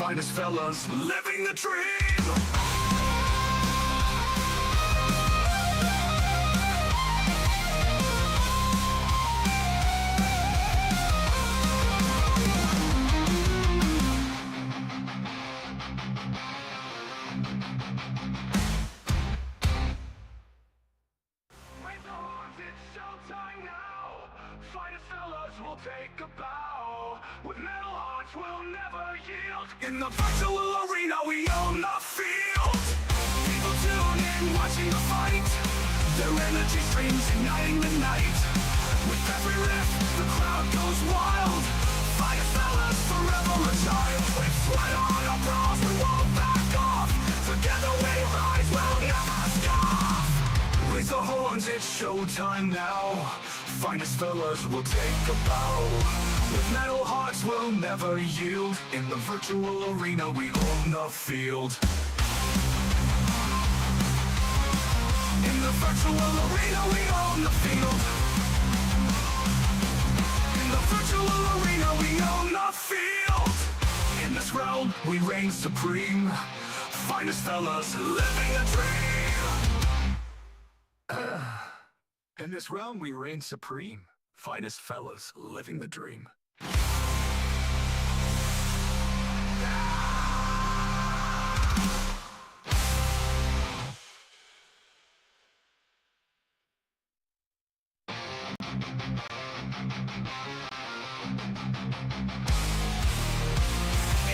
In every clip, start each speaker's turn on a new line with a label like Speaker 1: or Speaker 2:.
Speaker 1: finest fellas living the dream. Take a bow. With metal hearts we'll never yield. In the virtual arena we own the field. People tune in watching the fight. Their energy streams igniting the night. With every riff the crowd goes wild. Fire fellas forever a child. With sweat on our brows we won't back off. Together we rise, we'll never stop. Raise the horns, it's showtime now. Finest fellas will take a bow. With metal hearts we'll never yield. In the virtual arena we own the field. In the virtual arena we own the field. In the virtual arena we own the field. In this realm we reign supreme. Finest fellas living a dream. In this realm we reign supreme. Finest fellas living the dream.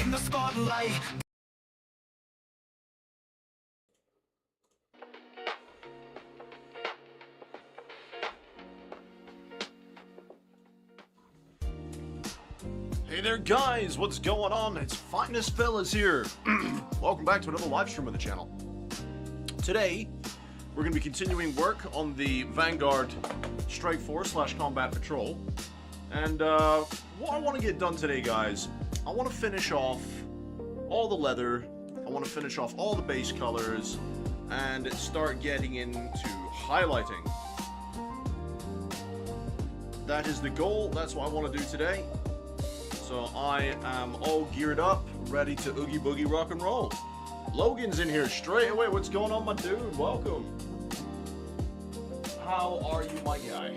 Speaker 1: In the spotlight.
Speaker 2: Hey there guys, what's going on? It's Finest Fellas here. Welcome back to another live stream of the channel. Today, we're going to be continuing work on the Vanguard Strike Force / Combat Patrol. And what I want to get done today, guys, I want to finish off all the leather, I want to finish off all the base colors, and start getting into highlighting. That is the goal, that's what I want to do today. So I am all geared up, ready to oogie boogie rock and roll. Logan's in here straight away. What's going on, my dude? Welcome. How are you, my guy?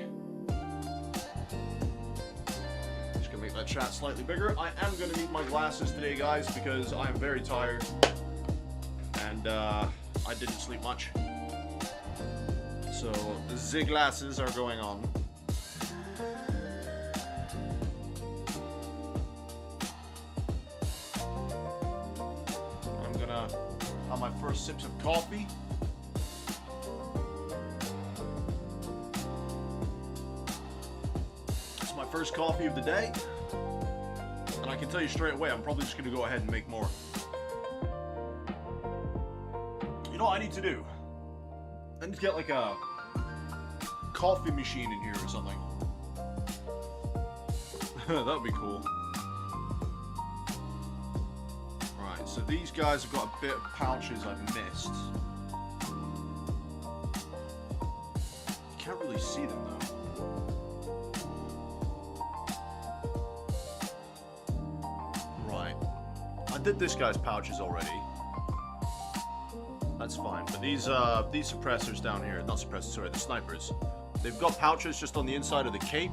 Speaker 2: Just gonna make that chat slightly bigger. I am gonna need my glasses today, guys, because I am very tired. And I didn't sleep much. So the glasses are going on. On my first sips of coffee. It's my first coffee of the day. And I can tell you straight away, I'm probably just going to go ahead and make more. You know what I need to do? I need to get like a coffee machine in here or something. That would be cool. So these guys have got a bit of pouches I've missed. You can't really see them though. Right. I did this guy's pouches already. That's fine. But these suppressors down here, not suppressors, sorry, the snipers. They've got pouches just on the inside of the cape.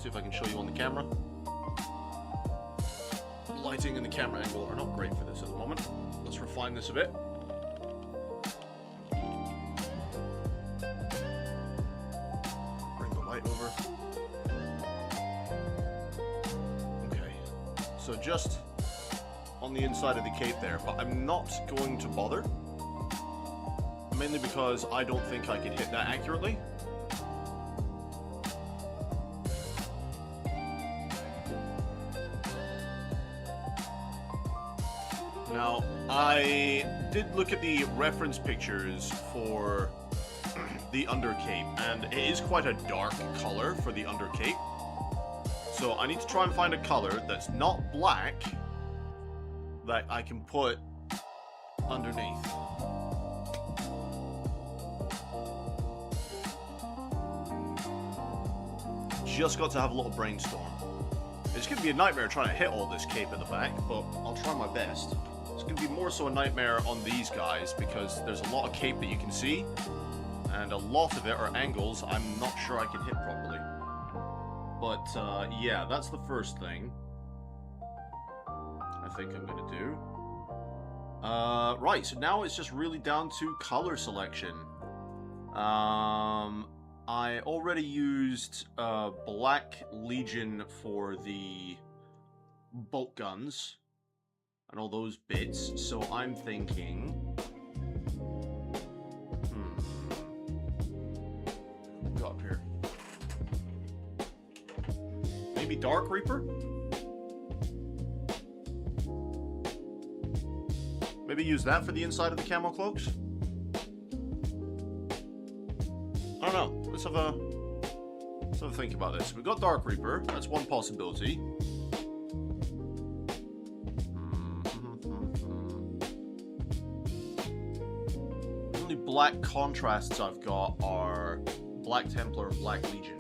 Speaker 2: See if I can show you on the camera. Lighting and the camera angle are not great for this at the moment. Let's refine this a bit. Bring the light over. Okay. So just on the inside of the cape there, but I'm not going to bother. Mainly because I don't think I could hit that accurately. Now, I did look at the reference pictures for the undercape, and it is quite a dark color for the undercape. So I need to try and find a color that's not black that I can put underneath. Just got to have a little brainstorm. It's going to be a nightmare trying to hit all this cape at the back, but I'll try my best. It's going to be more so a nightmare on these guys because there's a lot of cape that you can see, and a lot of it are angles I'm not sure I can hit properly. But yeah, that's the first thing I think I'm going to do. Right, so now it's just really down to color selection. I already used Black Legion for the bolt guns and all those bits, so I'm thinking... What we got up here? Maybe Dark Reaper? Maybe use that for the inside of the camo cloaks? I don't know. Let's have a think about this. We've got Dark Reaper. That's one possibility. The only black contrasts I've got are Black Templar and Black Legion.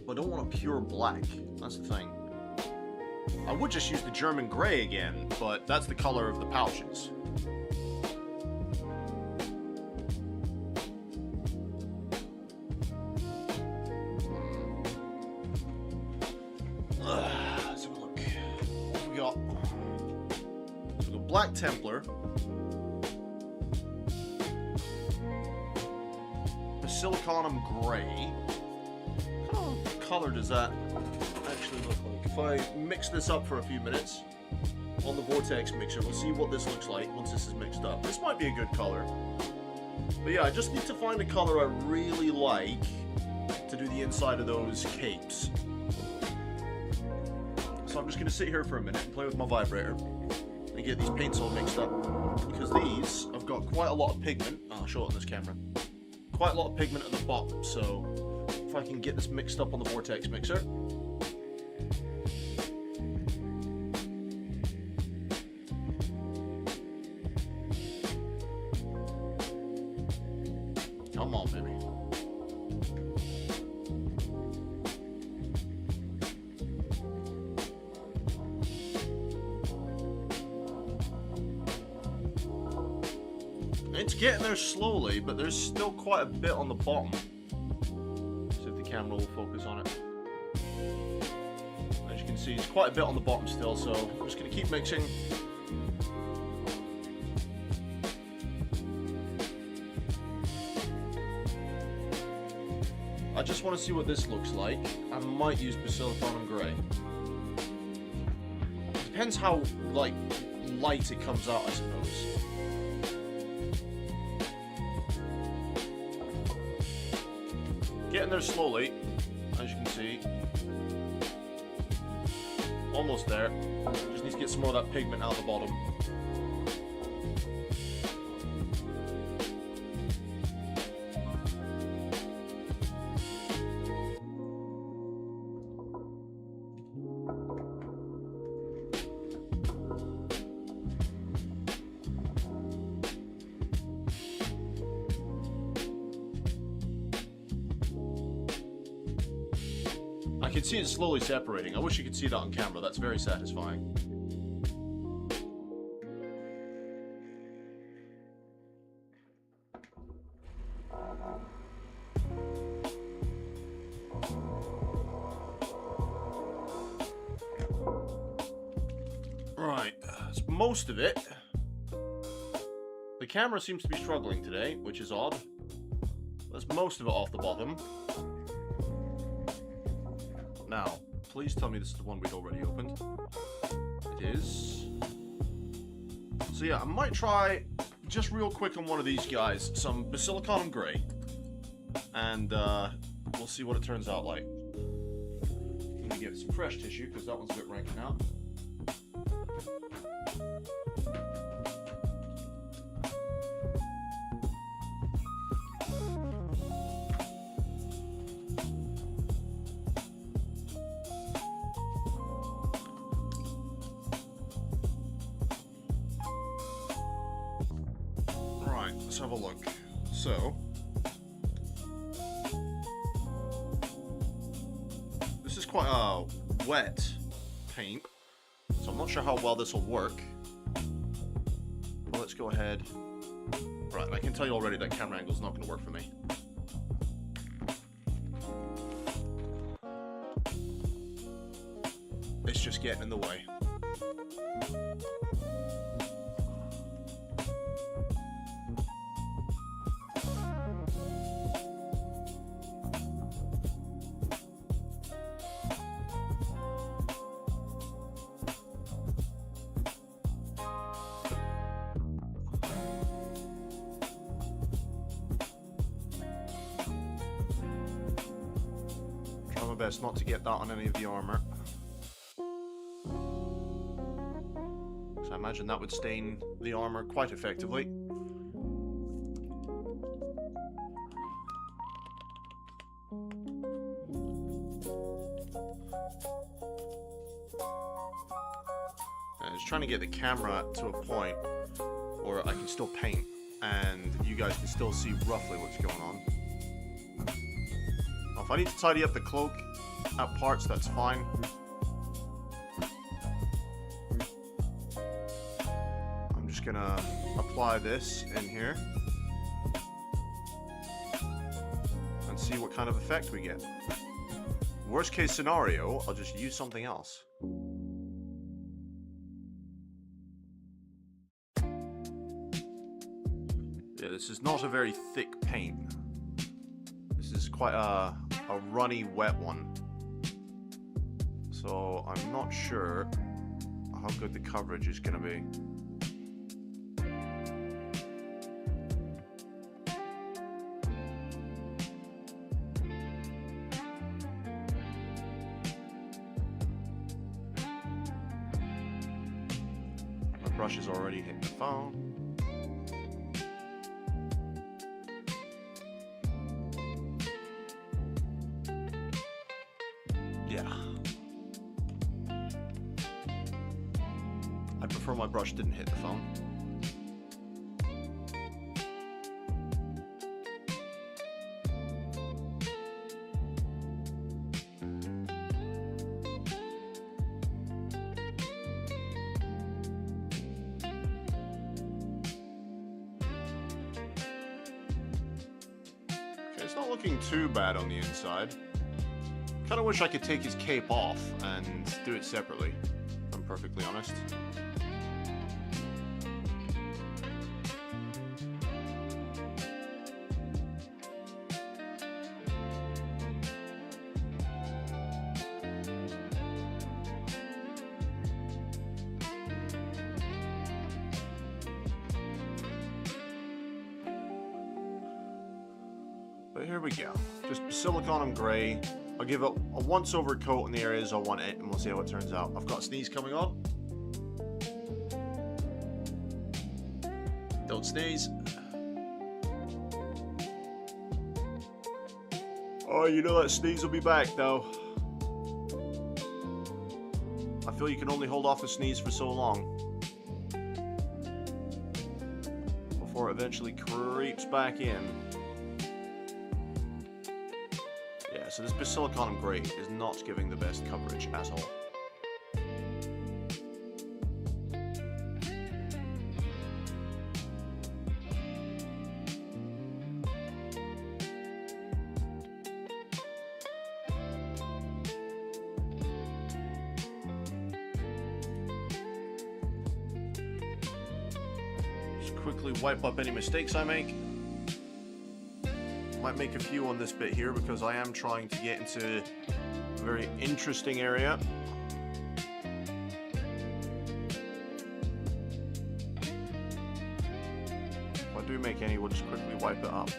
Speaker 2: But I don't want a pure black. That's the thing. I would just use the German Grey again, but that's the color of the pouches. Let's have a look. What have we got? So the Black Templar. Basilicanum Grey. What color does that actually look like? If I mix this up for a few minutes on the Vortex mixer, we'll see what this looks like once this is mixed up. This might be a good color. But yeah, I just need to find a color I really like to do the inside of those capes. So I'm just going to sit here for a minute and play with my vibrator and get these paints all mixed up. Because these have got quite a lot of pigment. I'll show it on this camera. Quite a lot of pigment at the bottom, so if I can get this mixed up on the Vortex mixer. Come on, baby. It's getting there slowly, but there's still quite a bit on the bottom. See if the camera will focus on it. As you can see, it's quite a bit on the bottom still, so I'm just going to keep mixing. I just want to see what this looks like. I might use Basilicanum Grey. Depends how, like, light it comes out, I suppose. Getting there slowly, as you can see. Almost there. Just need to get some more of that pigment out of the bottom. I can see it slowly separating. I wish you could see that on camera. That's very satisfying. Right, that's most of it. The camera seems to be struggling today, which is odd. That's most of it off the bottom. Now, please tell me this is the one we'd already opened. It is. So yeah, I might try, just real quick on one of these guys, some Basilicanum Grey. And we'll see what it turns out like. I'm gonna get some fresh tissue, because that one's a bit rank now. Let's have a look. So, this is quite I'm not sure how well this will work. Well, let's go ahead. Right, I can tell you already that camera angle is not going to work for me. It's just getting in the way. Try my best not to get that on any of the armor. So I imagine that would stain the armor quite effectively. And it's trying to get the camera to a point where I can still paint and you guys can still see roughly what's going on. Now, if I need to tidy up the cloak at parts, that's fine. I'm just gonna apply this in here and see what kind of effect we get. Worst case scenario, I'll just use something else. Yeah, this is not a very thick paint. This is quite a runny, wet one. So I'm not sure how good the coverage is going to be. My brush is already hitting the phone. Yeah. I prefer my brush didn't hit the phone. Okay, it's not looking too bad on the inside. Kind of wish I could take his cape off and do it separately, if I'm perfectly honest. But here we go. Just silicone him gray. I'll give it a once-over coat in the areas I want it, and we'll see how it turns out. I've got a sneeze coming on. Don't sneeze. Oh, you know that sneeze will be back, though. I feel you can only hold off a sneeze for so long before it eventually creeps back in. So this Basilicon Grey is not giving the best coverage at all. Just quickly wipe up any mistakes I make. Might make a few on this bit here because I am trying to get into a very interesting area. If I do make any, we'll just quickly wipe it up.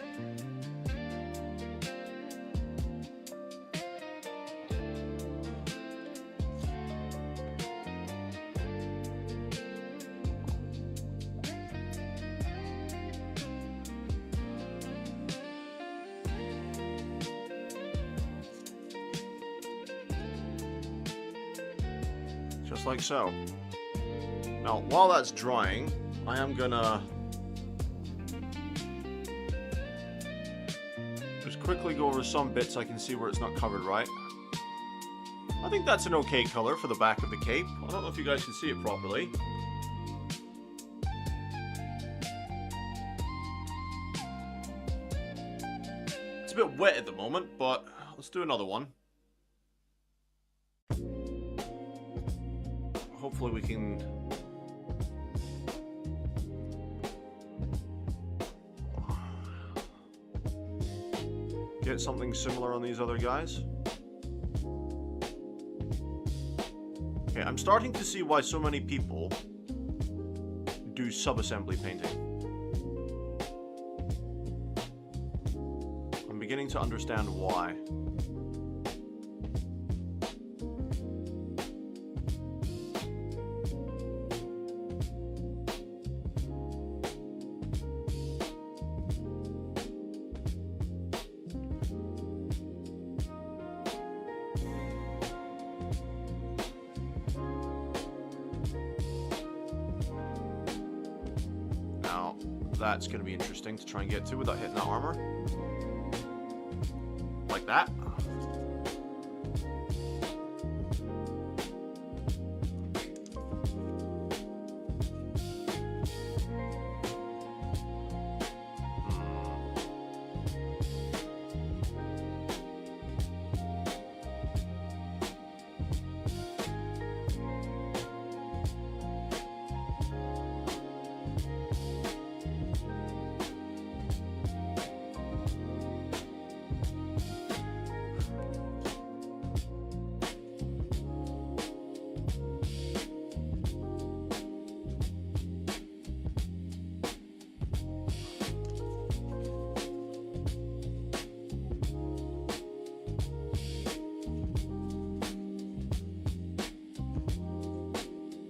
Speaker 2: Just like so. Now, while that's drying, I am gonna just quickly go over some bits I can see where it's not covered right. I think that's an okay color for the back of the cape. I don't know if you guys can see it properly. It's a bit wet at the moment, but let's do another one. Hopefully we can... get something similar on these other guys. Okay, I'm starting to see why so many people do sub-assembly painting. I'm beginning to understand why. That's going to be interesting to try and get to without hitting that armor. Like that.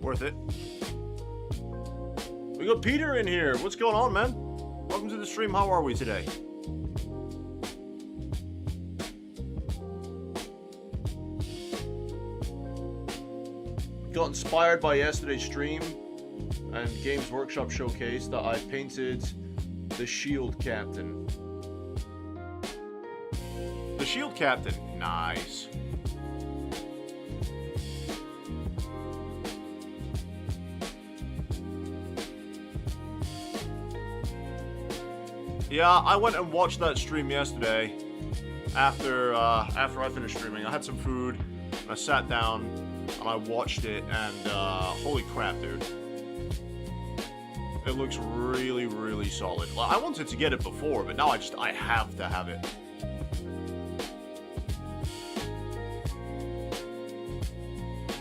Speaker 2: Worth it. We got Peter in here. What's going on, man? Welcome to the stream. How are we today? Got inspired by yesterday's stream and Games Workshop showcase that I painted the Shield Captain. The Shield Captain. Nice. Yeah, I went and watched that stream yesterday after I finished streaming. I had some food, and I sat down, and I watched it, and holy crap, dude. It looks really, really solid. Well, I wanted to get it before, but now I have to have it.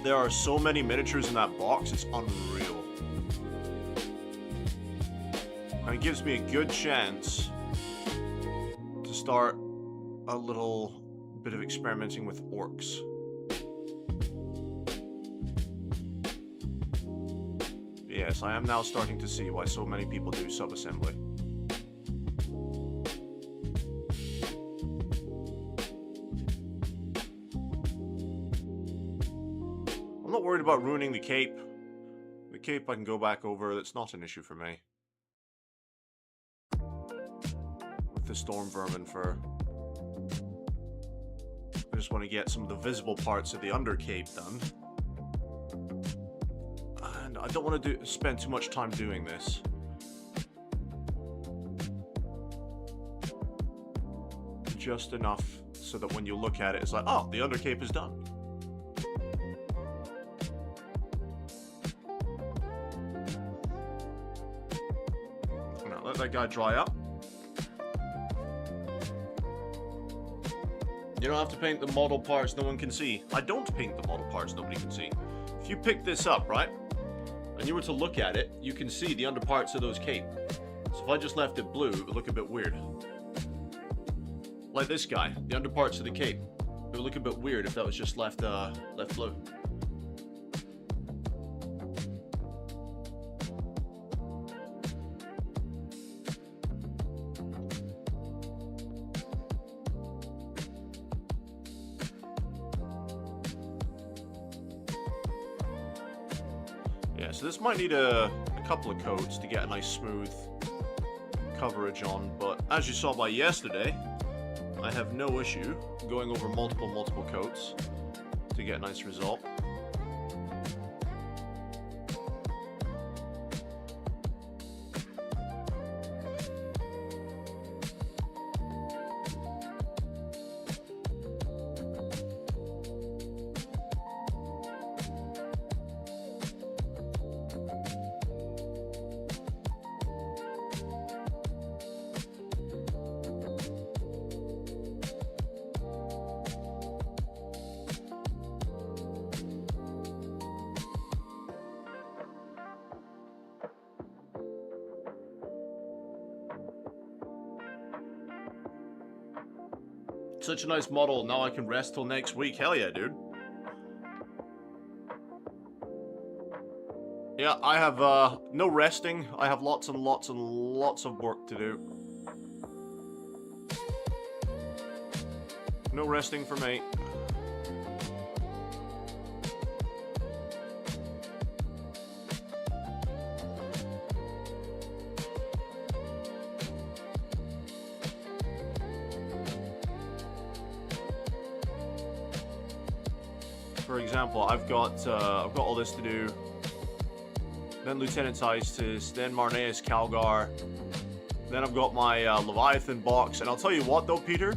Speaker 2: There are so many miniatures in that box, it's unreal. And it gives me a good chance to start a little bit of experimenting with orcs. Yes, I am now starting to see why so many people do sub-assembly. I'm not worried about ruining the cape. The cape I can go back over, that's not an issue for me. The storm vermin fur. I just want to get some of the visible parts of the undercape done. And I don't want to spend too much time doing this. Just enough so that when you look at it, it's like, oh, the undercape is done. Now, let that guy dry up. You don't have to paint the model parts no one can see. I don't paint the model parts nobody can see. If you pick this up, right, and you were to look at it, you can see the underparts of those cape. So if I just left it blue, it would look a bit weird. Like this guy, the underparts of the cape. It would look a bit weird if that was just left blue. So this might need a couple of coats to get a nice smooth coverage on, but as you saw by yesterday, I have no issue going over multiple coats to get a nice result. Such a nice model. Now I can rest till next week. Hell yeah, dude. Yeah, I have no resting. I have lots and lots and lots of work to do. No resting for me. For example, I've got all this to do. Then Lieutenant Heistus, then Marneus Calgar. Then I've got my Leviathan box. And I'll tell you what though, Peter,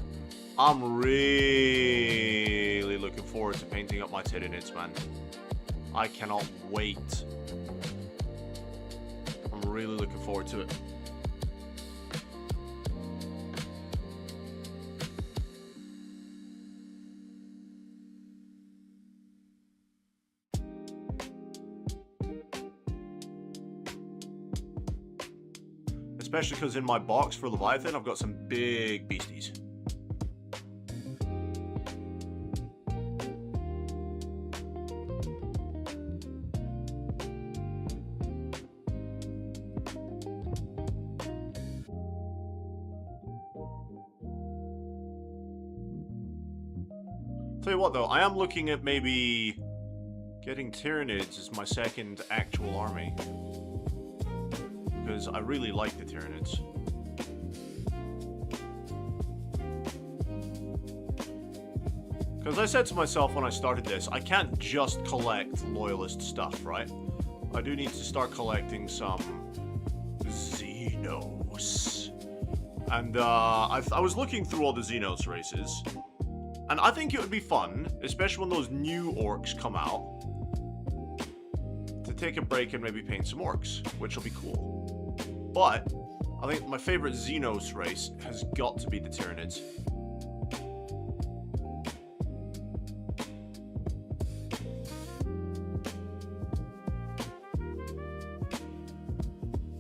Speaker 2: I'm really looking forward to painting up my Tyranids, man. I cannot wait. I'm really looking forward to it. Especially because in my box for Leviathan, I've got some big beasties. Tell you what though, I am looking at maybe getting Tyranids as my second actual army. Because I really like the Tyranids. Because I said to myself when I started this, I can't just collect Loyalist stuff, right? I do need to start collecting some Xenos. And I was looking through all the Xenos races, and I think it would be fun, especially when those new orcs come out, to take a break and maybe paint some orcs, which will be cool. But I think my favorite Xenos race has got to be the Tyranids.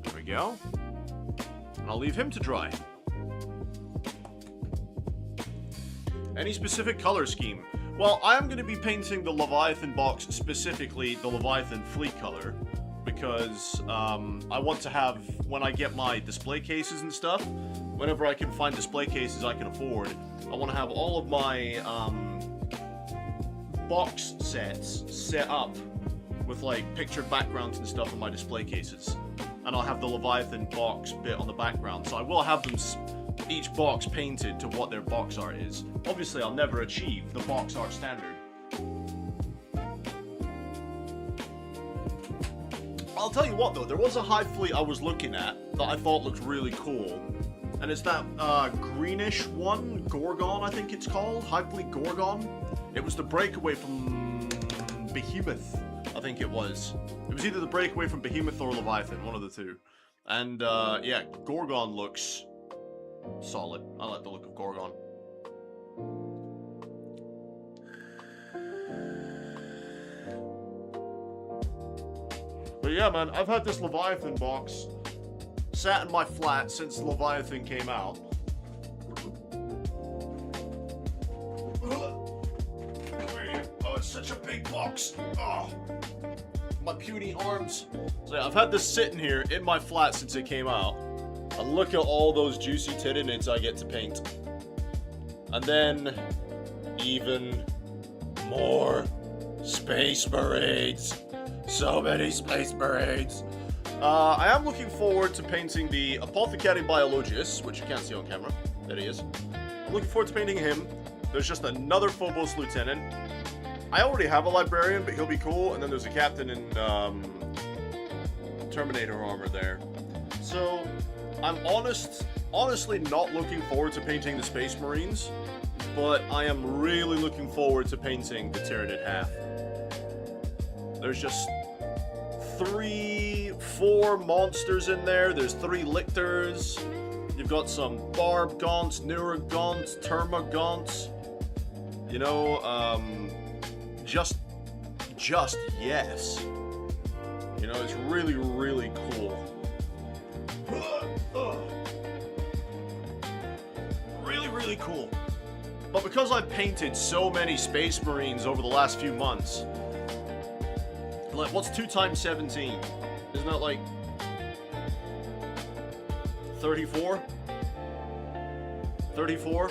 Speaker 2: There we go. And I'll leave him to dry. Any specific color scheme? Well, I am going to be painting the Leviathan box, specifically the Leviathan fleet color. Because I want to have, when I get my display cases and stuff, whenever I can find display cases I can afford, I want to have all of my box sets set up with like pictured backgrounds and stuff on my display cases. And I'll have the Leviathan box bit on the background. So I will have them, each box painted to what their box art is. Obviously I'll never achieve the box art standard. I'll tell you what though, there was a Hive fleet I was looking at that I thought looked really cool. And it's that greenish one, Gorgon I think it's called, Hive fleet Gorgon. It was the breakaway from Behemoth, I think it was. It was either the breakaway from Behemoth or Leviathan, one of the two. And yeah, Gorgon looks solid. I like the look of Gorgon. But yeah, man, I've had this Leviathan box sat in my flat since Leviathan came out. Oh, it's such a big box. Oh, my puny arms. So yeah, I've had this sitting here in my flat since it came out. And look at all those juicy Tyranids I get to paint. And then, even more Space Marines. So many Space Marines. I am looking forward to painting the Apothecary Biologus, which you can't see on camera. There he is. I'm looking forward to painting him. There's just another Phobos Lieutenant. I already have a librarian, but he'll be cool. And then there's a captain in Terminator armor there. So I'm honestly not looking forward to painting the Space Marines, but I am really looking forward to painting the Tyranid half. There's just 3-4 monsters in there. There's 3 lictors. You've got some Barb Gaunts, Neuragaunts, Termagaunts. You know, just yes. You know, it's really, really cool. Really, really cool. But because I've painted so many Space Marines over the last few months, like, what's 2 times 17? Isn't that like 34? 34?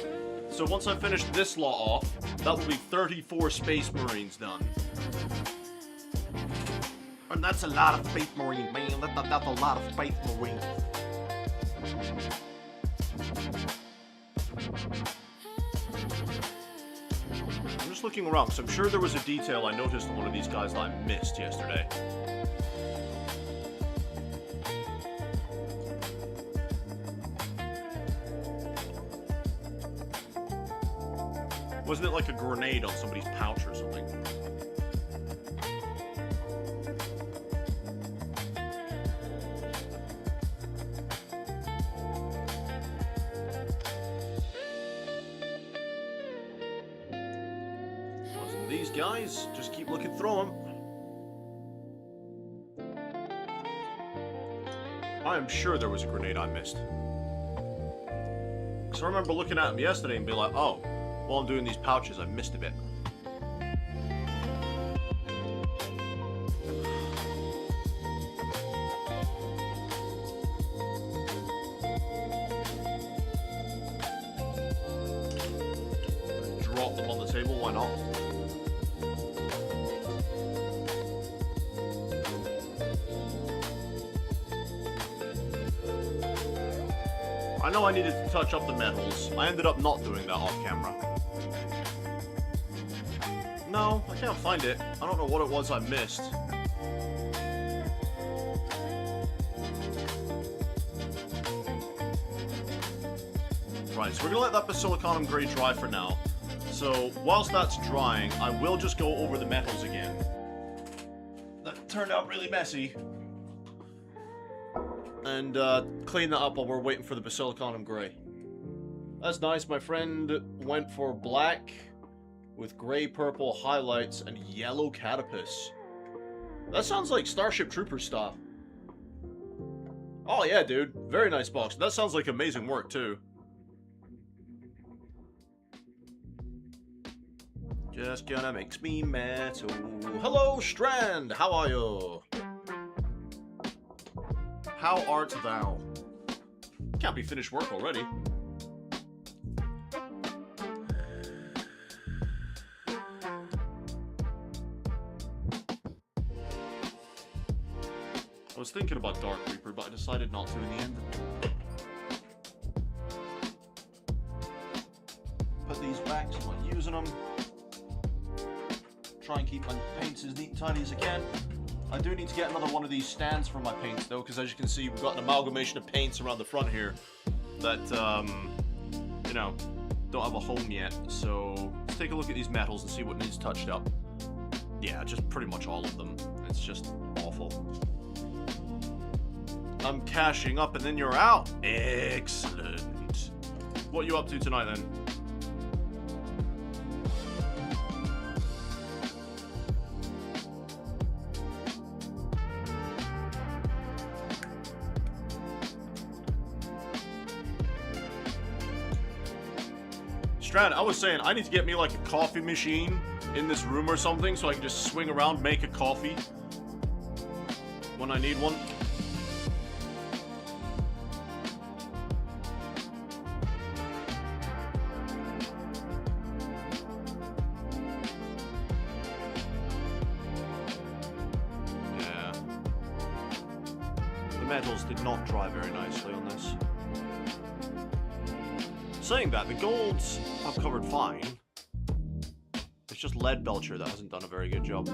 Speaker 2: So once I finish this lot off, that will be 34 Space Marines done. And that's a lot of Space Marines, man. That's a lot of Space Marines. I'm just looking around, because I'm sure there was a detail I noticed on one of these guys that I missed yesterday. Wasn't it like a grenade on somebody's pouch or something? Wasn't these guys? Just keep looking through them. I am sure there was a grenade I missed. Because I remember looking at them yesterday and being like, oh, while I'm doing these pouches, I missed a bit. Drop them on the table, why not? I know I needed to touch up the metals. I ended up not doing that off camera. No, I can't find it. I don't know what it was I missed. Right, so we're gonna let that Basilicanum Grey dry for now. So, whilst that's drying, I will just go over the metals again. That turned out really messy. And clean that up while we're waiting for the Basilicanum Grey. That's nice. My friend went for black with grey-purple highlights and yellow catapus. That sounds like Starship Troopers stuff. Oh yeah, dude. Very nice box. That sounds like amazing work, too. Just gonna mix me metal. Hello, Strand! How are you? How art thou? Can't be finished work already. I was thinking about Dark Reaper, but I decided not to in the end. Put these back so I'm not using them. Try and keep my paints as neat and tidy as I can. I do need to get another one of these stands for my paints though, because as you can see, we've got an amalgamation of paints around the front here that, you know, don't have a home yet. So let's take a look at these metals and see what needs touched up. Yeah, just pretty much all of them. It's just awful. I'm cashing up and then you're out. Excellent. What are you up to tonight then? Strand, I was saying I need to get me like a coffee machine in this room or something so I can just swing around, make a coffee when I need one. Yeah. The metals did not dry very nicely on this. Saying that, the golds have covered fine. The it's just Lead Belcher that hasn't done a very good job.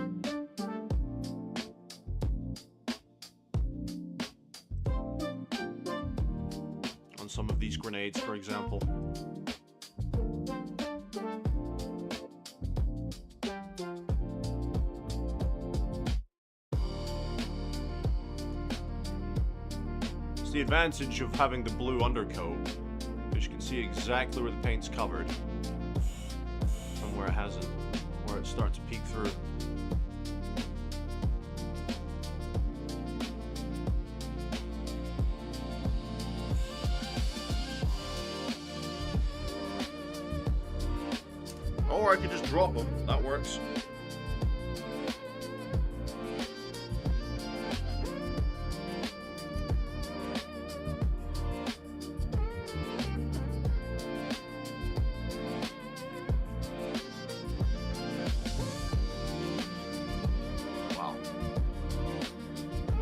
Speaker 2: On some of these grenades, for example. It's the advantage of having the blue undercoat, because you can see exactly where the paint's covered. And where it hasn't, where it's starting to peek through. Or I could just drop them, that works.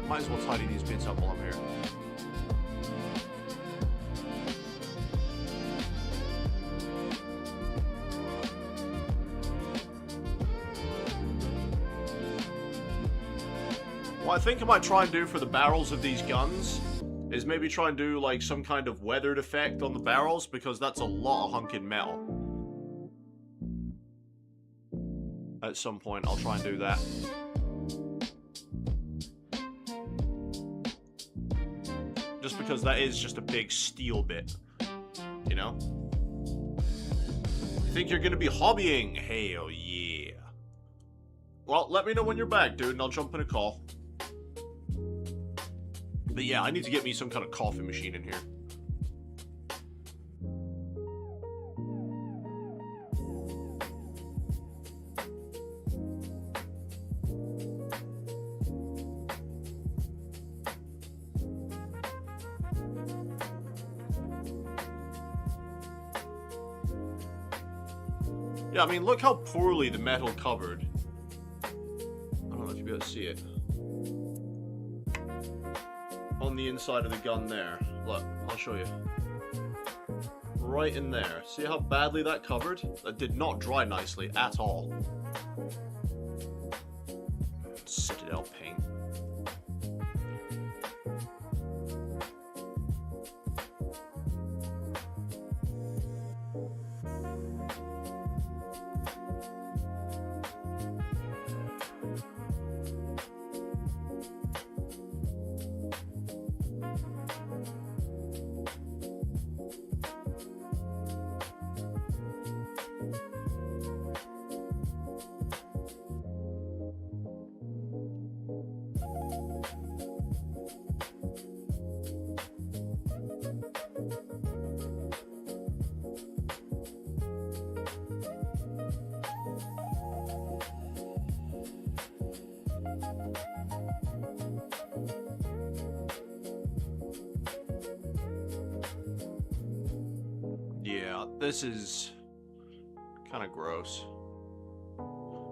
Speaker 2: Might as well tidy these bits up while I'm here. What I think I might try and do for the barrels of these guns is maybe try and do like some kind of weathered effect on the barrels, because that's a lot of hunkin' metal. At some point I'll try and do that. Just because that is just a big steel bit, you know? You think you're gonna be hobbying? Hell yeah. Well, let me know when you're back, dude, and I'll jump in a call. But yeah, I need to get me some kind of coffee machine in here. Yeah, I mean, look how poorly the metal covered. I don't know if you'll be able to see it. On the inside of the gun there. Look, I'll show you. Right in there. See how badly that covered? That did not dry nicely at all. Citadel paint. Yeah, this is kind of gross.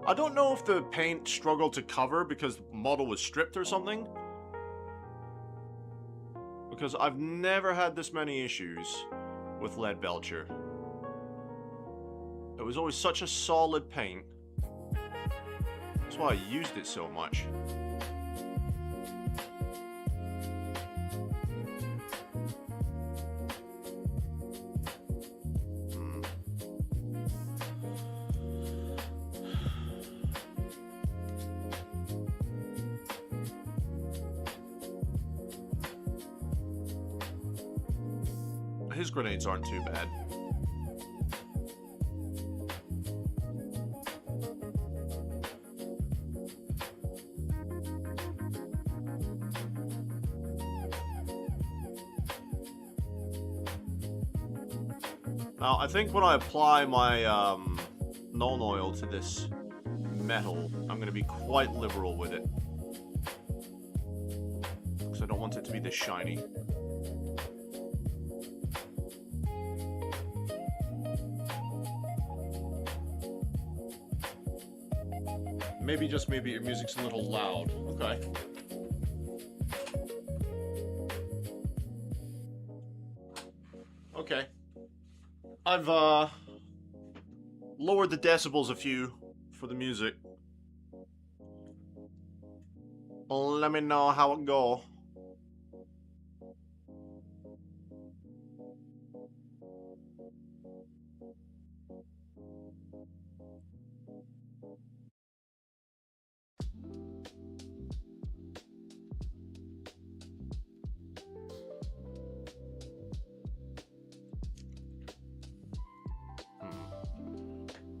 Speaker 2: I don't know if the paint struggled to cover because the model was stripped or something. Because I've never had this many issues with Lead Belcher. It was always such a solid paint. That's why I used it so much. His grenades aren't too bad. Now, I think when I apply my non-oil to this metal, I'm going to be quite liberal with it. Because I don't want it to be this shiny. Maybe, just maybe, your music's a little loud. Okay. Okay. I've, lowered the decibels a few for the music. Let me know how it go.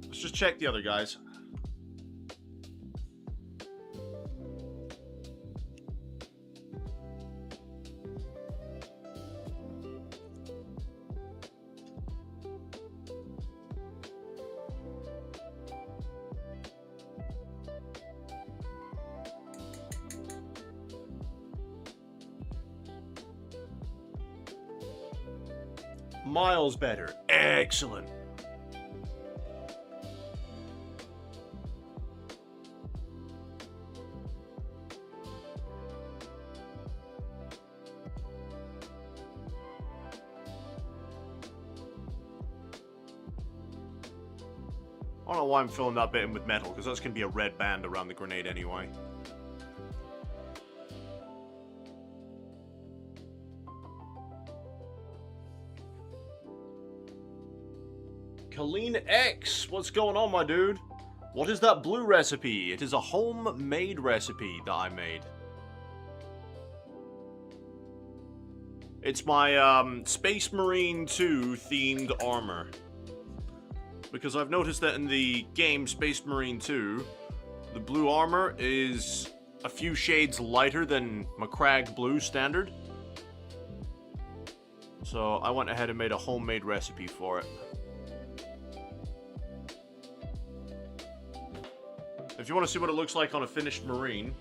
Speaker 2: Let's just check the other guys. Miles better. Excellent. I don't know why I'm filling that bit in with metal, because that's going to be a red band around the grenade anyway. Colleen X, what's going on, my dude? What is that blue recipe? It is a homemade recipe that I made. It's my Space Marine 2 themed armor. Because I've noticed that in the game Space Marine 2, the blue armor is a few shades lighter than Macragge Blue standard. So I went ahead and made a homemade recipe for it. If you want to see what it looks like on a finished Marine,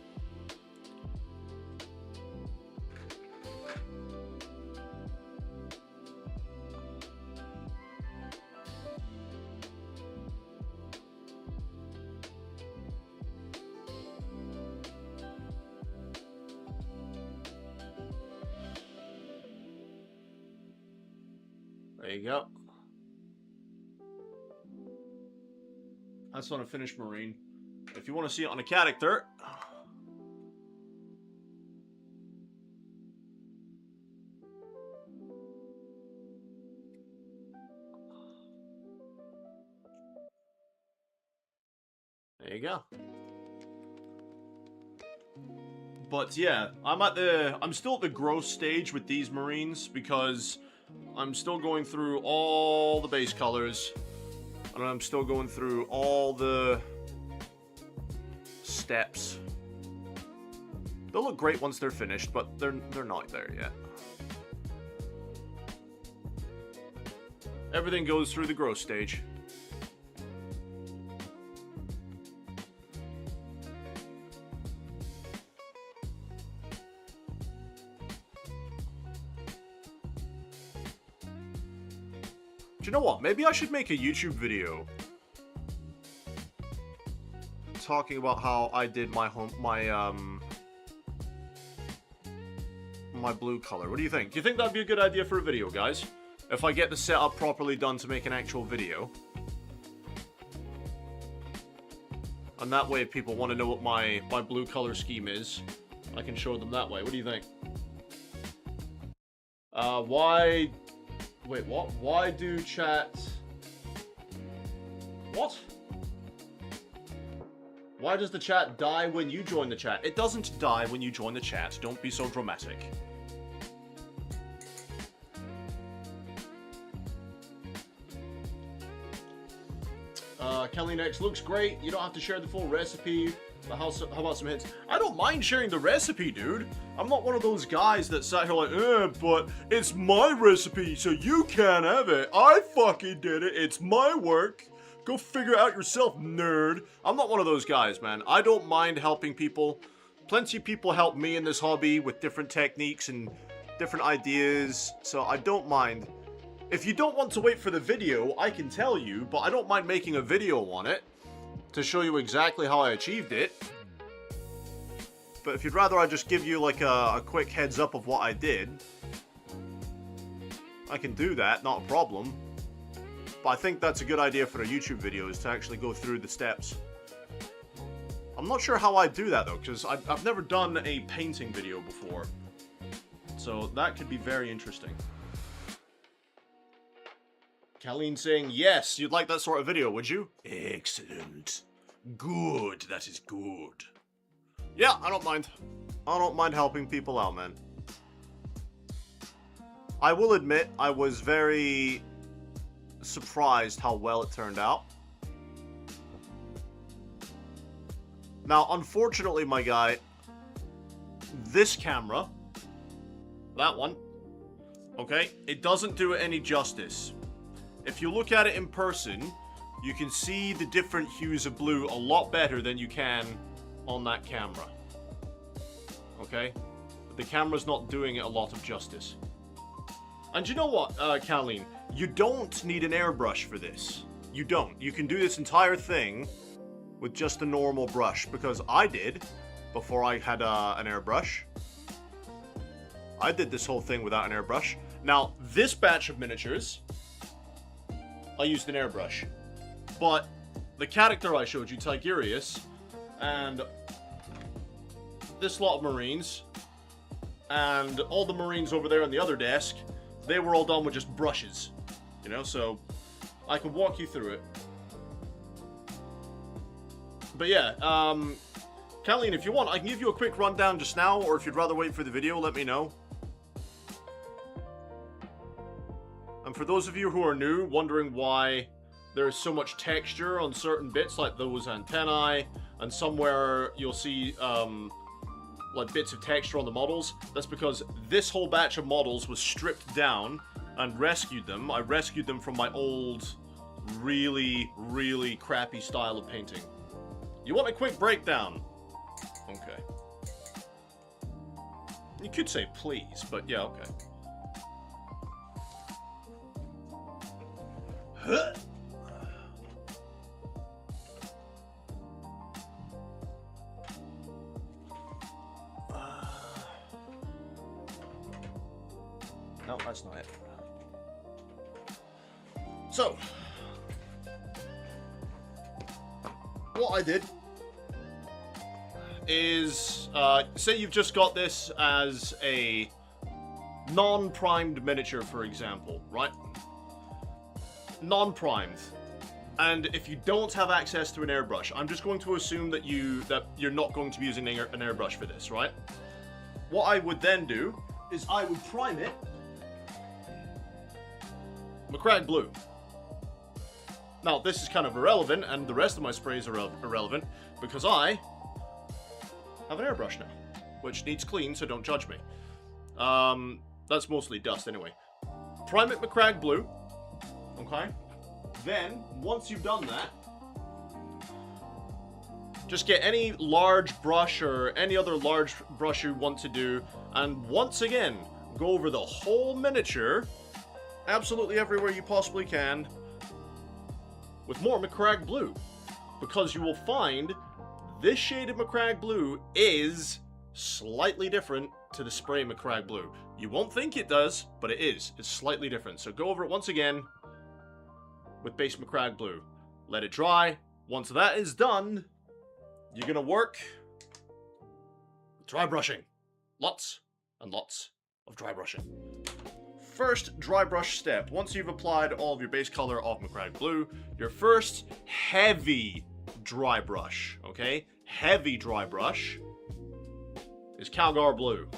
Speaker 2: there you go. That's on a finished Marine. If you want to see it on a character, there you go. But yeah, I'm still at the growth stage with these Marines because I'm still going through all the base colors and I'm still going through all the steps. They'll look great once they're finished, but they're not there yet. Everything goes through the growth stage. Do you know what? Maybe I should make a YouTube video talking about how I did my blue color. What do you think? Do you think that'd be a good idea for a video, guys? If I get the setup properly done to make an actual video. And that way, if people want to know what my blue color scheme is, I can show them that way. What do you think? Why... Wait, what? Why do chat... What? Why does the chat die when you join the chat? It doesn't die when you join the chat. Don't be so dramatic. Kelly Next looks great. You don't have to share the full recipe. But how about some hints? I don't mind sharing the recipe, dude. I'm not one of those guys that sat here like, but it's my recipe, so you can't have it. I fucking did it. It's my work. Go figure it out yourself, nerd. I'm not one of those guys, man. I don't mind helping people. Plenty of people help me in this hobby with different techniques and different ideas, so I don't mind. If you don't want to wait for the video, I can tell you, but I don't mind making a video on it to show you exactly how I achieved it. But if you'd rather I just give you like a quick heads up of what I did, I can do that, not a problem. But I think that's a good idea for a YouTube video, is to actually go through the steps I'm not sure how I do that though, because I've never done a painting video before. So that could be very interesting. Colleen saying, yes, you'd like that sort of video, would you? Excellent. Good, that is good. Yeah, I don't mind. I don't mind helping people out, man. I will admit, I was very surprised how well it turned out. Now, unfortunately, my guy, this camera, that one, okay, it doesn't do it any justice. If you look at it in person, you can see the different hues of blue a lot better than you can on that camera. Okay? But the camera's not doing it a lot of justice. And you know what, Colleen? You don't need an airbrush for this. You don't. You can do this entire thing with just a normal brush, because I did before I had an airbrush. I did this whole thing without an airbrush. Now, this batch of miniatures, I used an airbrush. But the character I showed you, Tigurius, and this lot of Marines, and all the Marines over there on the other desk, they were all done with just brushes. You know, so I can walk you through it. But yeah, Colleen, if you want, I can give you a quick rundown just now, or if you'd rather wait for the video, let me know. And for those of you who are new, wondering why there's so much texture on certain bits, like those antennae, and somewhere you'll see, like bits of texture on the models, that's because this whole batch of models was stripped down and rescued them. I rescued them from my old, really, really crappy style of painting. You want a quick breakdown? Okay. You could say please, but yeah, okay. No, that's not it. So, what I did is, say you've just got this as a non-primed miniature, for example, right? Non-primed. And if you don't have access to an airbrush, I'm just going to assume that you're not going to be using an airbrush for this, right? What I would then do is I would prime it McCrag Blue. Now, this is kind of irrelevant, and the rest of my sprays are irrelevant, because I have an airbrush now, which needs clean, so don't judge me. That's mostly dust anyway. Prime it McCrag Blue, okay? Then, once you've done that, just get any large brush or any other large brush you want to do, and once again, go over the whole miniature, absolutely everywhere you possibly can, with more McCrag Blue, because you will find this shade of McCrag Blue is slightly different to the spray McCrag Blue. You won't think it does, but it is. It's slightly different. So go over it once again with base McCrag Blue. Let it dry. Once that is done, you're going to work dry brushing. Lots and lots of dry brushing. First dry brush step. Once you've applied all of your base color of McCrag Blue, your first heavy dry brush, okay? Heavy dry brush is Calgar Blue.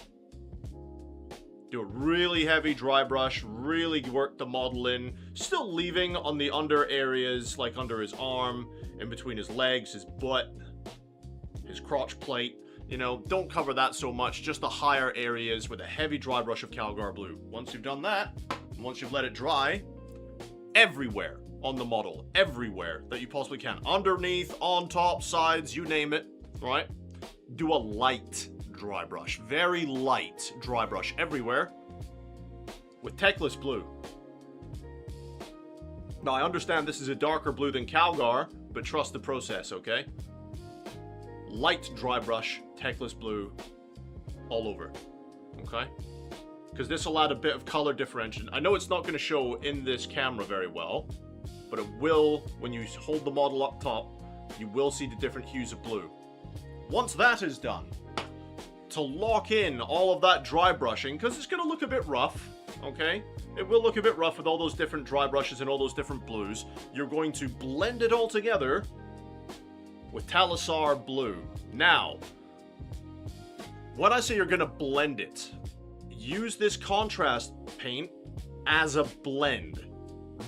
Speaker 2: Do a really heavy dry brush, really work the model in, still leaving on the under areas, like under his arm, in between his legs, his butt, his crotch plate. You know, don't cover that so much, just the higher areas with a heavy dry brush of Calgar Blue. Once you've done that, once you've let it dry, everywhere on the model, everywhere that you possibly can, underneath, on top, sides, you name it, right? Do a light dry brush, very light dry brush everywhere with Teclis Blue. Now, I understand this is a darker blue than Calgar, but trust the process, okay? Light dry brush, Teclis Blue, all over, okay? Because this will add a bit of color differentiation. I know it's not going to show in this camera very well, but it will, when you hold the model up top, you will see the different hues of blue. once that is done, to lock in all of that dry brushing, because it's going to look a bit rough, okay? It will look a bit rough with all those different dry brushes and all those different blues. You're going to blend it all together with Talisar Blue. Now, when I say you're going to blend it, use this contrast paint as a blend.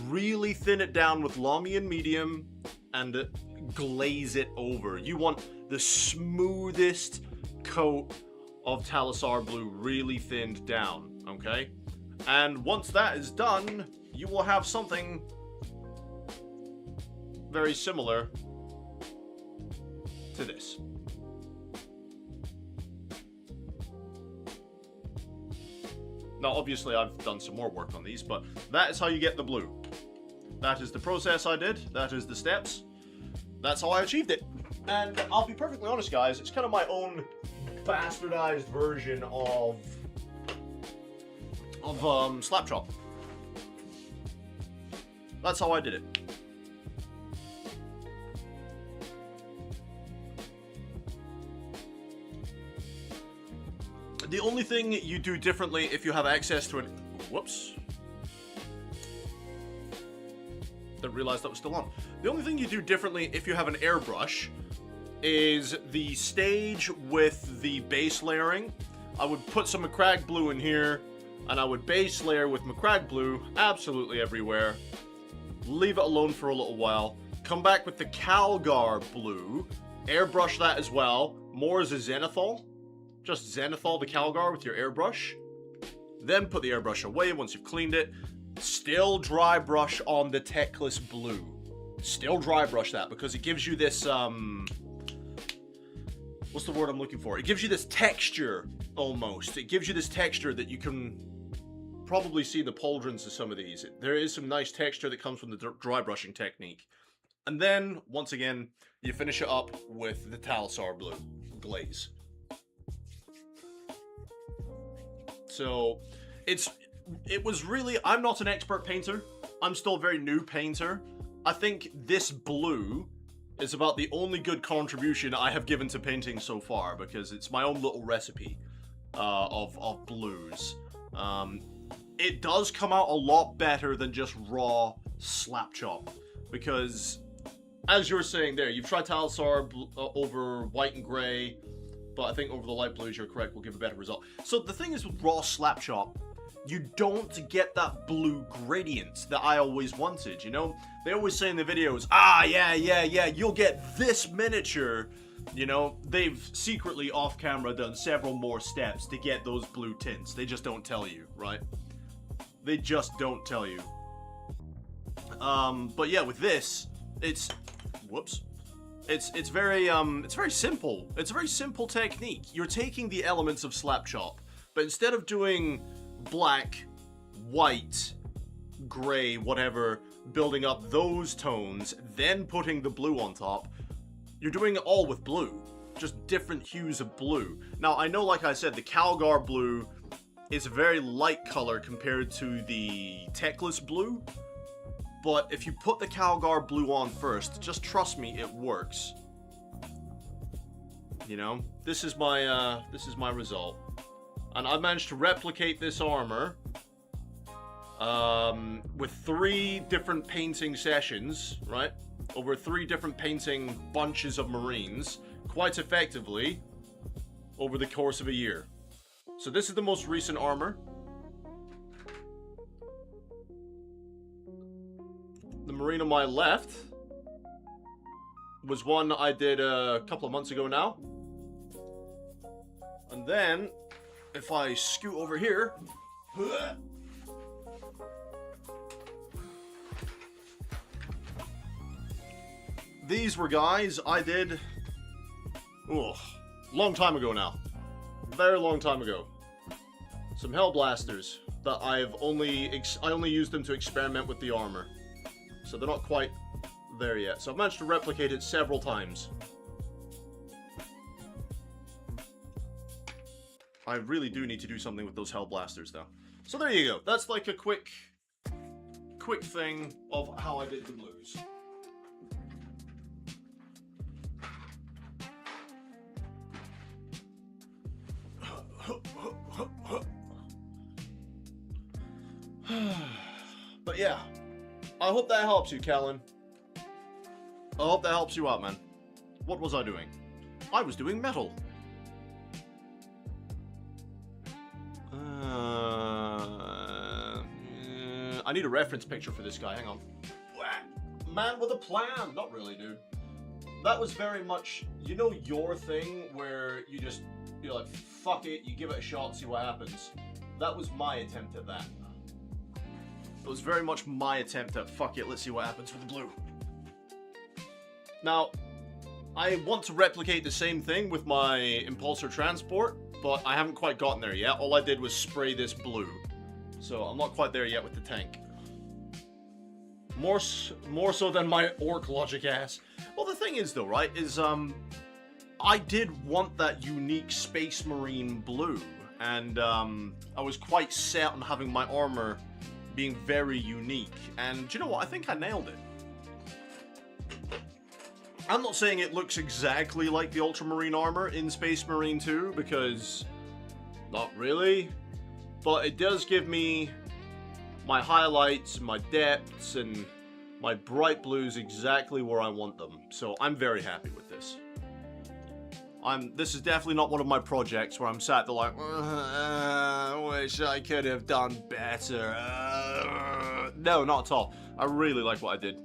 Speaker 2: Really thin it down with Lamy and medium and glaze it over. You want the smoothest coat of Talisar Blue really thinned down, okay? And once that is done, you will have something very similar to this. Now, obviously, I've done some more work on these, but that is how you get the blue. That is the process I did. That is the steps. That's how I achieved it. And I'll be perfectly honest, guys, it's kind of my own bastardized version of slap chop. That's how I did it. The only thing you do differently if you have access to an... Whoops. Didn't realize that was still on. The only thing you do differently if you have an airbrush is the stage with the base layering. I would put some Macragge blue in here, and I would base layer with Macragge blue absolutely everywhere. Leave it alone for a little while. Come back with the Calgar blue. Airbrush that as well. More as a zenithal. Just zenithal the Calgar with your airbrush. Then put the airbrush away once you've cleaned it. Still dry brush on the Teclis blue. Still dry brush that because it gives you this, what's the word I'm looking for? It gives you this texture, almost. It gives you this texture that you can probably see the pauldrons of some of these. There is some nice texture that comes from the dry brushing technique. And then, once again, you finish it up with the Talisar blue glaze. So, it was really, I'm not an expert painter. I'm still a very new painter. I think this blue is about the only good contribution I have given to painting so far, because it's my own little recipe of blues. It does come out a lot better than just raw slap chop, because as you were saying there, you've tried Talisar over white and grey, but I think over the light blues, you're correct, will give a better result. So the thing is with raw slap chop, you don't get that blue gradient that I always wanted, you know? They always say in the videos, yeah, you'll get this miniature. You know, they've secretly off camera done several more steps to get those blue tints. They just don't tell you, right? They just don't tell you. But yeah, with this, it's, whoops. It's very simple. It's a very simple technique. You're taking the elements of slap chop, but instead of doing black, white, gray, whatever, building up those tones, then putting the blue on top, you're doing it all with blue. Just different hues of blue. Now, I know, like I said, the Calgar blue is a very light color compared to the Teclis blue, but if you put the Calgar blue on first, just trust me, it works. You know, this is my result. And I managed to replicate this armor with 3 different painting sessions, right? Over 3 different painting bunches of Marines, quite effectively, over the course of a year. So this is the most recent armor. The Marine on my left was one I did a couple of months ago now. And then, if I scoot over here, these were guys I did, long time ago now. Very long time ago. Some Hellblasters that I only used them to experiment with the armor. So they're not quite there yet. So I've managed to replicate it several times. I really do need to do something with those Hellblasters though. So there you go. That's like a quick thing of how I did the blues. But yeah, I hope that helps you, Kellen. I hope that helps you out, man. What was I doing? I was doing metal. I need a reference picture for this guy. Hang on. Man with a plan. Not really, dude. That was very much, you know, your thing where you're like, fuck it, you give it a shot, see what happens. That was my attempt at that. It was very much my attempt at, fuck it, let's see what happens with the blue. Now, I want to replicate the same thing with my impulsor transport, but I haven't quite gotten there yet. All I did was spray this blue. So I'm not quite there yet with the tank. More so than my orc logic ass. Well, the thing is though, right, is I did want that unique Space Marine blue, and I was quite set on having my armor being very unique, and do you know what, I think I nailed it. I'm not saying it looks exactly like the Ultramarine armor in Space Marine 2, because not really, but it does give me my highlights, my depths, and my bright blues exactly where I want them. So I'm very happy with this. This is definitely not one of my projects where I'm sat there like, I wish I could have done better. No, not at all. I really like what I did.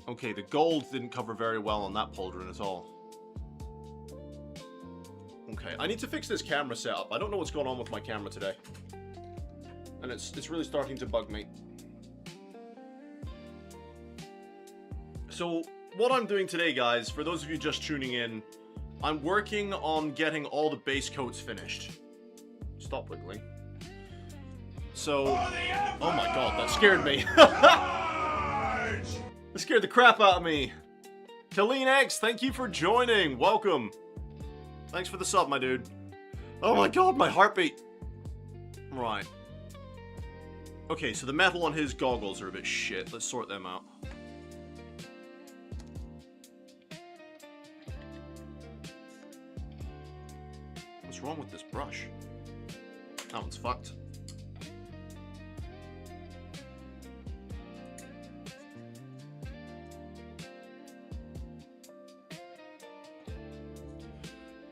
Speaker 2: Okay, the gold didn't cover very well on that pauldron at all. Okay, I need to fix this camera setup. I don't know what's going on with my camera today. And it's really starting to bug me. So, what I'm doing today, guys, for those of you just tuning in, I'm working on getting all the base coats finished. Stop wiggling. So, oh my god, that scared me. That scared the crap out of me. Colleen X, thank you for joining. Welcome. Thanks for the sub, my dude. Oh my god, my heartbeat. Right. Okay, so the metal on his goggles are a bit shit. Let's sort them out. What's wrong with this brush? That one's fucked.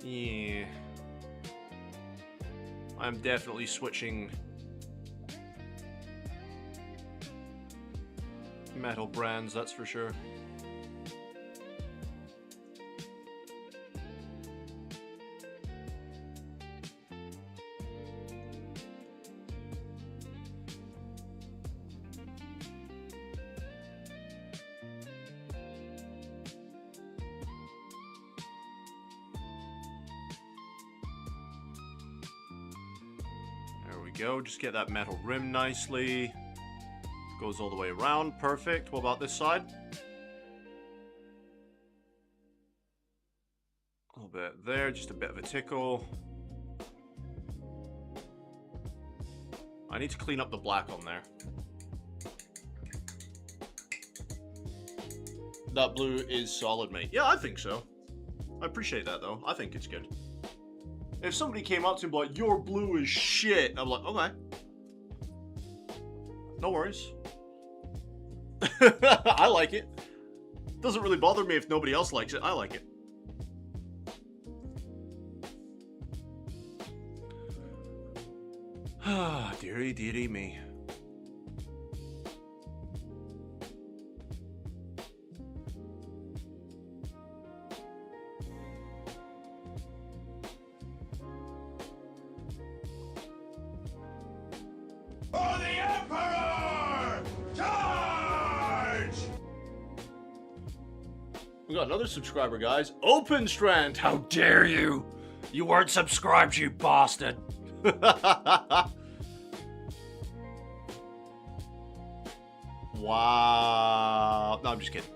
Speaker 2: Yeah. I'm definitely switching metal brands, that's for sure. Go, just get that metal rim nicely. Goes all the way around, perfect. What about this side? A little bit there, just a bit of a tickle. I need to clean up the black on there. That blue is solid, mate. Yeah, I think so. I appreciate that, though. I think it's good. If somebody came up to me like, your blue is shit, I'm like, okay. No worries. I like it. Doesn't really bother me if nobody else likes it. I like it. Ah, dearie, dearie me. We got another subscriber, guys. Open Strand, how dare you? You weren't subscribed, you bastard. Wow. No, I'm just kidding.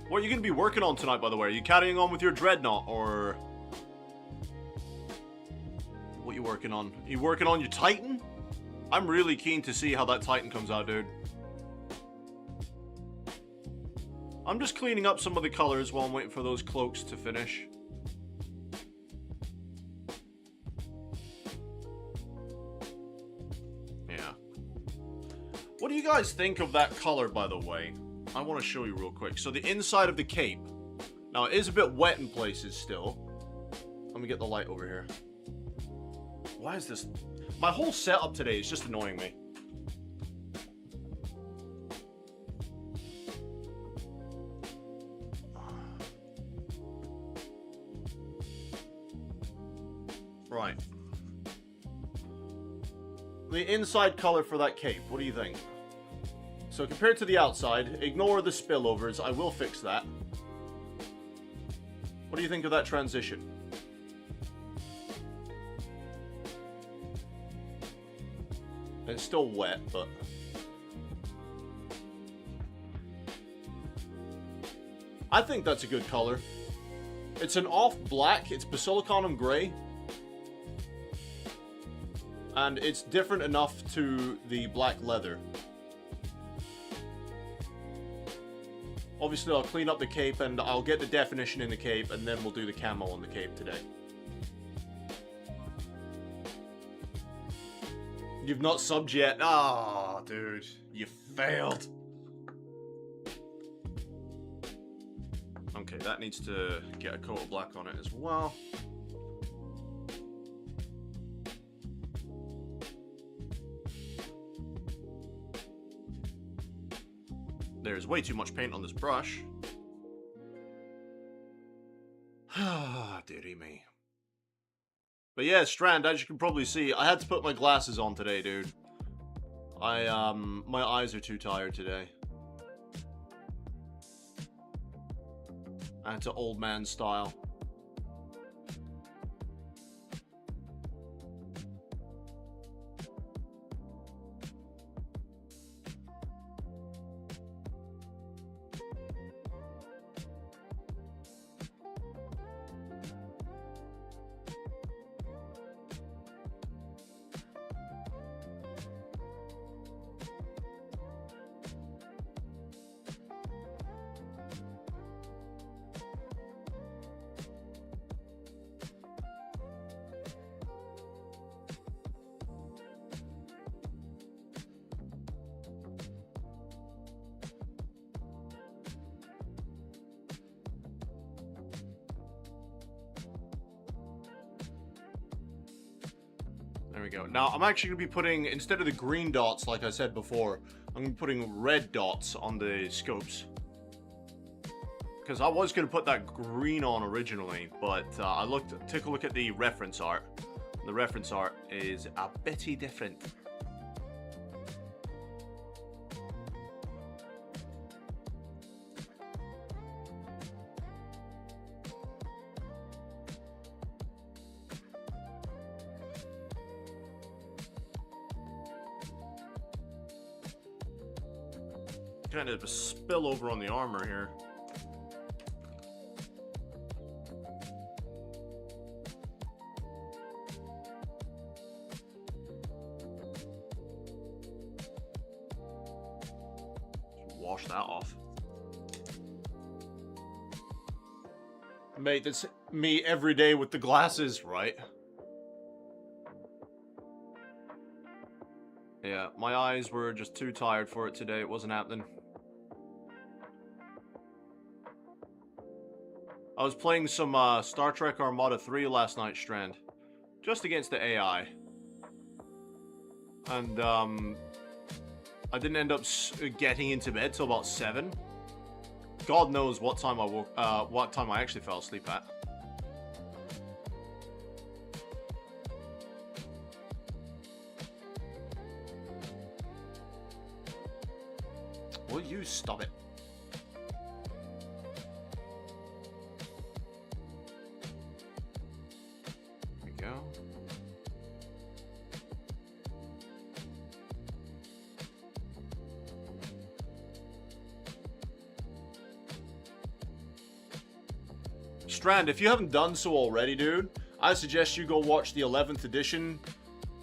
Speaker 2: What are you going to be working on tonight, by the way? Are you carrying on with your Dreadnought, or what are you working on? Are you working on your Titan? I'm really keen to see how that Titan comes out, dude. I'm just cleaning up some of the colors while I'm waiting for those cloaks to finish. you guys think of that color, by the way? I want to show you real quick. So the inside of the cape. Now, it is a bit wet in places still. Let me get the light over here. Why is this... My whole setup today is just annoying me. Right. The inside color for that cape, what do you think? So compared to the outside, ignore the spillovers, I will fix that. What do you think of that transition? It's still wet, but... I think that's a good color. It's an off black, it's basilicanum gray. And it's different enough to the black leather. Obviously, I'll clean up the cape and I'll get the definition in the cape, and then we'll do the camo on the cape today. You've not subbed yet? Ah, oh, dude. You failed. Okay, that needs to get a coat of black on it as well. There's way too much paint on this brush. Ah, dearie me. But yeah, Strand, as you can probably see, I had to put my glasses on today, dude. My eyes are too tired today. I had to old man style. There we go. Now, I'm actually going to be putting, instead of the green dots, like I said before, I'm going to be putting red dots on the scopes. Because I was going to put that green on originally, but I took a look at the reference art. The reference art is a bitty different. Kind of a spillover on the armor here. Wash that off. Mate, that's me every day with the glasses, right? Yeah, my eyes were just too tired for it today. It wasn't happening. I was playing some Star Trek Armada 3 last night, Strand. Just against the AI. And, I didn't end up getting into bed till about 7. God knows what time I woke, what time I actually fell asleep at. Will you stop it? There we go. Strand, if you haven't done so already, dude, I suggest you go watch the 11th edition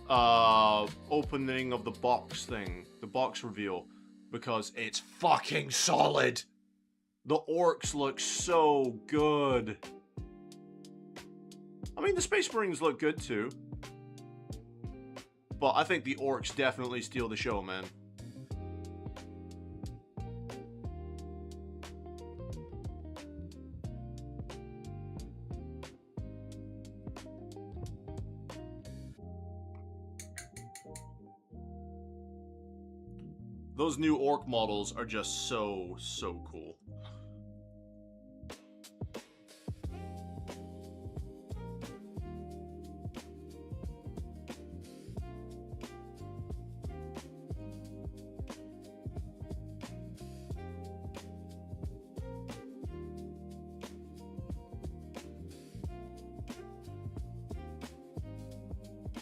Speaker 2: opening of the box thing, the box reveal, because it's fucking solid. The orcs look so good. I mean, the Space Marines look good too, but I think the orcs definitely steal the show, man. Those new orc models are just so cool.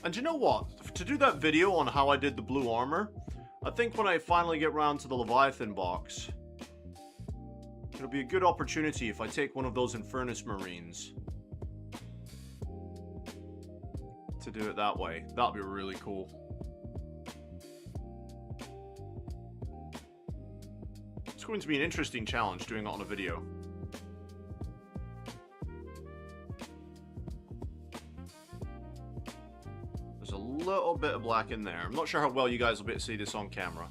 Speaker 2: And you know what? To do that video on how I did the blue armor, I think when I finally get round to the Leviathan box, it'll be a good opportunity if I take one of those Infernus Marines to do it that way. That'd be really cool. It's going to be an interesting challenge doing it on a video. There's a little bit of black in there. I'm not sure how well you guys will be able to see this on camera.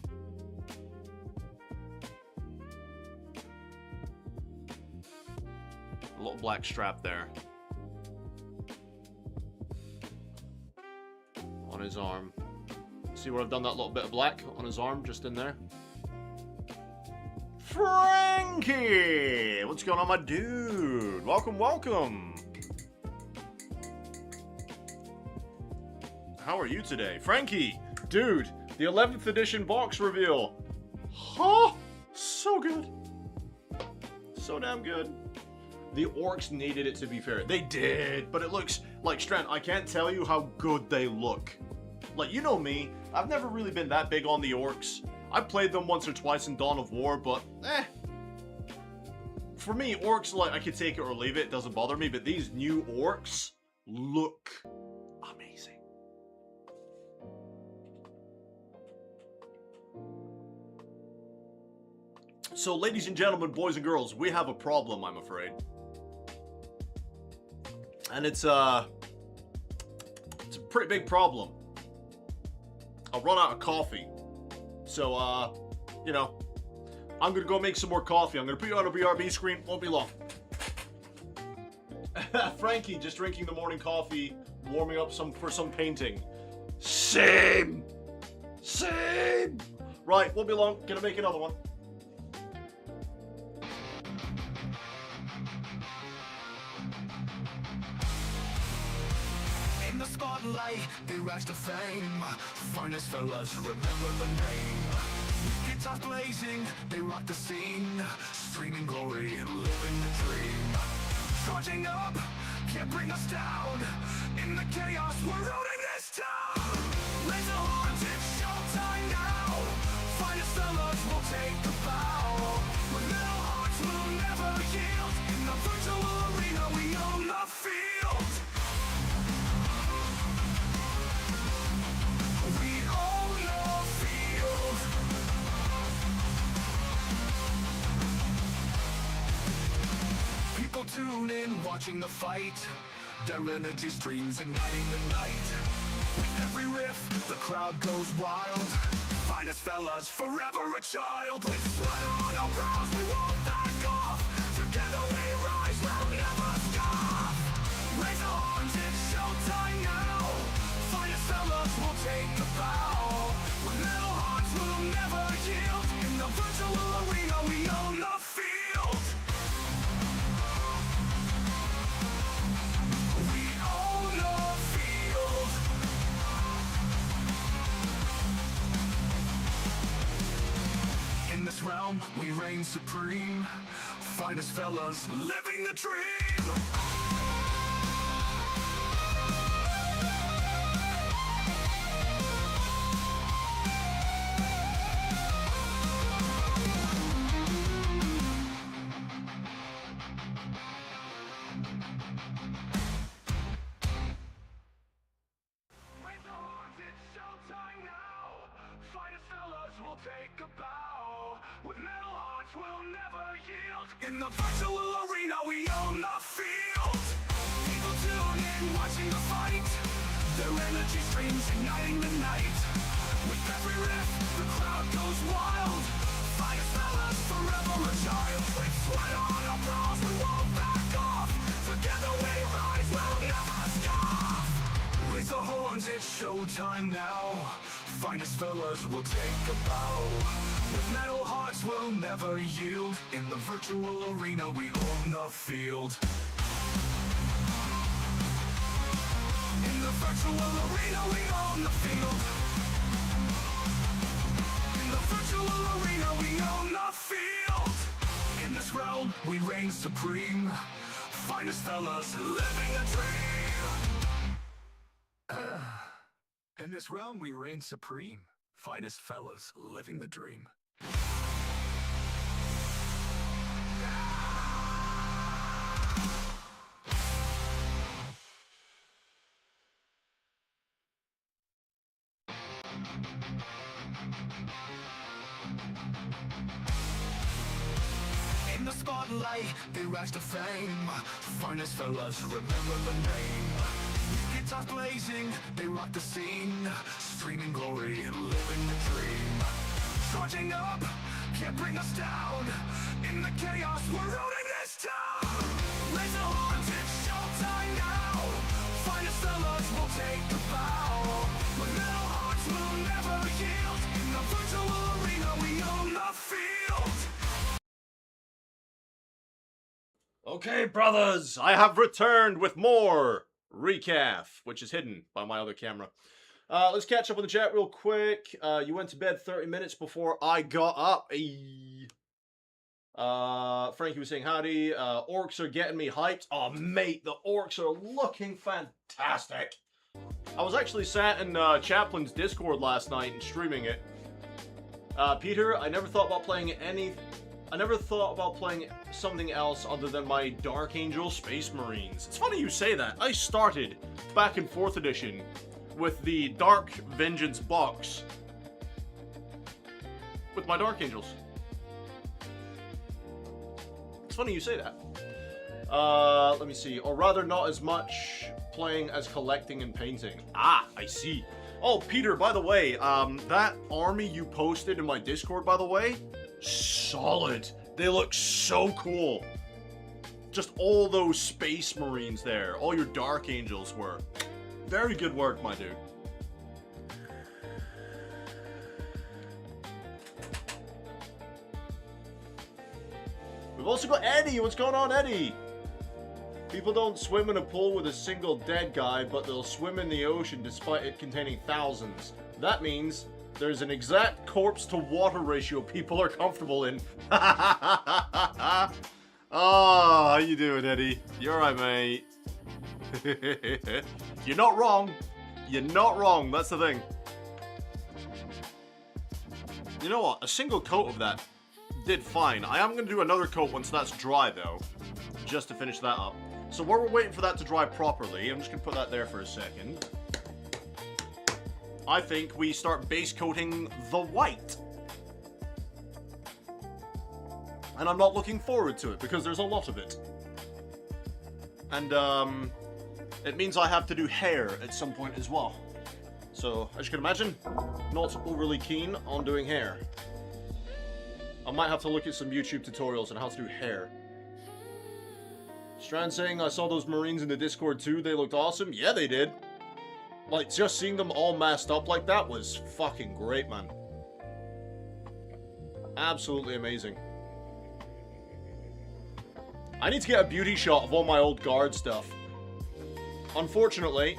Speaker 2: A little black strap there. On his arm. See where I've done that little bit of black on his arm, just in there? Frankie! What's going on, my dude? Welcome, welcome! How are you today? Frankie! Dude, the 11th edition box reveal! Huh? So good! So damn good. The orcs needed it, to be fair. They did, but it looks like, Strand, I can't tell you how good they look. Like, you know me, I've never really been that big on the orcs. I played them once or twice in Dawn of War, but for me, orcs, like, I could take it or leave it, it doesn't bother me, but these new orcs look amazing. So, ladies and gentlemen, boys and girls, we have a problem, I'm afraid. And it's a pretty big problem. I'll run out of coffee. So, you know, I'm gonna go make some more coffee. I'm gonna put you on a BRB screen, won't be long. Frankie, just drinking the morning coffee, warming up for some painting. Same! Same! Right, won't be long, gonna make another one.
Speaker 1: In the spotlight, they rise to fame. Finest fellas, remember the name. Guitars blazing, they rock the scene. Streaming glory and living the dream. Charging up, can't bring us down. In the chaos, we're ruling this town. Raise the horns, it's showtime now. Finest fellas will take the bow. With little hearts, we'll never yield. In the virtual arena, we own the field. We own the field. People tune in, watching the fight. Their energy streams igniting the night. With every riff, the crowd goes wild. Finest fellas, forever a child. With sweat on our brows, we won't back off. Together we rise, we'll never stop. Raise the horns, it's showtime now. Finest fellas will take the bow. With little hearts, we'll never yield. In the virtual arena, we own the field. We own the field. In this realm, we reign supreme. Finest fellas, living the dream. Raise the horns, it's showtime now. Finest fellas will take a bow. With metal hearts, we'll never yield. In the virtual arena, we own the field. People tune in, watching the fight. Their energy streams igniting the night. With every riff, the crowd goes wild. Finest fellas, forever a child. With sweat on our brows, we won't back off. Together we rise, we'll never stop. Raise the horns, it's showtime now. Finest fellas will take a bow. With metal hearts we'll never yield. In the virtual arena we own the field. In the virtual arena we own the field. In the virtual arena we own the field. In this realm we reign supreme. Finest fellas living a dream. In this realm we reign supreme. Finest fellas living the dream. In the spotlight, they rise to fame. Finest fellas, remember the name. Guitars blazing, they rock the scene. Streaming glory and living the dream. Charging up, can't bring us down. In the chaos, we're ruling this town. Laser horns, it's showtime now. Finest fellas will take the bow. But metal hearts will never yield. In the virtual arena, we own the field.
Speaker 2: Okay, brothers, I have returned with more recap, which is hidden by my other camera. Let's catch up on the chat real quick. You went to bed 30 minutes before I got up. Frankie was saying howdy. Orcs are getting me hyped. Oh, mate, the orcs are looking fantastic. I was actually sat in Chaplin's Discord last night and streaming it. Peter, I never thought about playing something else other than my Dark Angel Space Marines. It's funny you say that. I started back in 4th edition with the Dark Vengeance box with my Dark Angels. It's funny you say that. Let me see. Or rather not as much playing as collecting and painting. Ah, I see. Oh, Peter, by the way, that army you posted in my Discord, by the way, solid. They look so cool. Just all those Space Marines there. All your Dark Angels were. Very good work, my dude. We've also got Eddie. What's going on, Eddie? People don't swim in a pool with a single dead guy, but they'll swim in the ocean despite it containing thousands. That means there's an exact corpse-to-water ratio people are comfortable in. Oh, how you doing, Eddie? You alright, mate? You're not wrong. You're not wrong. That's the thing. You know what? A single coat of that did fine. I am going to do another coat once that's dry, though, just to finish that up. So while we're waiting for that to dry properly, I'm just going to put that there for a second. I think we start base coating the white. And I'm not looking forward to it, because there's a lot of it. And, it means I have to do hair at some point as well. So, as you can imagine, not overly keen on doing hair. I might have to look at some YouTube tutorials on how to do hair. Strand saying, I saw those Marines in the Discord too, they looked awesome. Yeah, they did. Like, just seeing them all masked up like that was fucking great, man. Absolutely amazing. I need to get a beauty shot of all my old guard stuff. Unfortunately,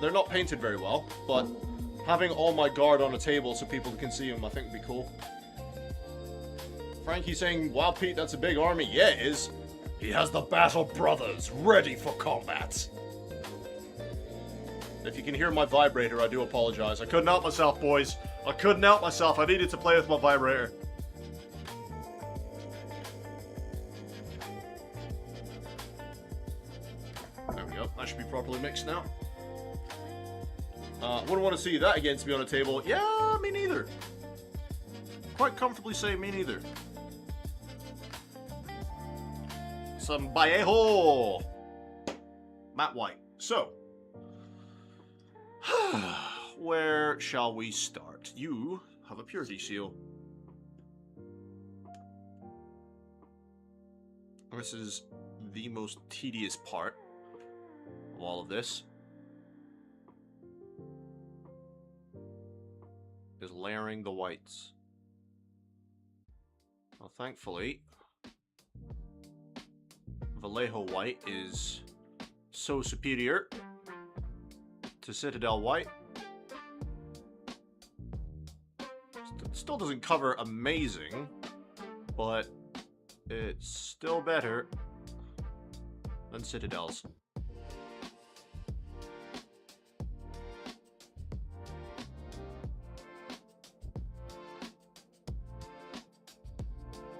Speaker 2: they're not painted very well, but having all my guard on a table so people can see them, I think would be cool. Frankie saying, wow, Pete, that's a big army. Yeah, it is. He has the Battle Brothers ready for combat. If you can hear my vibrator, I do apologize. I couldn't help myself, boys. I couldn't help myself. I needed to play with my vibrator. There we go. That should be properly mixed now. Wouldn't want to see that against me on a table. Yeah, me neither. Quite comfortably say me neither. Some Vallejo. Matte White. So, where shall we start? You have a purity seal. This is the most tedious part of all of this. Is layering the whites. Well, thankfully, Vallejo white is so superior to Citadel white. Still doesn't cover amazing, but it's still better than Citadel's.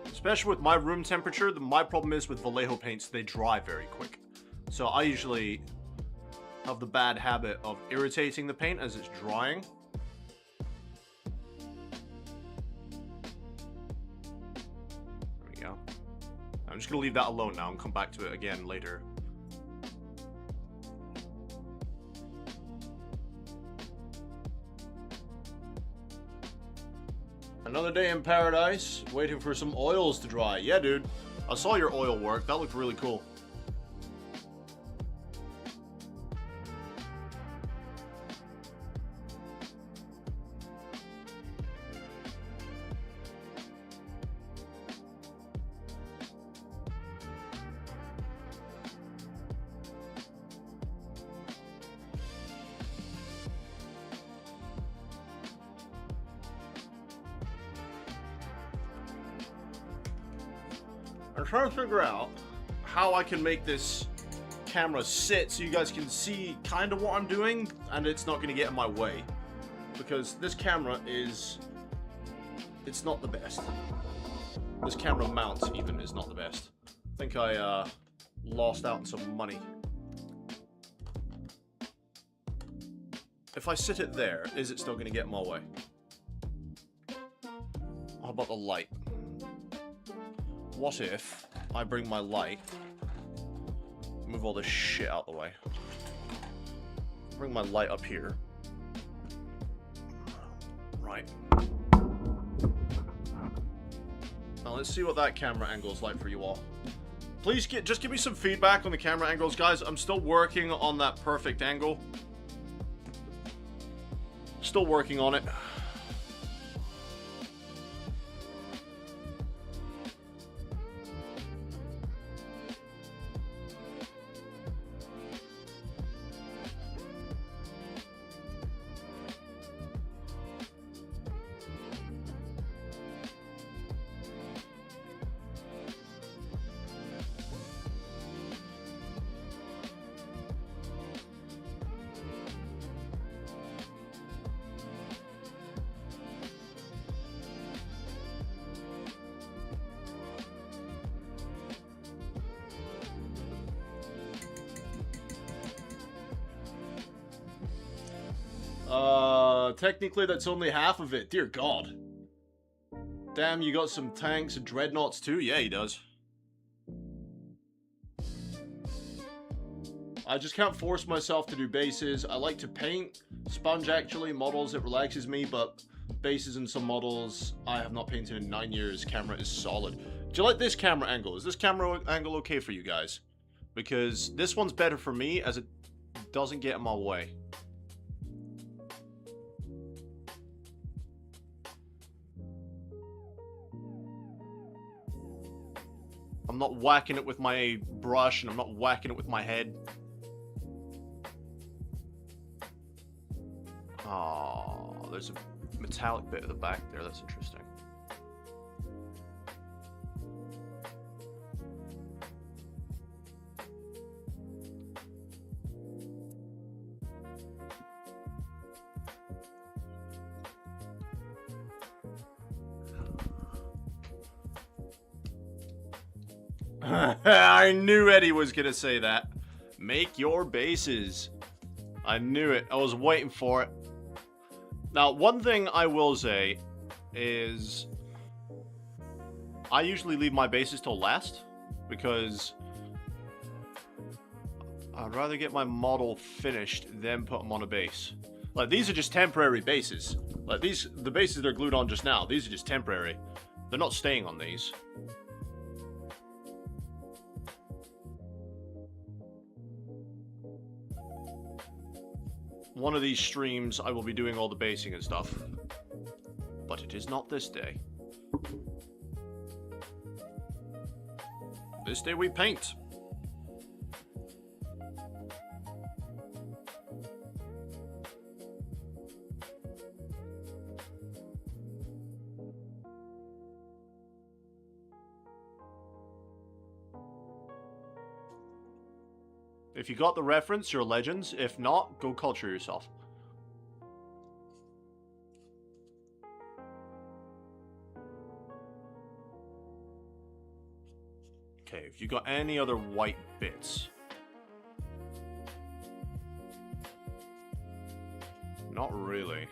Speaker 2: Especially with my room temperature, my problem is with Vallejo paints, they dry very quick. So I usually have the bad habit of irritating the paint as it's drying. There we go. I'm just going to leave that alone now and come back to it again later. Another day in paradise, waiting for some oils to dry. Yeah, dude. I saw your oil work. That looked really cool. I'm trying to figure out how I can make this camera sit so you guys can see kind of what I'm doing and it's not going to get in my way. Because this camera is... it's not the best. This camera mount even is not the best. I think I lost out on some money. If I sit it there, is it still going to get in my way? How about the light? What if I bring my light, move all this shit out the way, bring my light up here, right. Now let's see what that camera angle is like for you all. Please just give me some feedback on the camera angles, guys. I'm still working on that perfect angle. Still working on it. Technically that's only half of it. Dear God. Damn, you got some tanks and dreadnoughts too? Yeah, he does. I just can't force myself to do bases. I like to paint. Sponge actually. Models, it relaxes me, but bases and some models I have not painted in 9 years. Camera is solid. Do you like this camera angle? Is this camera angle okay for you guys? Because this one's better for me as it doesn't get in my way. I'm not whacking it with my brush, and I'm not whacking it with my head. Oh, there's a metallic bit at the back there. That's interesting. I knew Eddie was gonna say that. Make your bases. I knew it. I was waiting for it. Now, one thing I will say is I usually leave my bases till last because I'd rather get my model finished than put them on a base. Like, these are just temporary bases. Like, the bases they're glued on just now, these are just temporary. They're not staying on these. One of these streams, I will be doing all the basing and stuff. But it is not this day. this day we paint. If you got the reference, you're legends. If not, go culture yourself. Okay, if you got any other white bits. Not really.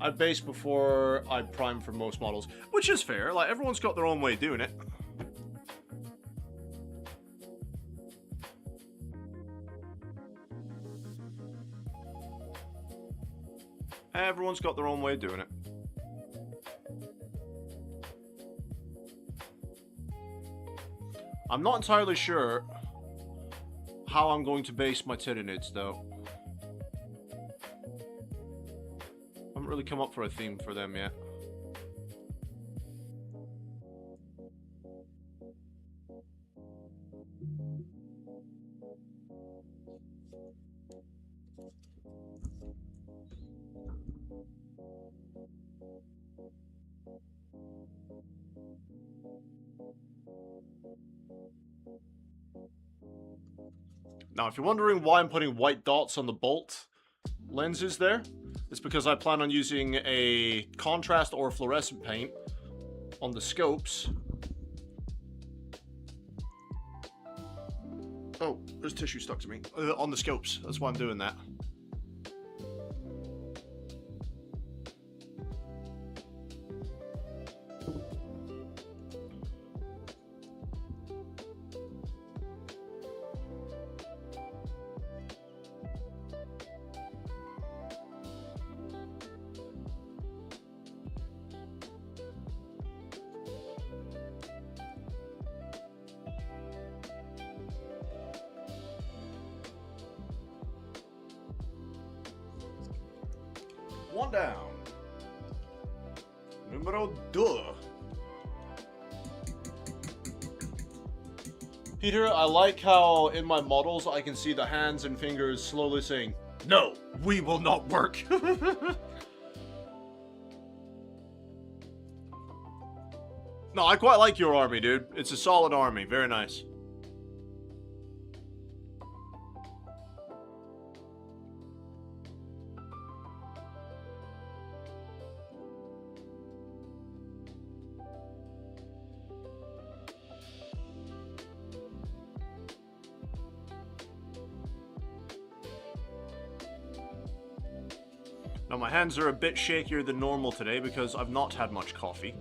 Speaker 2: I base before I prime for most models, which is fair. Like, everyone's got their own way of doing it. Everyone's got their own way of doing it. I'm not entirely sure how I'm going to base my Tyranids, though. I haven't really come up for a theme for them yet. Now, if you're wondering why I'm putting white dots on the bolt lenses there, it's because I plan on using a contrast or fluorescent paint on the scopes. Oh, there's tissue stuck to me. On the scopes, that's why I'm doing that. One down. Numero deux. Peter, I like how in my models I can see the hands and fingers slowly saying, "No, we will not work." No, I quite like your army, dude. It's a solid army. Very nice. Now my hands are a bit shakier than normal today because I've not had much coffee.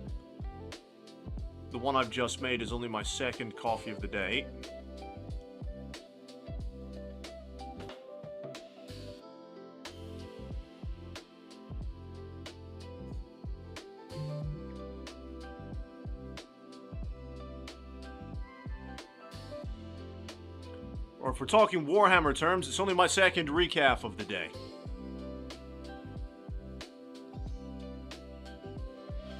Speaker 2: The one I've just made is only my second coffee of the day. Or if we're talking Warhammer terms, it's only my second recap of the day.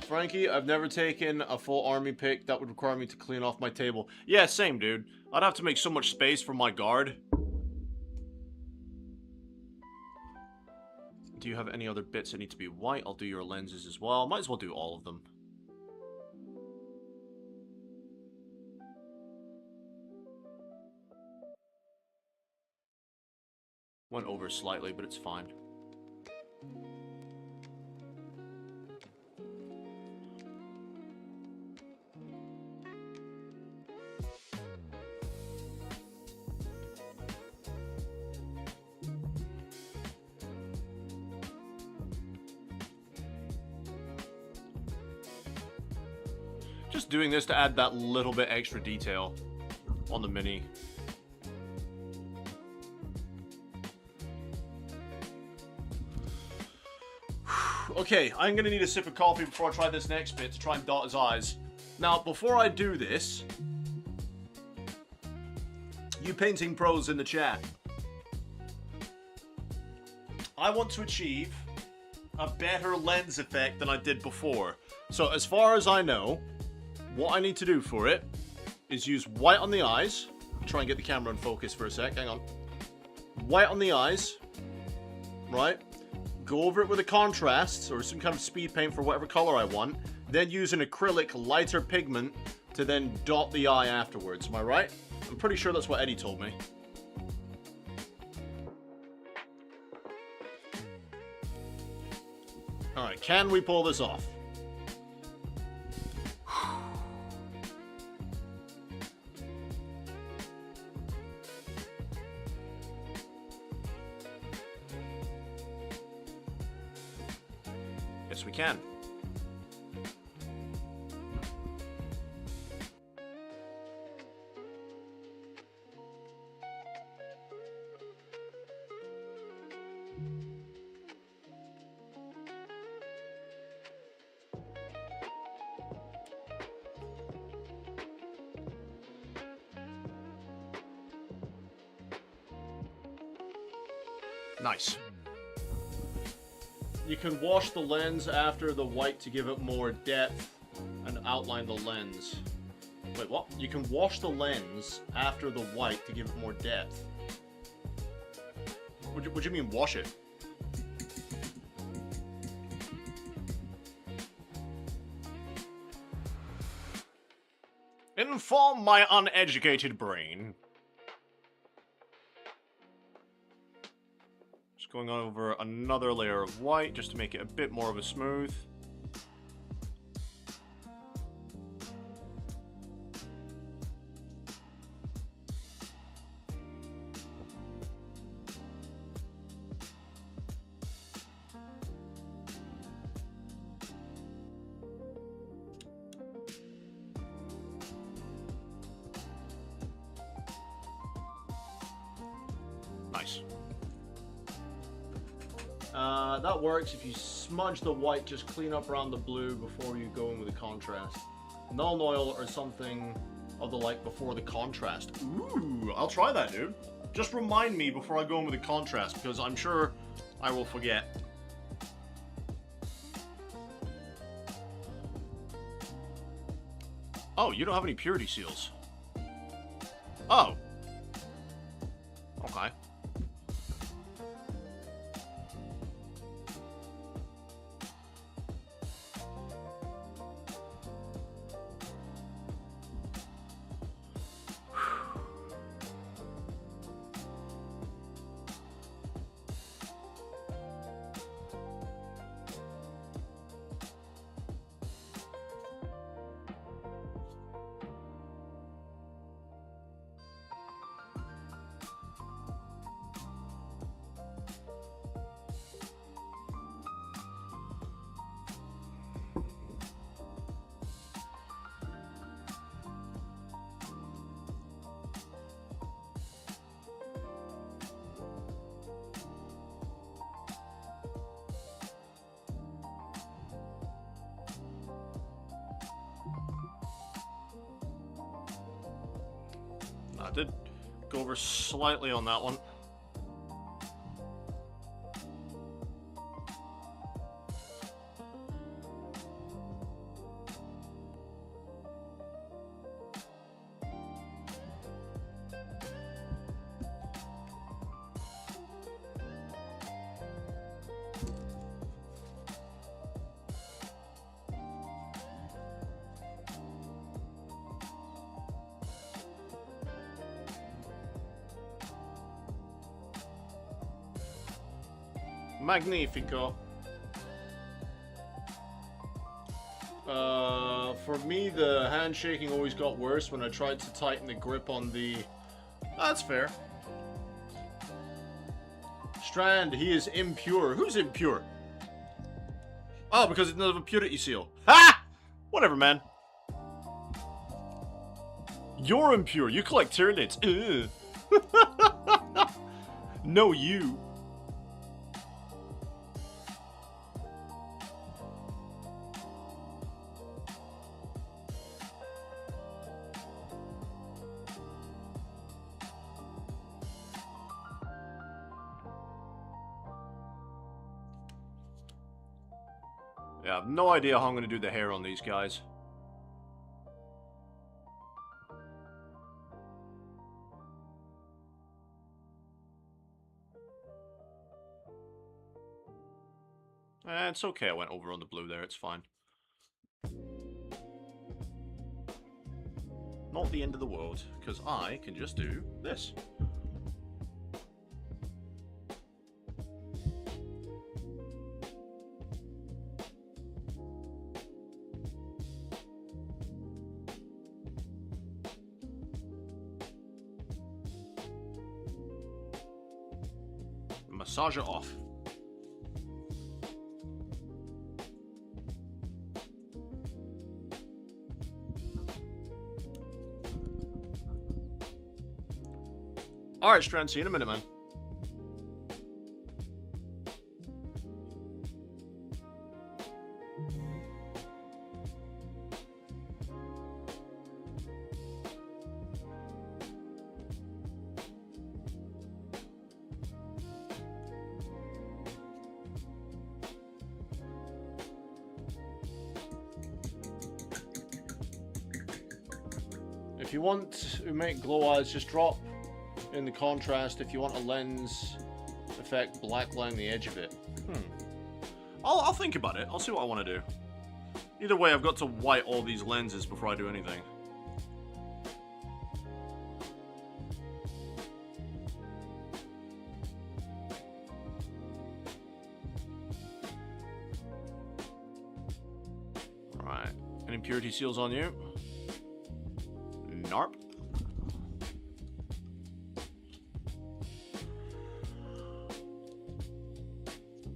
Speaker 2: Frankie, I've never taken a full army pick. That would require me to clean off my table. Yeah, same, dude. I'd have to make so much space for my guard. Do you have any other bits that need to be white? I'll do your lenses as well. Might as well do all of them. Went over slightly, but it's fine. Just doing this to add that little bit extra detail on the mini. Okay, I'm gonna need a sip of coffee before I try this next bit to try and dot his eyes. Now, before I do this, you painting pros in the chat, I want to achieve a better lens effect than I did before. So as far as I know, what I need to do for it is use white on the eyes. Try and get the camera in focus for a sec, hang on. White on the eyes, right? Go over it with a contrast or some kind of speed paint for whatever color I want. Then use an acrylic lighter pigment to then dot the eye afterwards, am I right? I'm pretty sure that's what Eddie told me. Alright, can we pull this off? Yes, we can. Nice. You can wash the lens after the white to give it more depth and outline the lens. Wait, what? You can wash the lens after the white to give it more depth. What do you mean, wash it? Inform my uneducated brain. Just going over another layer of white just to make it a bit more of a smooth. Nice. That works if you smudge the white, just clean up around the blue before you go in with the contrast. Null oil or something of the like before the contrast. Ooh, I'll try that, dude. Just remind me before I go in with the contrast, because I'm sure I will forget. Oh, you don't have any purity seals. Oh. Okay. I did go over slightly on that one. Magnifico. For me, the handshaking always got worse when I tried to tighten the grip on the... That's fair. Strand, he is impure. Who's impure? Oh, because it doesn't have a purity seal. Ha! Whatever, man. You're impure. You collect Tyranids. No, you. Yeah, I have no idea how I'm going to do the hair on these guys. It's okay, I went over on the blue there, it's fine. Not the end of the world, because I can just do this. Massage it off. Alright, Strand, see you in a minute, man. If you want to make glow eyes, just drop in the contrast. If you want a lens effect, blackline the edge of it. I'll think about it. I'll see what I want to do. Either way, I've got to white all these lenses before I do anything. Alright. Any impurity seals on you? Narp.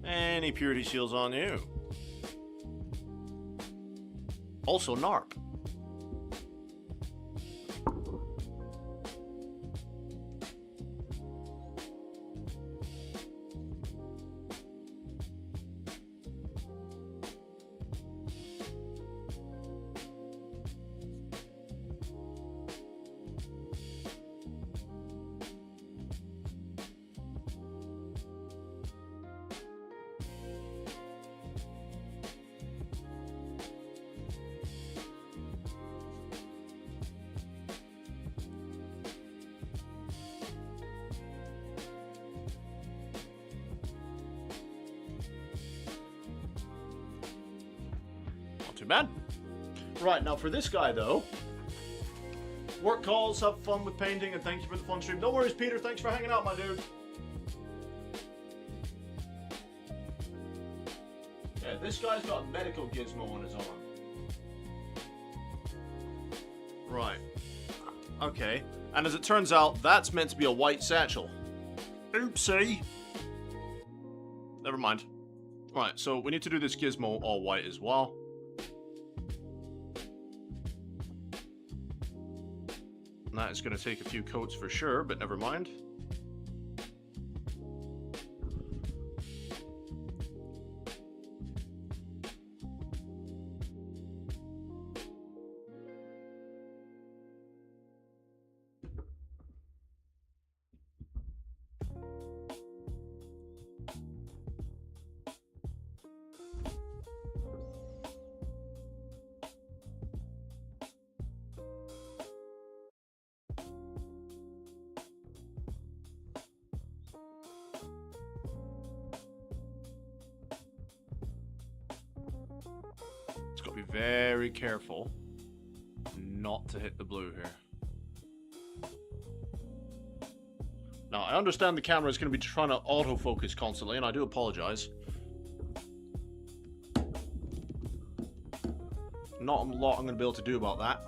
Speaker 2: Any purity seals on you? Also NARP. Too bad. Right, now for this guy though, work calls, have fun with painting, and thank you for the fun stream. No worries, Peter, thanks for hanging out, my dude. Yeah, this guy's got a medical gizmo on his arm. Right. Okay, and as it turns out, that's meant to be a white satchel. Oopsie. Never mind. Right, so we need to do this gizmo all white as well. That is going to take a few coats for sure, but never mind. It's got to be very careful not to hit the blue here. Now, I understand the camera is going to be trying to autofocus constantly, and I do apologize. Not a lot I'm going to be able to do about that.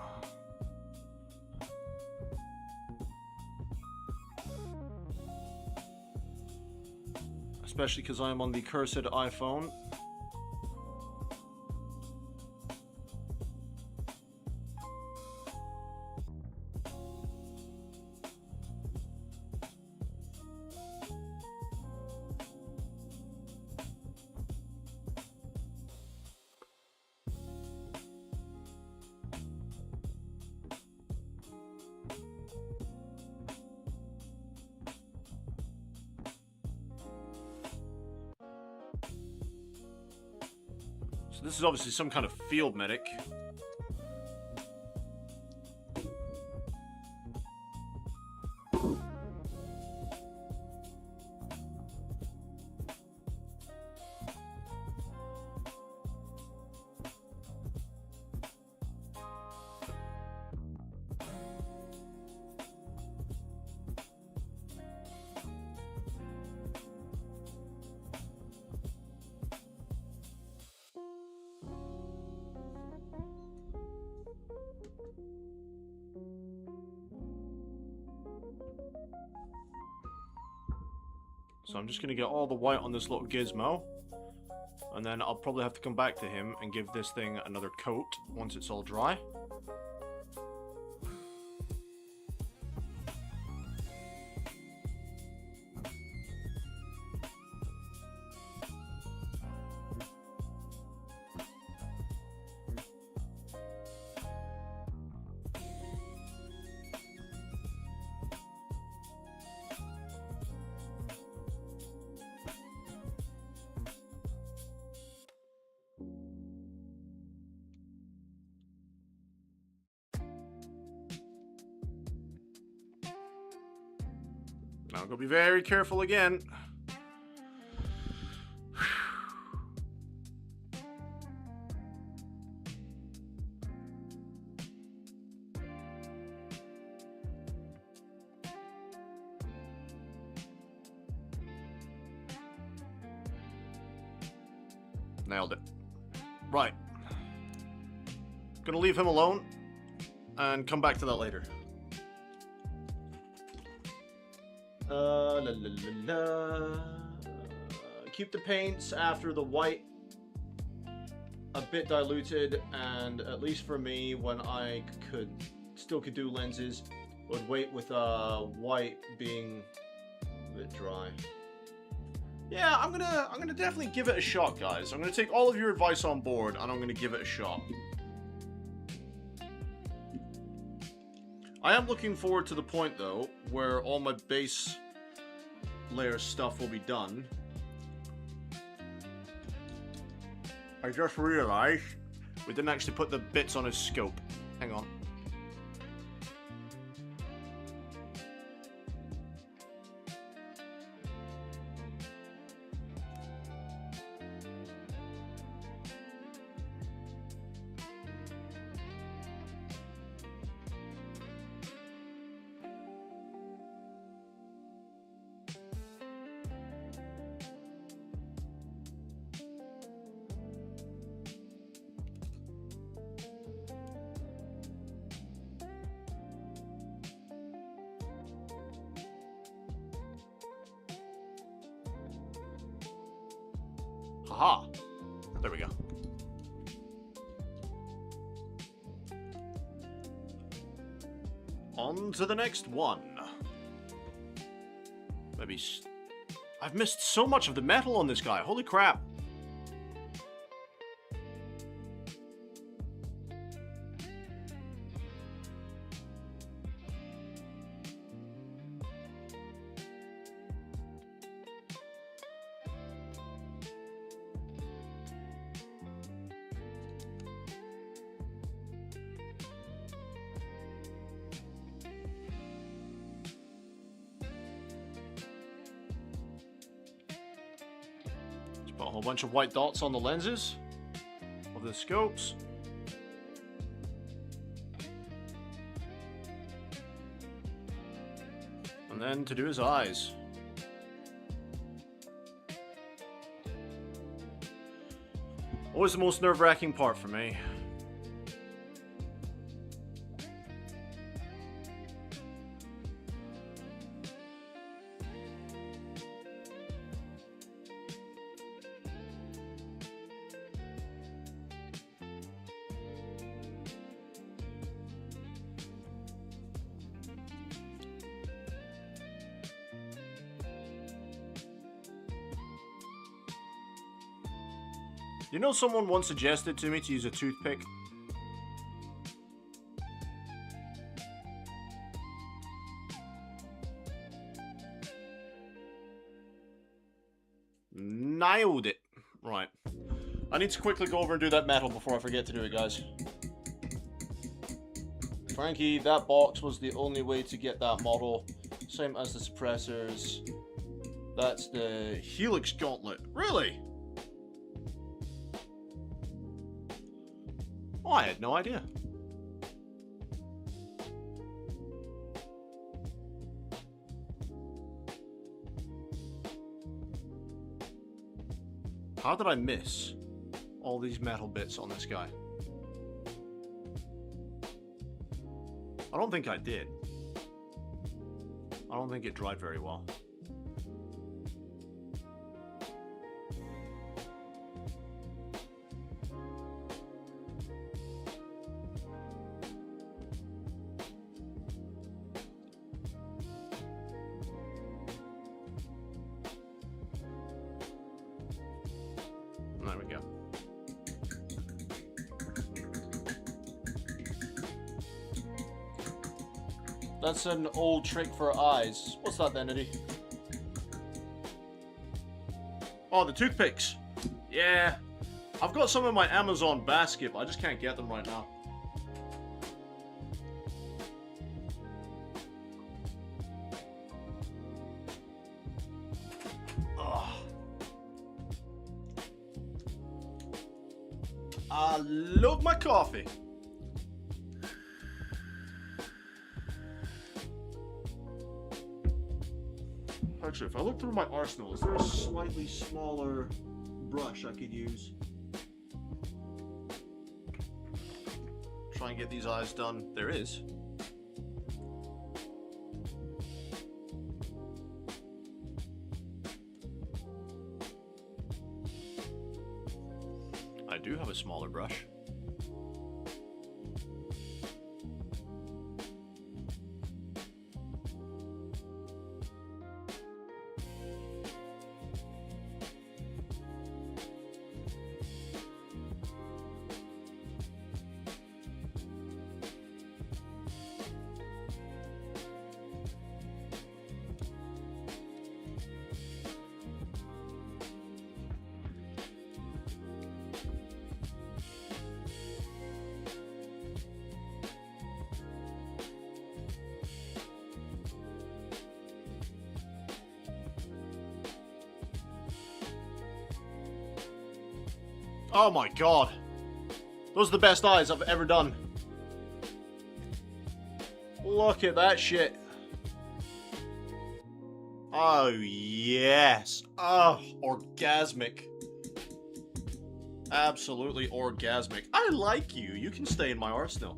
Speaker 2: Especially because I am on the cursed iPhone. So this is obviously some kind of field medic. So I'm just going to get all the white on this little gizmo. And then I'll probably have to come back to him and give this thing another coat once it's all dry. Now I'm going to be very careful again. Nailed it. Right. Gonna leave him alone and come back to that later. Keep the paints after the white a bit diluted, and at least for me, when I still could do lenses, would wait with white being a bit dry. Yeah, I'm gonna definitely give it a shot, guys. I'm gonna take all of your advice on board, and I'm gonna give it a shot. I am looking forward to the point, though, where all my base layer stuff will be done. I just realized we didn't actually put the bits on his scope. Hang on. Haha. There we go. On to the next one. Maybe... I've missed so much of the metal on this guy. Holy crap. Put a whole bunch of white dots on the lenses of the scopes. And then to do his eyes. Always the most nerve-wracking part for me. You know, someone once suggested to me to use a toothpick. Nailed it. Right. I need to quickly go over and do that metal before I forget to do it, guys. Frankie, that box was the only way to get that model. Same as the suppressors. That's the Helix Gauntlet. Really? Oh, I had no idea. How did I miss all these metal bits on this guy? I don't think I did. I don't think it dried very well. There we go. That's an old trick for eyes. What's that then, Eddie? Oh, the toothpicks. Yeah. I've got some in my Amazon basket, but I just can't get them right now. Ugh. I love my coffee. Actually, if I look through my arsenal, is there a slightly smaller brush I could use? Try and get these eyes done. There is. I do have a smaller brush. Oh my god. Those are the best eyes I've ever done. Look at that shit. Oh yes. Oh, orgasmic. Absolutely orgasmic. I like you. You can stay in my arsenal.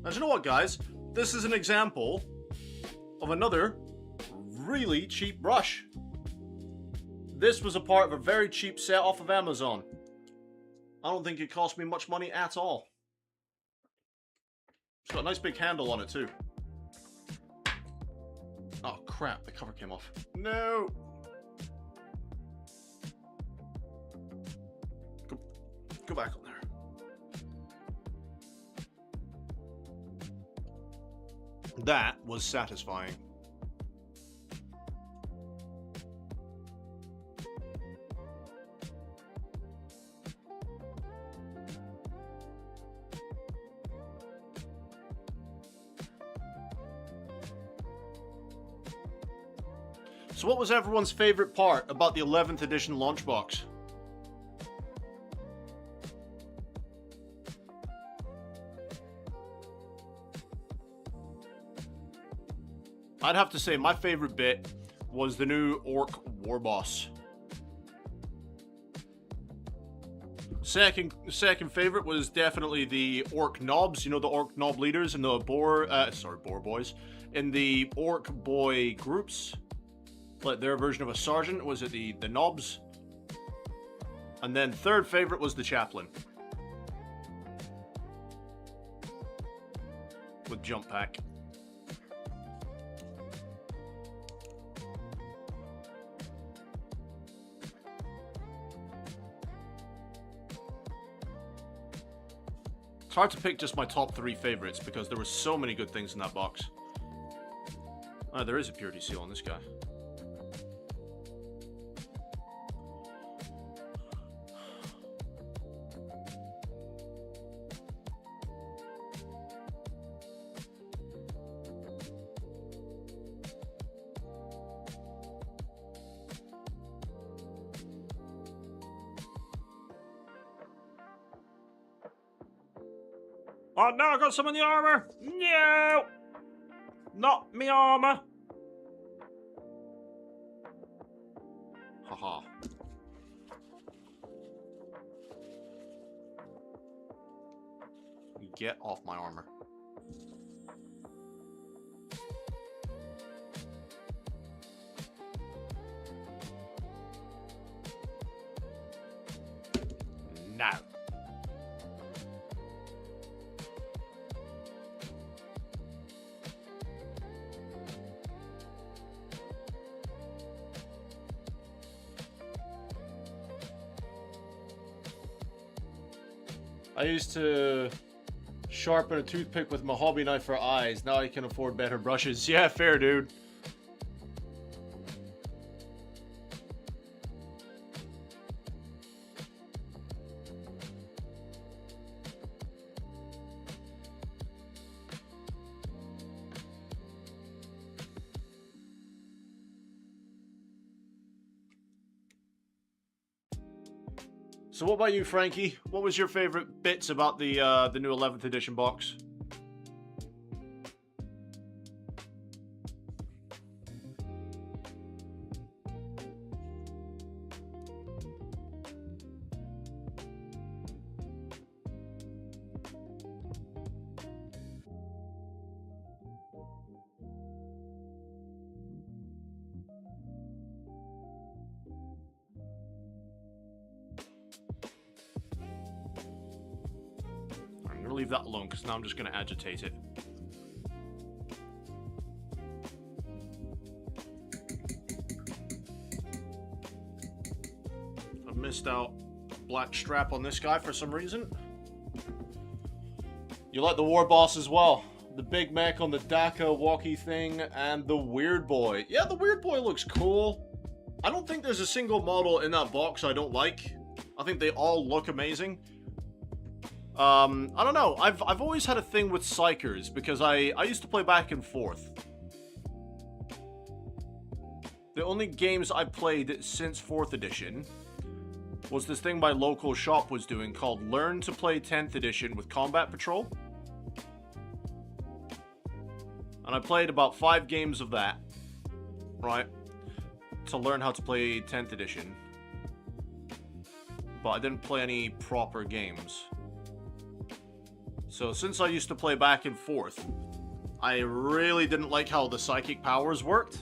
Speaker 2: Now, do you know what, guys? This is an example of another really cheap brush. This was a part of a very cheap set off of Amazon. I don't think it cost me much money at all. It's got a nice big handle on it too. Oh crap, the cover came off. No! Go back on there. That was satisfying. So what was everyone's favorite part about the 11th edition launch box? I'd have to say my favorite bit was the new Orc War Boss. Second favorite was definitely the Orc Knobs, you know, the Orc Knob leaders and the Boar Boys, in the Orc Boy groups. Like their version of a sergeant, was it the Knobs? And then third favorite was the Chaplain. With Jump Pack. It's hard to pick just my top 3 favorites because there were so many good things in that box. There is a purity seal on this guy.
Speaker 3: Oh no, I got some in the armor! No! Not me armor!
Speaker 2: Haha. Get off my armor. No. I used to sharpen a toothpick with my hobby knife for eyes. Now I can afford better brushes. Yeah, fair, dude. So what about you, Frankie? What was your favorite bits about the new 11th edition box? I'm gonna leave that alone because now I'm just gonna agitate it. I've missed out black strap on this guy for some reason. You like the war boss as well. The big mech on the Daka walkie thing and the weird boy. Yeah, the weird boy looks cool. I don't think there's a single model in that box I don't like. I think they all look amazing. I don't know. I've always had a thing with Psychers because I used to play back and forth. The only games I played since 4th edition was this thing my local shop was doing called Learn to Play 10th edition with Combat Patrol. And I played about 5 games of that, right, to learn how to play 10th edition. But I didn't play any proper games. So since I used to play back and forth, I really didn't like how the psychic powers worked.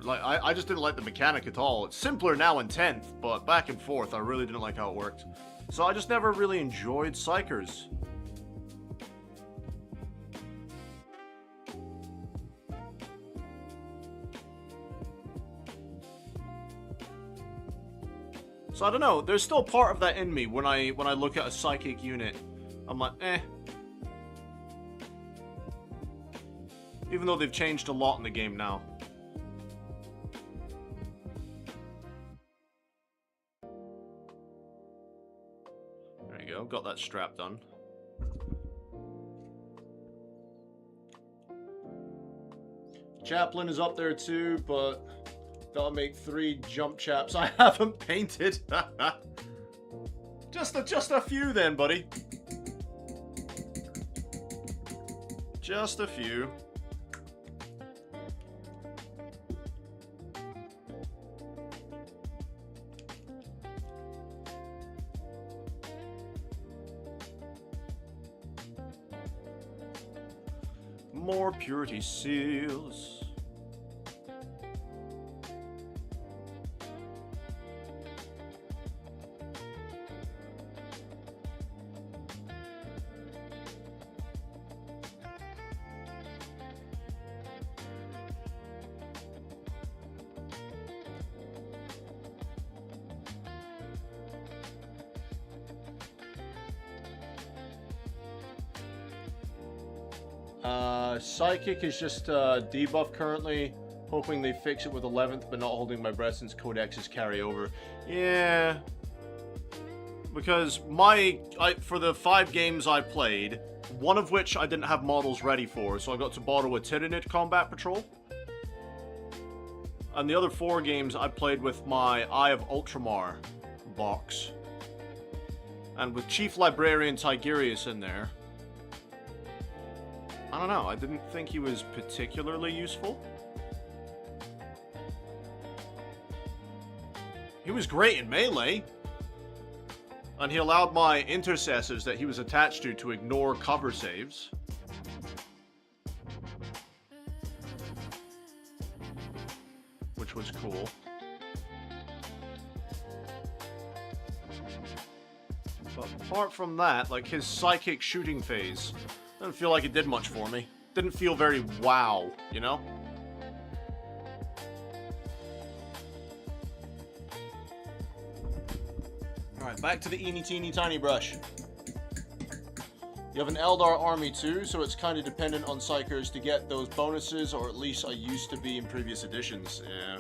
Speaker 2: Like, I just didn't like the mechanic at all. It's simpler now in 10th, but back and forth, I really didn't like how it worked. So I just never really enjoyed Psychers. So I don't know, there's still part of that in me when I look at a psychic unit. I'm like, eh. Even though they've changed a lot in the game now. There you go, got that strap done. Chaplain is up there too, but gotta make 3 jump chaps I haven't painted. just a few then, buddy. Just a few. More purity seals. Psychic is just debuff currently. Hoping they fix it with 11th, but not holding my breath since codexes carry over. Yeah. Because for the 5 games I played, one of which I didn't have models ready for, so I got to borrow a Tyranid Combat Patrol. And the other 4 games I played with my Eye of Ultramar box. And with Chief Librarian Tigurius in there, I don't know, I didn't think he was particularly useful. He was great in melee. And he allowed my intercessors that he was attached to ignore cover saves. Which was cool. But apart from that, like his psychic shooting phase, didn't feel like it did much for me. Didn't feel very wow, you know? Alright, back to the eeny teeny tiny brush. You have an Eldar army too, so it's kind of dependent on Psychers to get those bonuses, or at least I used to be in previous editions. Yeah.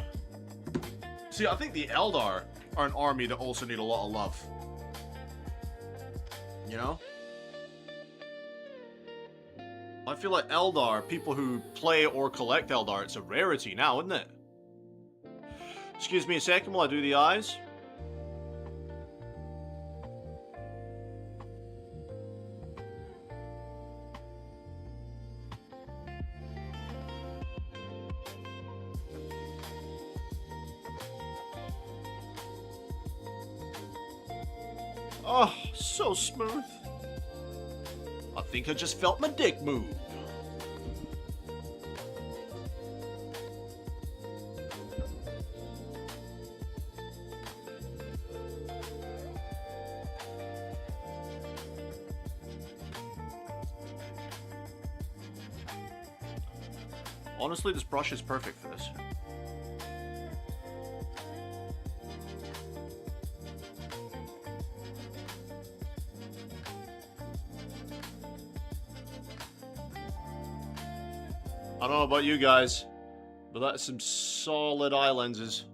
Speaker 2: See, I think the Eldar are an army that also need a lot of love. You know? I feel like Eldar, people who play or collect Eldar, it's a rarity now, isn't it? Excuse me a second while I do the eyes. Oh, so smooth. I think I just felt my dick move. Honestly, this brush is perfect for this. I don't know about you guys, but that's some solid eye lenses.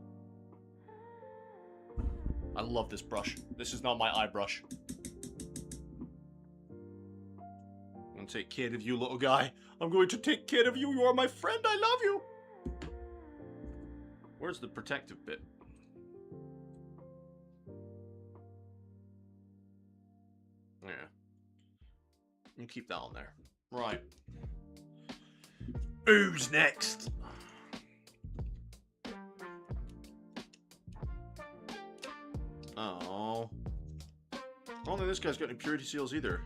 Speaker 2: I love this brush. This is not my eye brush. I'm gonna take care of you, little guy. I'm going to take care of you. You are my friend. I love you. Where's the protective bit? Yeah. You keep that on there. Right. Who's next? Oh. I don't think this guy's got any purity seals either.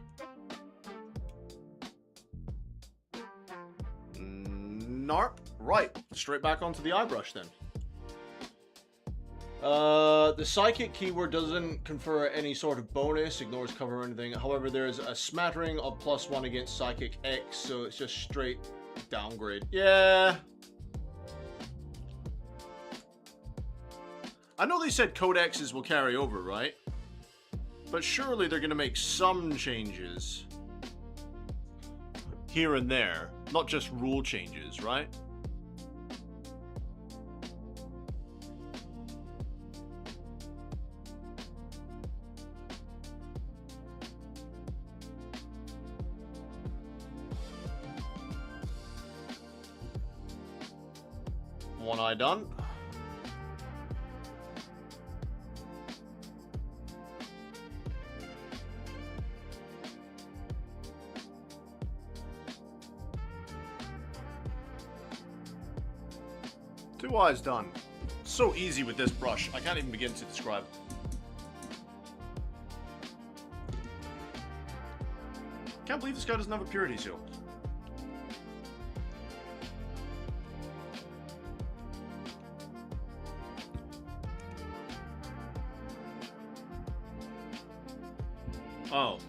Speaker 2: Narp. Right. Straight back onto the eye brush then. The psychic keyword doesn't confer any sort of bonus, ignores cover or anything. However, there's a smattering of +1 against psychic X, so it's just straight downgrade. Yeah. I know they said codexes will carry over, right? But surely they're gonna make some changes here and there, not just rule changes, right? One eye done. Two eyes done. So easy with this brush. I can't even begin to describe. Can't believe this guy doesn't have a purity seal. Oh,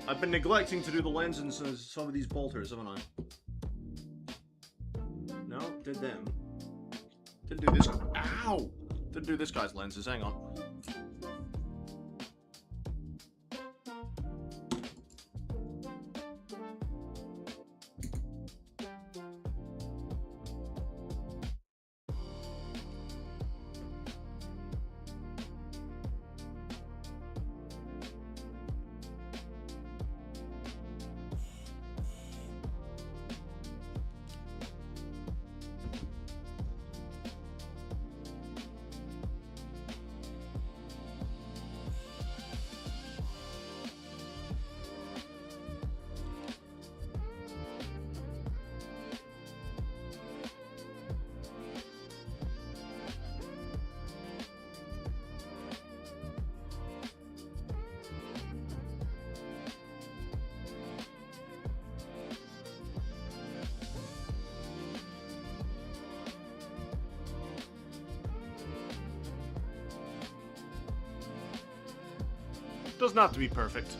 Speaker 2: I've been neglecting to do the lenses in some of these bolters, haven't I? No, did them. Didn't do this. Ow! Didn't do this guy's lenses. Hang on. Doesn't have to be perfect.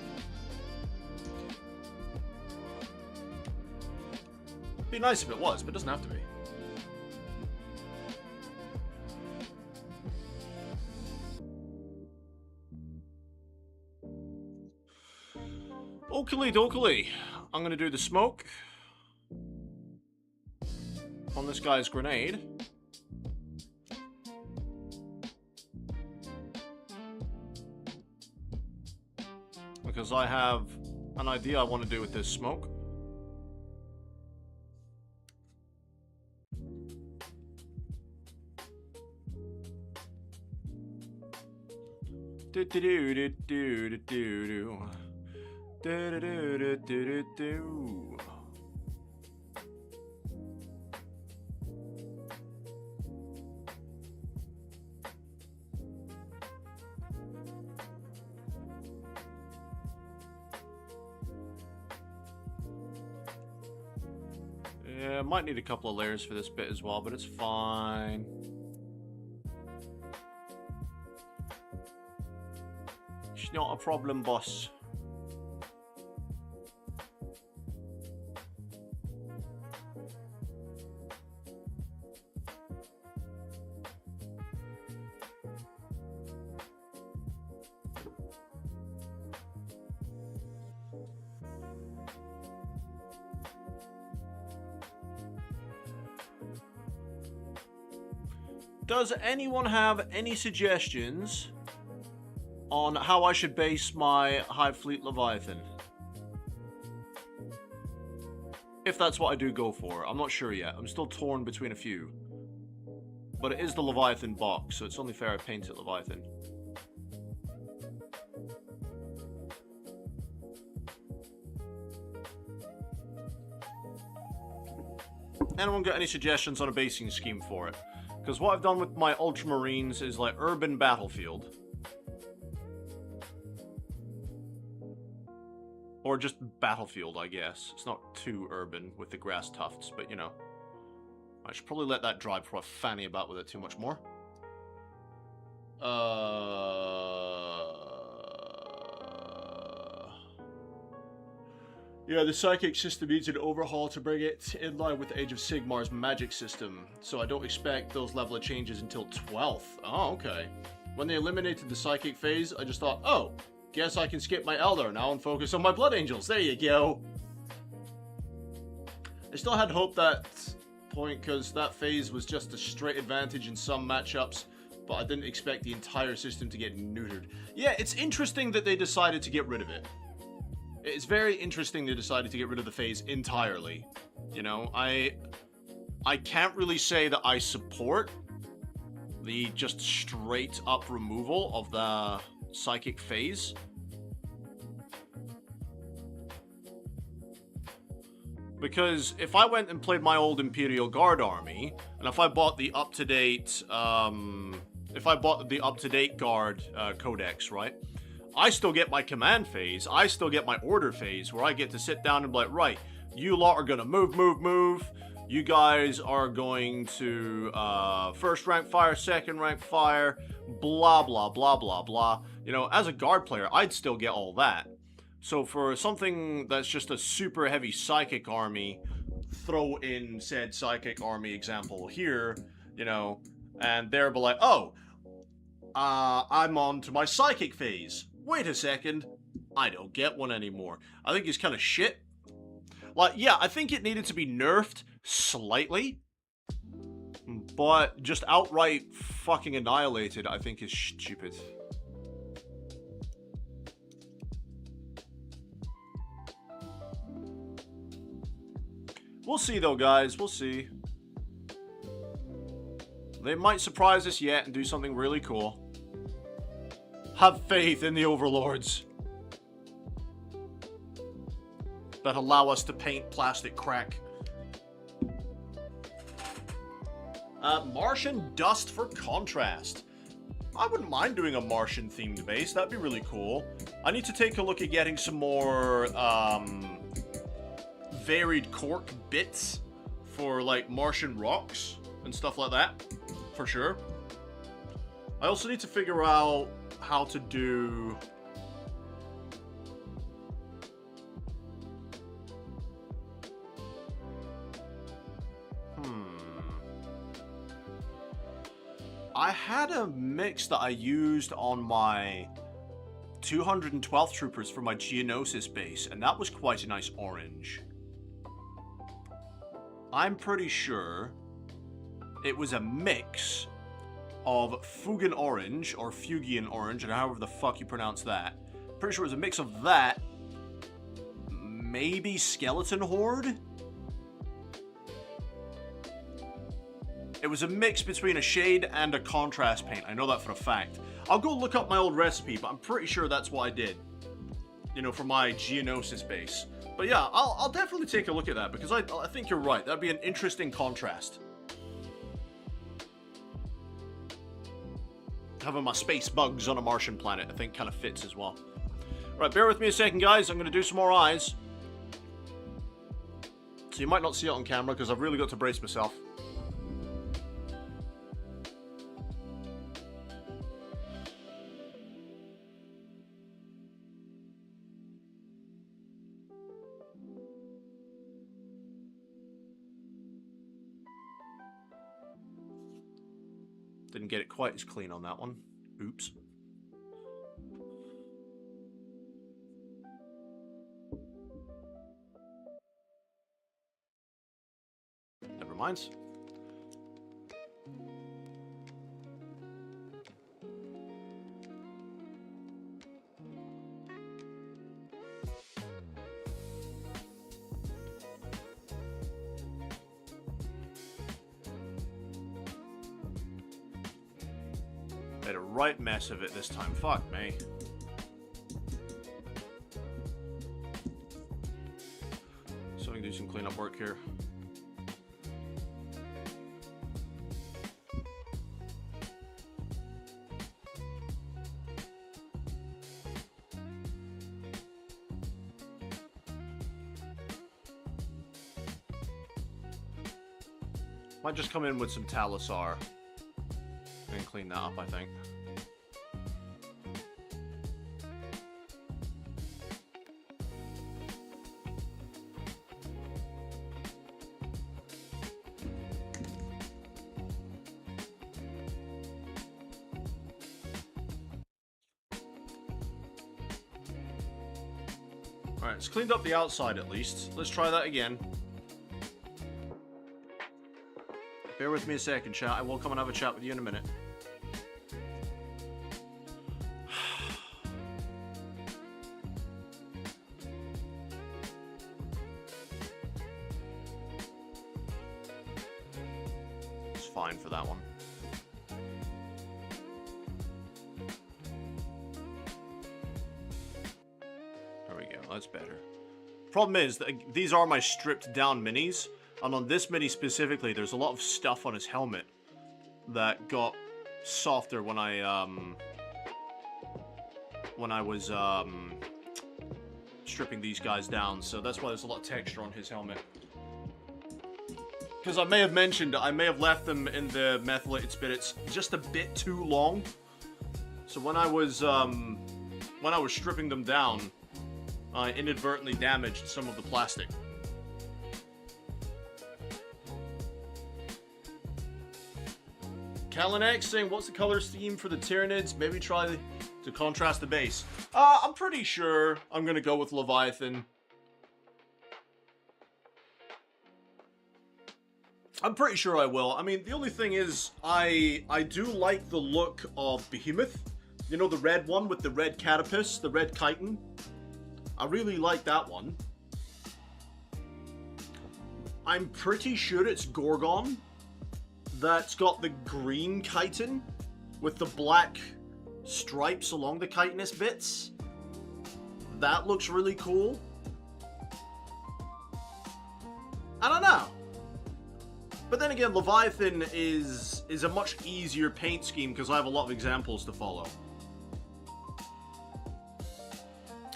Speaker 2: Be nice if it was, but it doesn't have to be. Oakley dokley. I'm gonna do the smoke on this guy's grenade. Because I have an idea I want to do with this smoke. Do do do do do do do do do do do do. Yeah, might need a couple of layers for this bit as well, but it's fine. It's not a problem, boss. Does anyone have any suggestions on how I should base my Hive Fleet Leviathan? If that's what I do go for. I'm not sure yet. I'm still torn between a few. But it is the Leviathan box, so it's only fair I paint it Leviathan. Anyone got any suggestions on a basing scheme for it? Because what I've done with my Ultramarines is like urban battlefield. Or just battlefield, I guess. It's not too urban with the grass tufts, but you know. I should probably let that dry before I fanny about with it too much more. Yeah, the Psychic system needs an overhaul to bring it in line with Age of Sigmar's magic system, so I don't expect those level of changes until 12th. Oh, okay. When they eliminated the Psychic phase, I just thought, oh, guess I can skip my Elder now and focus on my Blood Angels. There you go. I still had hope that point, because that phase was just a straight advantage in some matchups, but I didn't expect the entire system to get neutered. Yeah, it's interesting that they decided to get rid of it. It's very interesting they decided to get rid of the phase entirely. You know, I can't really say that I support the just straight up removal of the Psychic phase. Because if I went and played my old Imperial Guard army, and if I bought the up-to-date, Guard Codex, right? I still get my command phase, I still get my order phase, where I get to sit down and be like, right, you lot are gonna move. You guys are going to first rank fire, second rank fire, blah, blah, blah, blah, blah. You know, as a guard player, I'd still get all that. So for something that's just a super heavy psychic army, throw in said psychic army example here, you know, and they'll be like, oh, I'm on to my psychic phase. Wait a second, I don't get one anymore. I think it's kind of shit. Like, yeah, I think it needed to be nerfed slightly, but just outright fucking annihilated, I think is stupid. We'll see though, guys, we'll see. They might surprise us yet and do something really cool. Have faith in the overlords that allow us to paint plastic crack. Martian dust for contrast. I wouldn't mind doing a Martian themed base. That'd be really cool. I need to take a look at getting some more varied cork bits for like Martian rocks and stuff like that, for sure. I also need to figure out how to do I had a mix that I used on my 212th Troopers for my Geonosis base, and that was quite a nice orange. I'm pretty sure it was a mix of Fugan Orange, or Fugian Orange, and however the fuck you pronounce that. Pretty sure it was a mix of that, maybe Skeleton Horde? It was a mix between a shade and a contrast paint. I know that for a fact. I'll go look up my old recipe, but I'm pretty sure that's what I did. You know, for my Geonosis base. But yeah, I'll definitely take a look at that, because I think you're right. That'd be an interesting contrast. Having my space bugs on a Martian planet, I think, kind of fits as well. Right, bear with me a second, guys. I'm going to do some more eyes. So you might not see it on camera, because I've really got to brace myself. Didn't get it quite as clean on that one. Oops. Never mind. Made a right mess of it this time. Fuck me. So I can do some cleanup work here. Might just come in with some Talisar and clean that up, I think. Alright, it's cleaned up the outside at least. Let's try that again. Bear with me a second, chat. I will come and have a chat with you in a minute. It's fine for that one. There we go. That's better. Problem is that these are my stripped down minis. And on this mini specifically, there's a lot of stuff on his helmet that got softer when I was stripping these guys down. So that's why there's a lot of texture on his helmet. Because I may have mentioned, I may have left them in the methylated spirits just a bit too long. So when I was stripping them down, I inadvertently damaged some of the plastic. Kalinex saying, what's the color scheme for the Tyranids? Maybe try to contrast the base. I'm pretty sure I'm going to go with Leviathan. I'm pretty sure I will. I mean, the only thing is, I do like the look of Behemoth. You know, the red one with the red carapace, the red chitin. I really like that one. I'm pretty sure it's Gorgon. That's got the green chitin with the black stripes along the chitinous bits. That looks really cool. I don't know. But then again, Leviathan is a much easier paint scheme because I have a lot of examples to follow.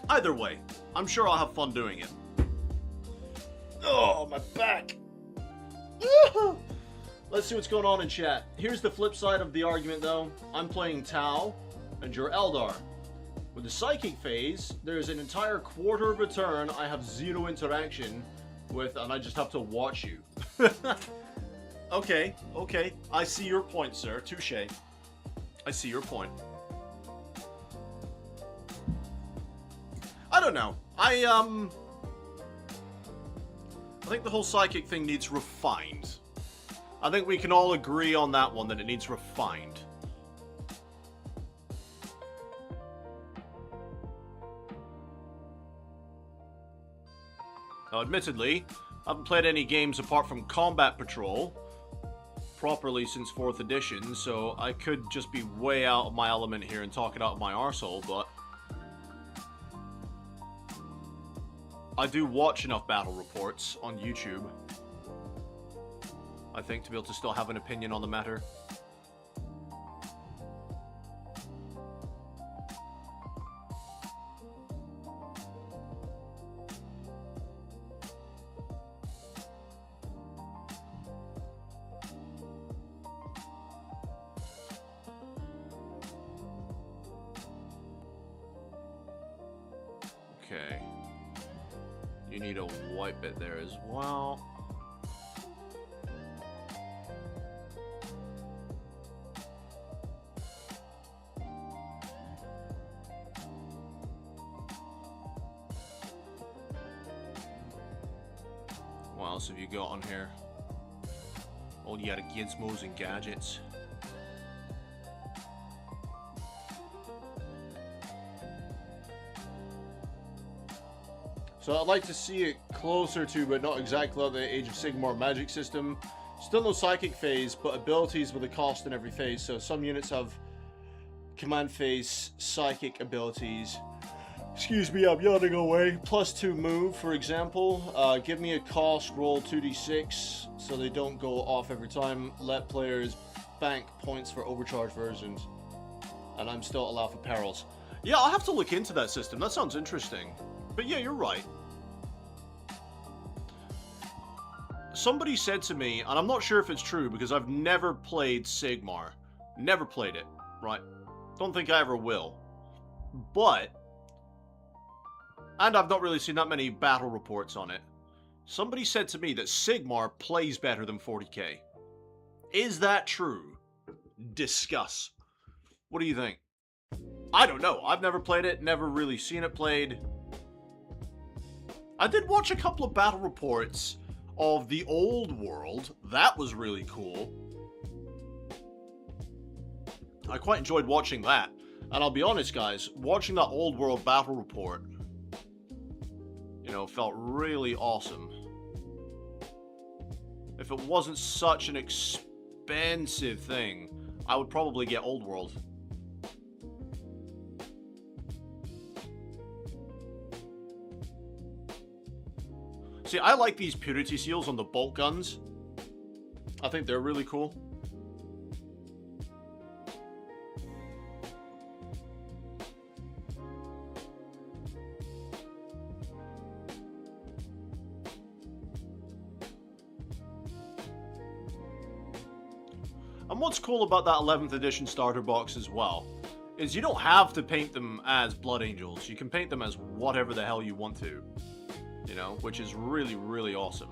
Speaker 2: Either way, I'm sure I'll have fun doing it. Oh, my back. Let's see what's going on in chat. Here's the flip side of the argument, though. I'm playing Tau, and you're Eldar. With the Psychic phase, there's an entire quarter of a turn I have zero interaction with, and I just have to watch you. Okay, I see your point, sir. Touché. I see your point. I don't know. I think the whole psychic thing needs refined. I think we can all agree on that one, that it needs refined. Now, admittedly, I haven't played any games apart from Combat Patrol properly since 4th edition, so I could just be way out of my element here and talk it out of my arsehole, but I do watch enough battle reports on YouTube, I think, to be able to still have an opinion on the matter. Okay. You need a white bit there as well. What else have you got on here? Oh, you got gizmos and gadgets. So I'd like to see it closer to, but not exactly like the Age of Sigmar magic system. Still no psychic phase, but abilities with a cost in every phase. So some units have command phase psychic abilities. Excuse me, I'm yawning away. +2 move, for example. Give me a cost, roll 2d6, so they don't go off every time. Let players bank points for overcharged versions. And I'm still allowed for perils. Yeah, I'll have to look into that system. That sounds interesting. But yeah, you're right. Somebody said to me, and I'm not sure if it's true because I've never played Sigmar. Never played it, right? Don't think I ever will. But, and I've not really seen that many battle reports on it. Somebody said to me that Sigmar plays better than 40k. Is that true? Discuss. What do you think? I don't know. I've never played it, never really seen it played. I did watch a couple of battle reports of the old world. That was really cool. I quite enjoyed watching that. And I'll be honest, guys, watching that old world battle report, you know, felt really awesome. If it wasn't such an expensive thing, I would probably get old world. See, I like these purity seals on the bolt guns. I think they're really cool. And what's cool about that 11th edition starter box as well is you don't have to paint them as Blood Angels. You can paint them as whatever the hell you want to. You know, which is really, really awesome.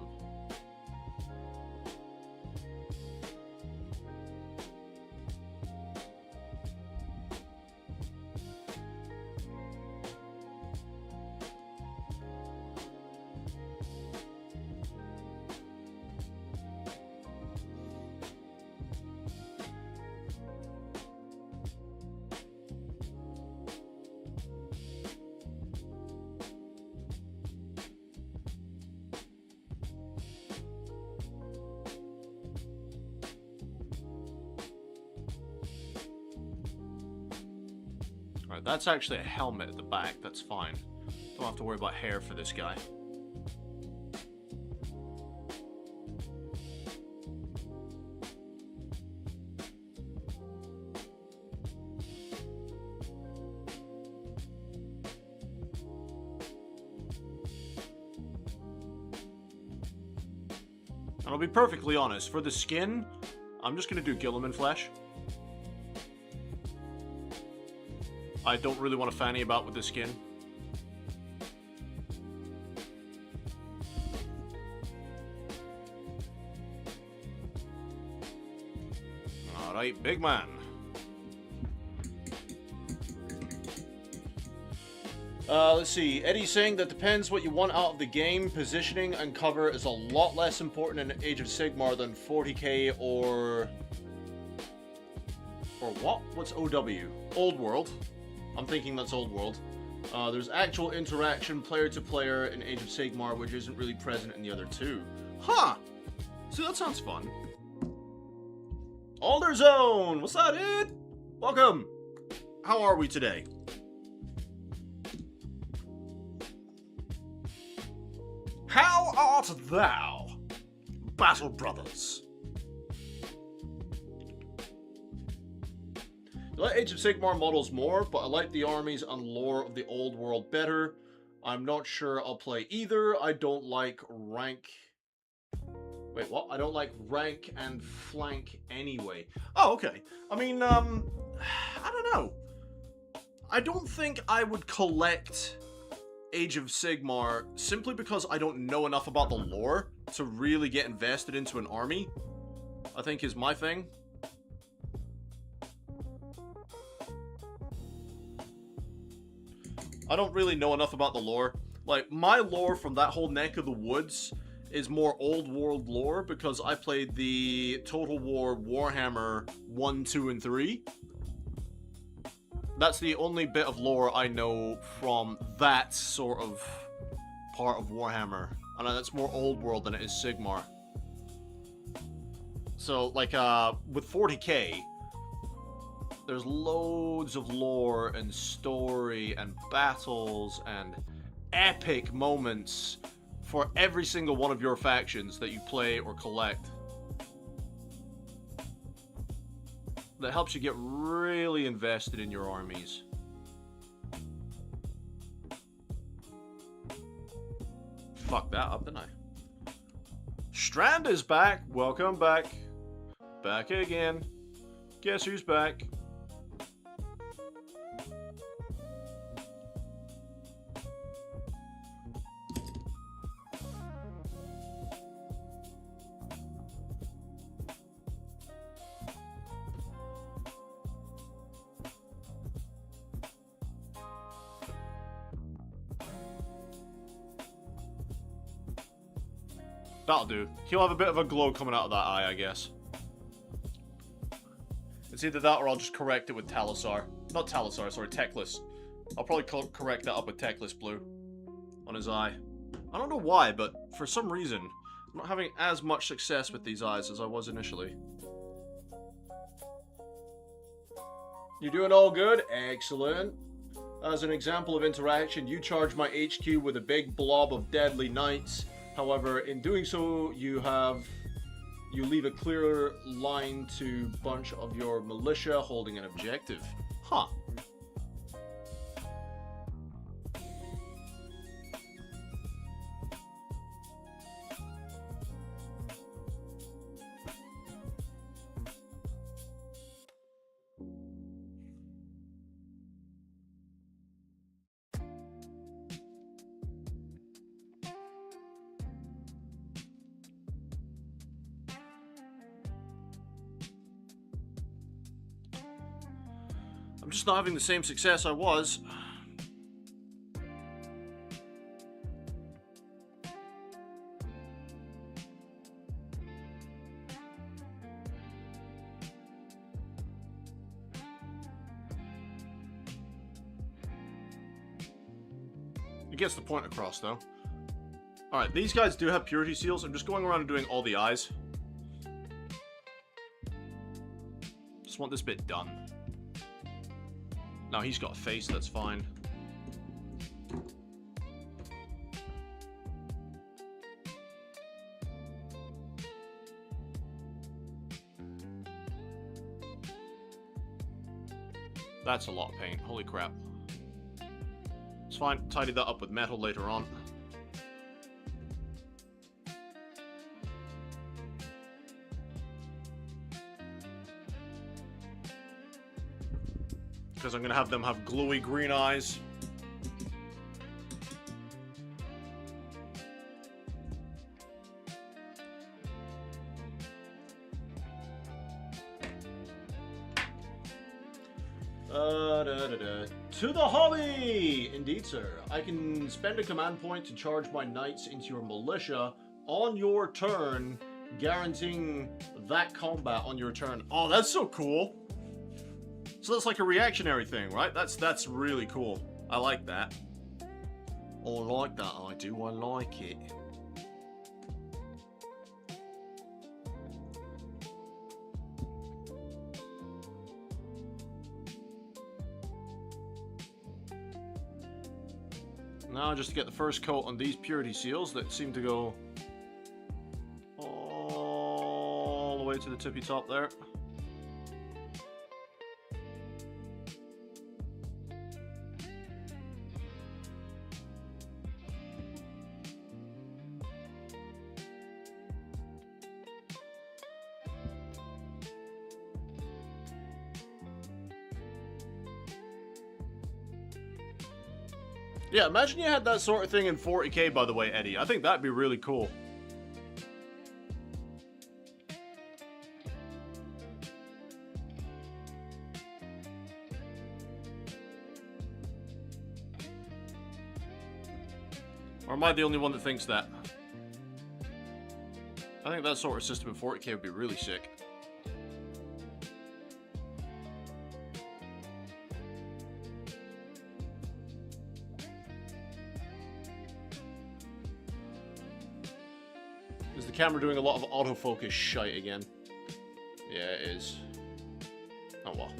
Speaker 2: Alright, that's actually a helmet at the back, that's fine. Don't have to worry about hair for this guy. And I'll be perfectly honest, for the skin, I'm just gonna do Gilliman flesh. I don't really want to fanny about with the skin. Alright, big man. Let's see. Eddie's saying that depends what you want out of the game. Positioning and cover is a lot less important in Age of Sigmar than 40k or what? What's OW? Old World. I'm thinking that's Old World. There's actual interaction player to player in Age of Sigmar, which isn't really present in the other two. Huh! See, that sounds fun. Alder Zone! What's that, dude? Welcome! How are we today? How art thou, Battle Brothers? I like Age of Sigmar models more, but I like the armies and lore of the old world better. I'm not sure I'll play either. I don't like rank... Wait, what? I don't like rank and flank anyway. Oh, okay. I mean, I don't know. I don't think I would collect Age of Sigmar simply because I don't know enough about the lore to really get invested into an army, I think is my thing. I don't really know enough about the lore. Like, my lore from that whole neck of the woods is more old world lore because I played the Total War Warhammer 1, 2, and 3. That's the only bit of lore I know from that sort of part of Warhammer. And that's more old world than it is Sigmar. So, like, with 40k, there's loads of lore and story and battles and epic moments for every single one of your factions that you play or collect. That helps you get really invested in your armies. Fuck that up, didn't I? Strand is back. Welcome back. Back again. Guess who's back? That'll do. He'll have a bit of a glow coming out of that eye, I guess. It's either that or I'll just correct it with Talisar. Not Talisar, sorry, Teclis. I'll probably correct that up with Teclis Blue on his eye. I don't know why, but for some reason, I'm not having as much success with these eyes as I was initially. You're doing all good? Excellent. As an example of interaction, you charge my HQ with a big blob of deadly knights. However, in doing so, you leave a clear line to bunch of your militia holding an objective. Huh. I'm just not having the same success I was. It gets the point across, though. Alright, these guys do have purity seals. I'm just going around and doing all the eyes. Just want this bit done. No, he's got a face, that's fine. That's a lot of paint, holy crap. It's fine, tidy that up with metal later on. Because I'm going to have them have glowy green eyes. To the hobby! Indeed, sir. I can spend a command point to charge my knights into your militia on your turn, guaranteeing that combat on your turn. Oh, that's so cool. So that's like a reactionary thing, right? That's really cool. I like that. Oh, I like that. I do. I like it. Now, just to get the first coat on these purity seals that seem to go all the way to the tippy top there. Yeah, imagine you had that sort of thing in 40k, by the way, Eddie. I think that'd be really cool. Or am I the only one that thinks that? I think that sort of system in 40k would be really sick. Is the camera doing a lot of autofocus shite again? Yeah, it is. Oh well.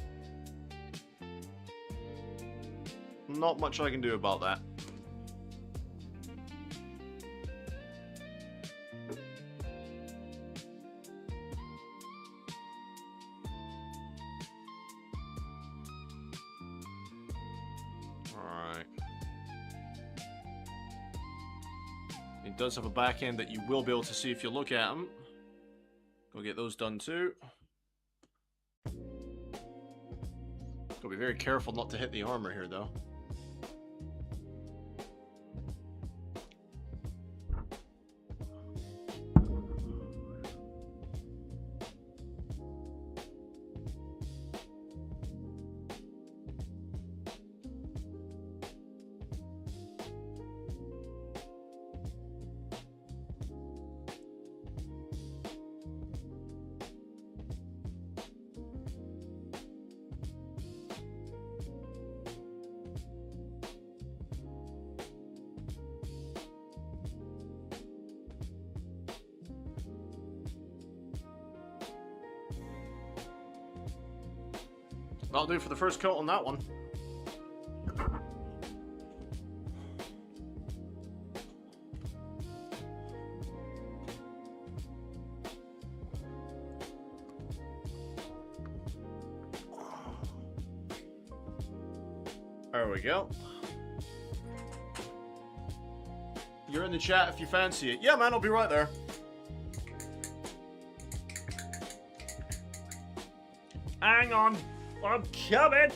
Speaker 2: Not much I can do about that. Alright. It does have a back end that you will be able to see if you look at them. Go get those done too. Gotta be very careful not to hit the armor here though. That'll do for the first coat on that one. There we go. You're in the chat if you fancy it. Yeah, man, I'll be right there.
Speaker 3: Hang on. I'm coming!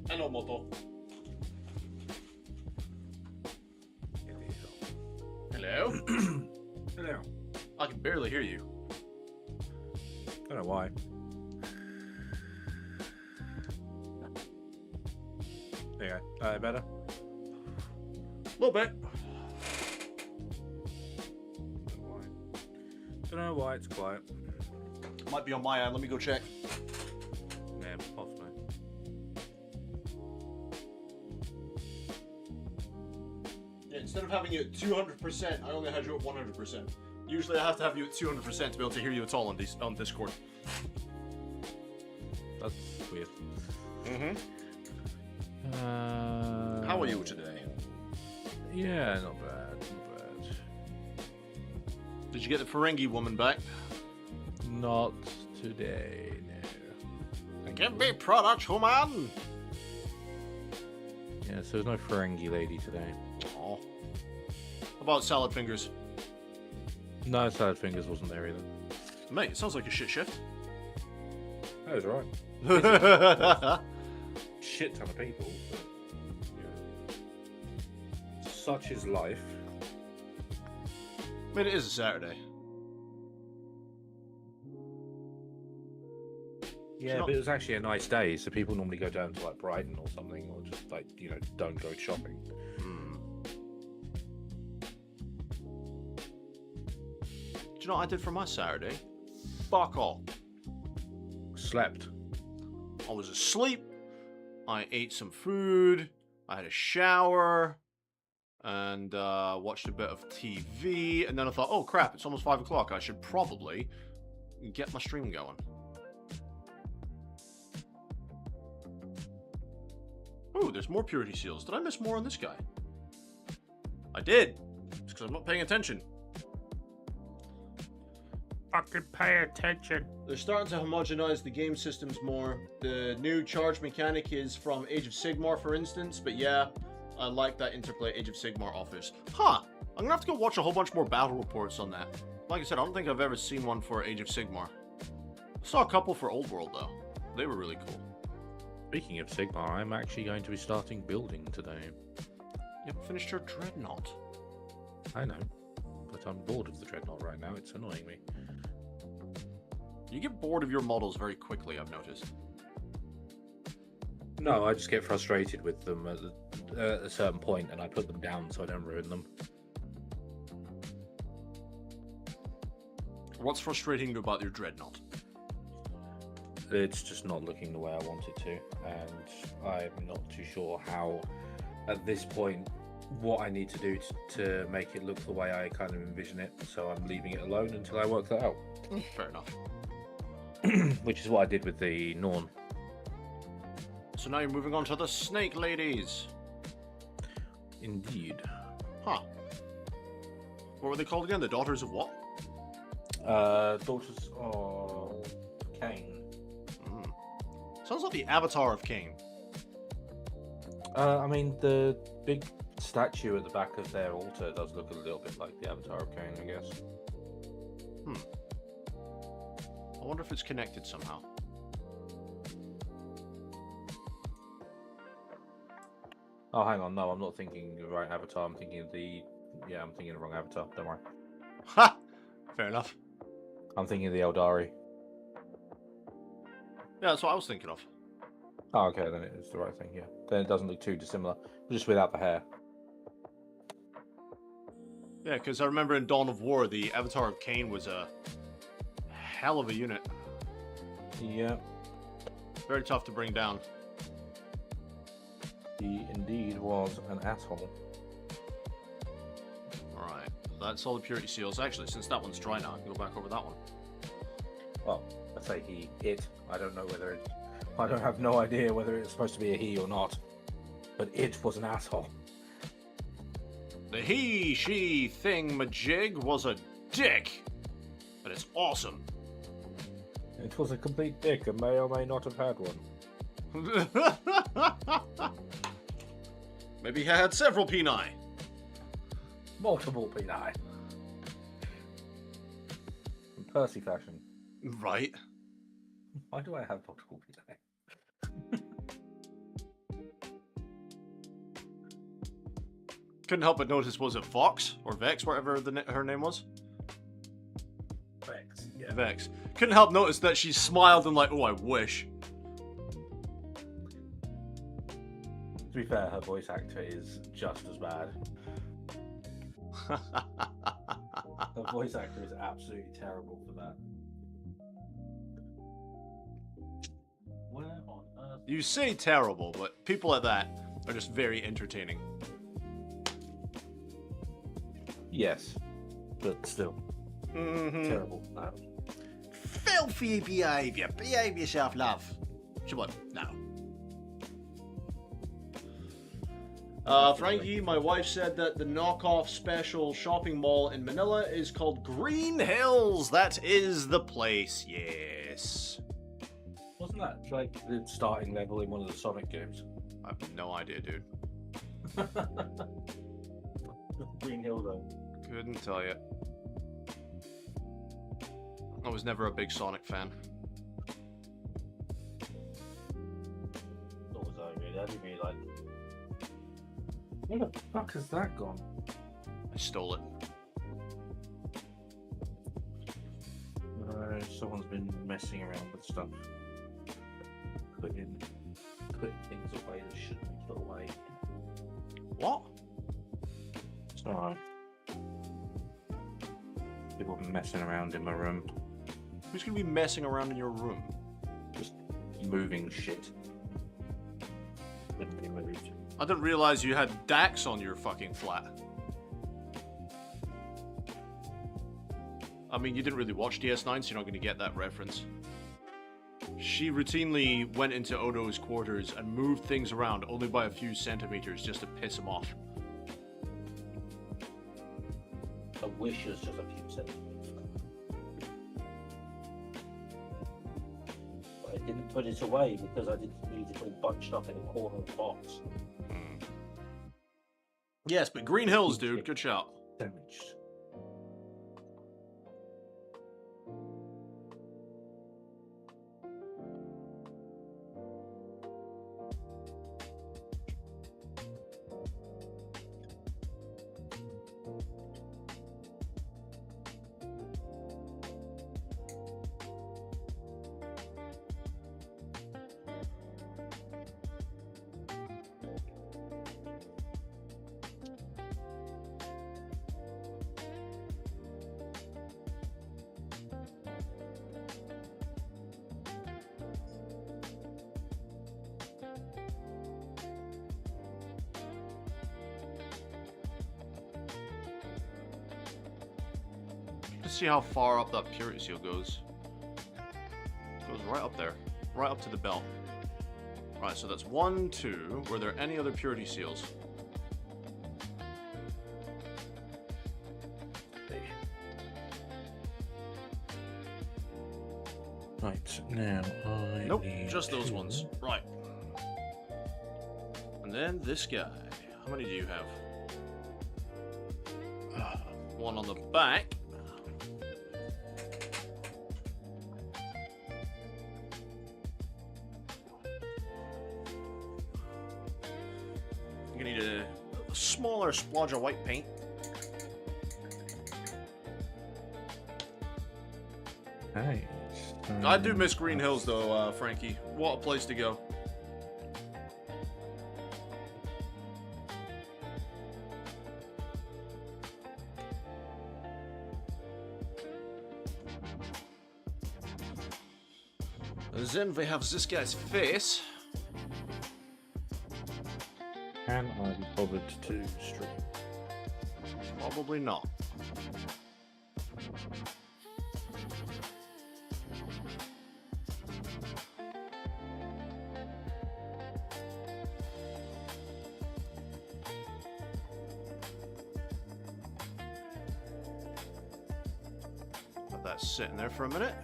Speaker 2: Hello, Moto. Hello?
Speaker 4: Hello.
Speaker 2: I can barely hear you.
Speaker 4: Don't know why. There you go. Better?
Speaker 2: A little bit.
Speaker 4: Don't know why it's quiet.
Speaker 2: Might be on my end. Let me go check.
Speaker 4: Yeah, possibly.
Speaker 2: Yeah, instead of having you at 200%, I only had you at 100%. Usually I have to have you at 200% to be able to hear you at all on Discord.
Speaker 4: That's weird.
Speaker 2: Mm-hmm. How are you today?
Speaker 4: Yeah, not bad, not bad.
Speaker 2: Did you get the Ferengi woman back?
Speaker 4: Not today, no.
Speaker 2: Give me product, woman!
Speaker 4: Yeah, so there's no Ferengi lady today.
Speaker 2: Aw. How about salad fingers?
Speaker 4: No, Salad Fingers wasn't there either.
Speaker 2: Mate, it sounds like a shit shift.
Speaker 4: That was right. shit ton of people. But, such is life.
Speaker 2: I mean, it is a Saturday.
Speaker 4: Yeah, but it was actually a nice day, so people normally go down to like Brighton or something, or just like, you know, don't go shopping.
Speaker 2: Do you know what I did for my Saturday? Fuck all.
Speaker 4: Slept.
Speaker 2: I was asleep. I ate some food. I had a shower. And watched a bit of TV. And then I thought, oh crap, it's almost 5 o'clock. I should probably get my stream going. Oh, there's more purity seals. Did I miss more on this guy? I did. It's because I'm not paying attention.
Speaker 3: Fucking pay attention.
Speaker 2: They're starting to homogenize the game systems more. The new charge mechanic is from Age of Sigmar, for instance. But yeah, I like that interplay Age of Sigmar offers. Huh. I'm gonna have to go watch a whole bunch more battle reports on that. Like I said, I don't think I've ever seen one for Age of Sigmar. I saw a couple for Old World, though. They were really cool.
Speaker 4: Speaking of Sigmar, I'm actually going to be starting building today.
Speaker 2: You haven't finished your Dreadnought.
Speaker 4: I know, but I'm bored of the Dreadnought right now. It's annoying me.
Speaker 2: You get bored of your models very quickly, I've noticed.
Speaker 4: No, I just get frustrated with them at a certain point, and I put them down so I don't ruin them.
Speaker 2: What's frustrating you about your Dreadnought?
Speaker 4: It's just not looking the way I want it to, and I'm not too sure how, at this point, what I need to do to make it look the way I kind of envision it, so I'm leaving it alone until I work that out.
Speaker 2: Fair enough.
Speaker 4: Which is what I did with the Norn.
Speaker 2: So now you're moving on to the Snake Ladies.
Speaker 4: Indeed.
Speaker 2: Huh. What were they called again? The Daughters of what?
Speaker 4: Daughters of Cain.
Speaker 2: Sounds like the Avatar of Cain.
Speaker 4: I mean, the big statue at the back of their altar does look a little bit like the Avatar of Cain, I guess.
Speaker 2: I wonder if it's connected somehow.
Speaker 4: Oh, hang on. No, I'm not thinking of the right Avatar. I'm thinking of the... Yeah, I'm thinking of the wrong Avatar. Don't worry.
Speaker 2: Ha! Fair enough.
Speaker 4: I'm thinking of the Eldari.
Speaker 2: Yeah, that's what I was thinking of.
Speaker 4: Oh, okay, then it's the right thing, yeah. Then it doesn't look too dissimilar, just without the hair.
Speaker 2: Yeah, because I remember in Dawn of War, the Avatar of Cain was a hell of a unit.
Speaker 4: Yeah.
Speaker 2: Very tough to bring down.
Speaker 4: He indeed was an asshole.
Speaker 2: Alright, that's all the purity seals. Actually, since that one's dry now, I can go back over that one.
Speaker 4: Well, I say it. I don't know whether it... I don't have no idea whether it's supposed to be a he or not. But it was an asshole.
Speaker 2: The he, she, thing, majig was a dick. But it's awesome.
Speaker 4: It was a complete dick and may or may not have had one.
Speaker 2: Maybe he had several peni.
Speaker 4: Multiple peni. In Percy fashion.
Speaker 2: Right.
Speaker 4: Why do I have multiple peni?
Speaker 2: Couldn't help but notice, was it Vox? Or Vex, whatever her name was?
Speaker 4: Vex, yeah.
Speaker 2: Vex. Couldn't help notice that she smiled and like, oh, I wish.
Speaker 4: To be fair, her voice actor is just as bad. Her voice actor is absolutely terrible for that. Where on earth?
Speaker 2: You say terrible, but people like that are just very entertaining.
Speaker 4: Yes, but still. Terrible. No.
Speaker 2: Filthy behaviour. Behave yourself, love. Come on, now. Frankie, my wife said that the knockoff special shopping mall in Manila is called Green Hills. That is the place, yes.
Speaker 4: Wasn't that like the starting level in one of the Sonic games?
Speaker 2: I have no idea, dude.
Speaker 4: Green Hill, though.
Speaker 2: Couldn't tell you. I was never a big Sonic fan.
Speaker 4: Nor was I, really. actually. I didn't realise. Where the fuck has that gone?
Speaker 2: I stole it.
Speaker 4: Someone's been messing around with stuff. Putting things away that shouldn't be put away.
Speaker 2: What?
Speaker 4: It's alright. People have been messing around in my room.
Speaker 2: Who's gonna be messing around in your room?
Speaker 4: Just moving shit. Didn't be moved.
Speaker 2: I didn't realize you had Dax on your fucking flat. I mean, you didn't really watch DS9, so you're not going to get that reference. She routinely went into Odo's quarters and moved things around only by a few centimeters just to piss him off.
Speaker 4: I wish it was just a few centimeters. But I didn't put it away because I didn't need it all bunched up in a corner of the box.
Speaker 2: Yes, but Green Hills, dude. Good shout.
Speaker 4: Damaged.
Speaker 2: Let's see how far up that purity seal goes. It goes right up there. Right up to the belt. Right, so that's 1, 2. Were there any other purity seals?
Speaker 4: Right, now I
Speaker 2: Nope,
Speaker 4: need
Speaker 2: just those
Speaker 4: to-
Speaker 2: ones. Right. And then this guy. How many do you have? One on the back. You're gonna need a smaller splodge of white paint.
Speaker 4: Hey.
Speaker 2: I do miss Green Hills though, Frankie. What a place to go. Then we have this guy's face.
Speaker 4: Can I be bothered to stream?
Speaker 2: Probably not. Let that sit in there for a minute.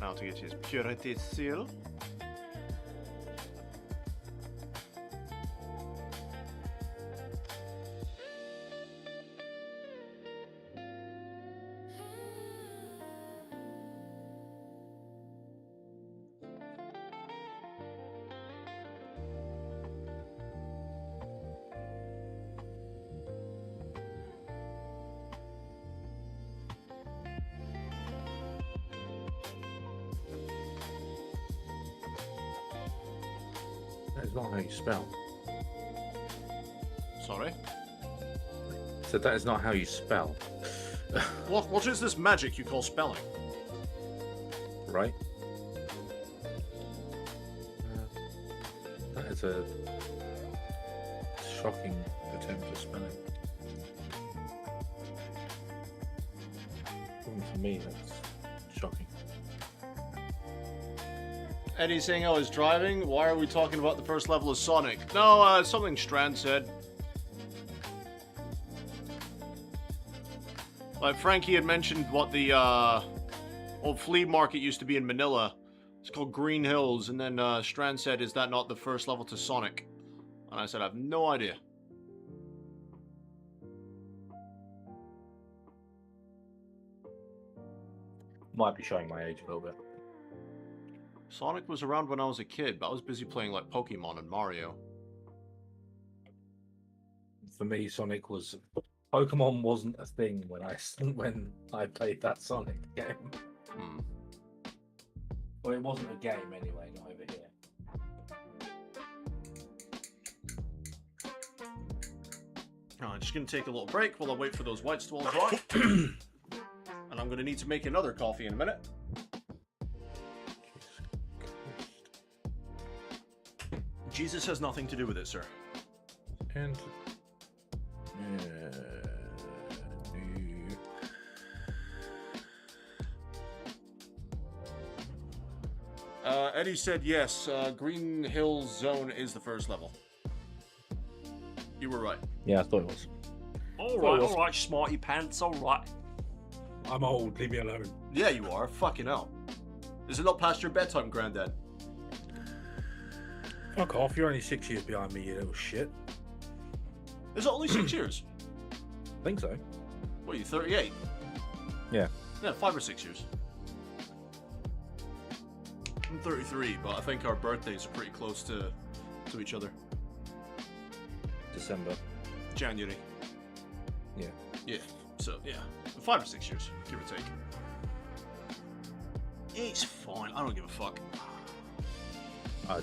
Speaker 2: Now to get his purity seal.
Speaker 4: That is not how you spell.
Speaker 2: Sorry.
Speaker 4: So that is not how you spell.
Speaker 2: What is this magic you call spelling?
Speaker 4: Right? That is a shocking attempt at spelling. Even for me, that's shocking.
Speaker 2: Eddie saying I was driving. Why are we talking about the first level of Sonic? No, something Strand said. Like Frankie had mentioned what the old flea market used to be in Manila. It's called Green Hills, and then Strand said, "Is that not the first level to Sonic?" And I said, "I have no idea."
Speaker 4: Might be showing my age a little bit.
Speaker 2: Sonic was around when I was a kid, but I was busy playing like Pokemon and Mario.
Speaker 4: For me, Sonic was Pokemon wasn't a thing when I played that Sonic game.
Speaker 2: Hmm.
Speaker 4: Well, it wasn't a game anyway, not over here.
Speaker 2: I'm just going to take a little break while I wait for those whites to all dry. And I'm going to need to make another coffee in a minute. Jesus has nothing to do with it, sir.
Speaker 4: And
Speaker 2: Eddie said yes. Green Hills Zone is the first level. You were right.
Speaker 4: yeah, I thought it was.
Speaker 3: All right, smarty pants. All right.
Speaker 4: I'm old. Leave me alone.
Speaker 2: Yeah, you are. Fucking hell. Is it not past your bedtime, Granddad?
Speaker 4: Fuck off. You're only 6 years behind me, you little shit.
Speaker 2: Is it only 6 years?
Speaker 4: I think so.
Speaker 2: What are you, 38?
Speaker 4: Yeah.
Speaker 2: Yeah, 5 or 6 years. I'm 33, but I think our birthdays are pretty close to each other.
Speaker 4: December.
Speaker 2: January.
Speaker 4: Yeah.
Speaker 2: Yeah, so, yeah. 5 or 6 years, give or take. It's fine. I don't give a fuck.
Speaker 4: I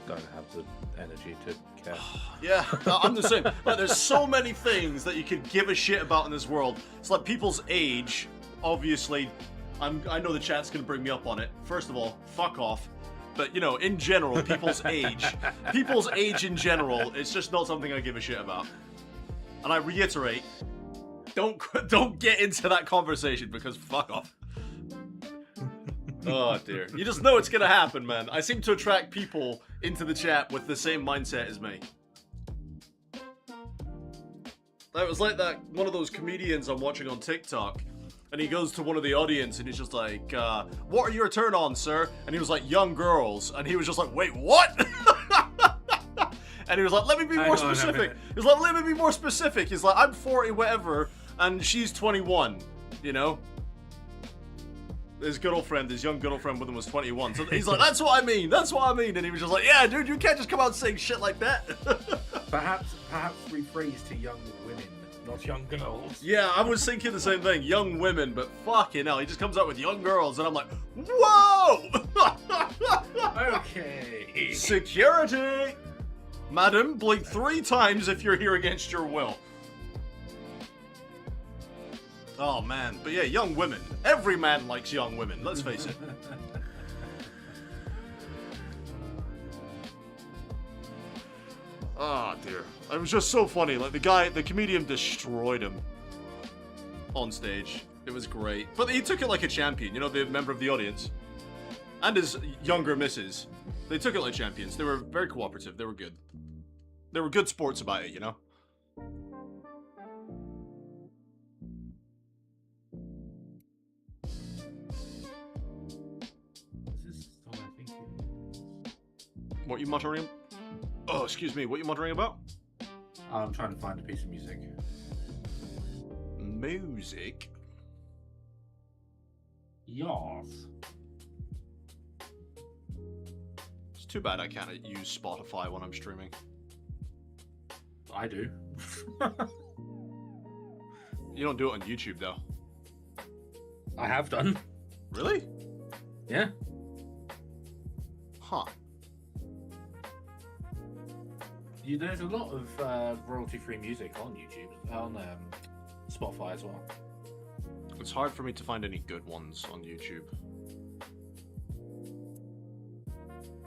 Speaker 4: don't have the energy to care.
Speaker 2: Yeah, I'm the same. Like, there's so many things that you could give a shit about in this world. It's like people's age, obviously. I know the chat's gonna bring me up on it. First of all, fuck off. But, you know, in general, people's age in general, it's just not something I give a shit about. And I reiterate, don't get into that conversation because fuck off. Oh dear. You just know it's gonna happen, man. I seem to attract people into the chat with the same mindset as me. It was like that one of those comedians I'm watching on TikTok. And he goes to one of the audience and he's just like, what are your turn-ons, sir? And he was like, young girls. And he was just like, wait, what? And he was like, let me be more specific. He was like, let me be more specific. He's like, I'm 40, whatever, and she's 21, you know? His good old friend, his young good old friend with him was 21. So he's like, that's what I mean, that's what I mean. And he was just like, yeah, dude, you can't just come out saying shit like that.
Speaker 4: Perhaps rephrase to young women, not young girls.
Speaker 2: Yeah, I was thinking the same thing, young women, but fucking hell, he just comes out with young girls, and I'm like, whoa!
Speaker 4: Okay.
Speaker 2: Security! Madam, blink 3 times if you're here against your will. Oh man, but yeah, young women. Every man likes young women, let's face it. Oh dear. It was just so funny, like the comedian destroyed him on stage. It was great. But he took it like a champion, you know, the member of the audience. And his younger missus. They took it like champions. They were very cooperative, they were good. They were good sports about it, you know? What you muttering? Oh, excuse me. What you muttering about?
Speaker 4: I'm trying to find a piece of music.
Speaker 2: Music?
Speaker 4: Yes.
Speaker 2: It's too bad I can't use Spotify when I'm streaming.
Speaker 4: I do.
Speaker 2: You don't do it on YouTube, though.
Speaker 4: I have done.
Speaker 2: Really?
Speaker 4: Yeah.
Speaker 2: Huh.
Speaker 4: There's a lot of royalty-free music on YouTube, on Spotify as well.
Speaker 2: It's hard for me to find any good ones on YouTube.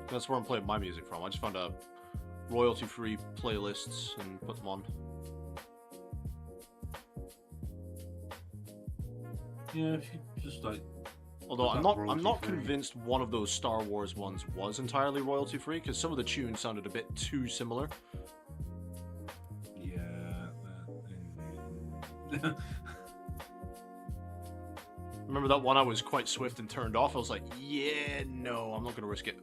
Speaker 2: That's where I'm playing my music from. I just found a royalty-free playlists and put them on.
Speaker 4: Yeah, if you just like.
Speaker 2: Although I'm not convinced one of those Star Wars ones was entirely royalty free because some of the tunes sounded a bit too similar.
Speaker 4: Yeah.
Speaker 2: Remember that one I was quite swift and turned off? I was like, yeah, no, I'm not gonna risk it.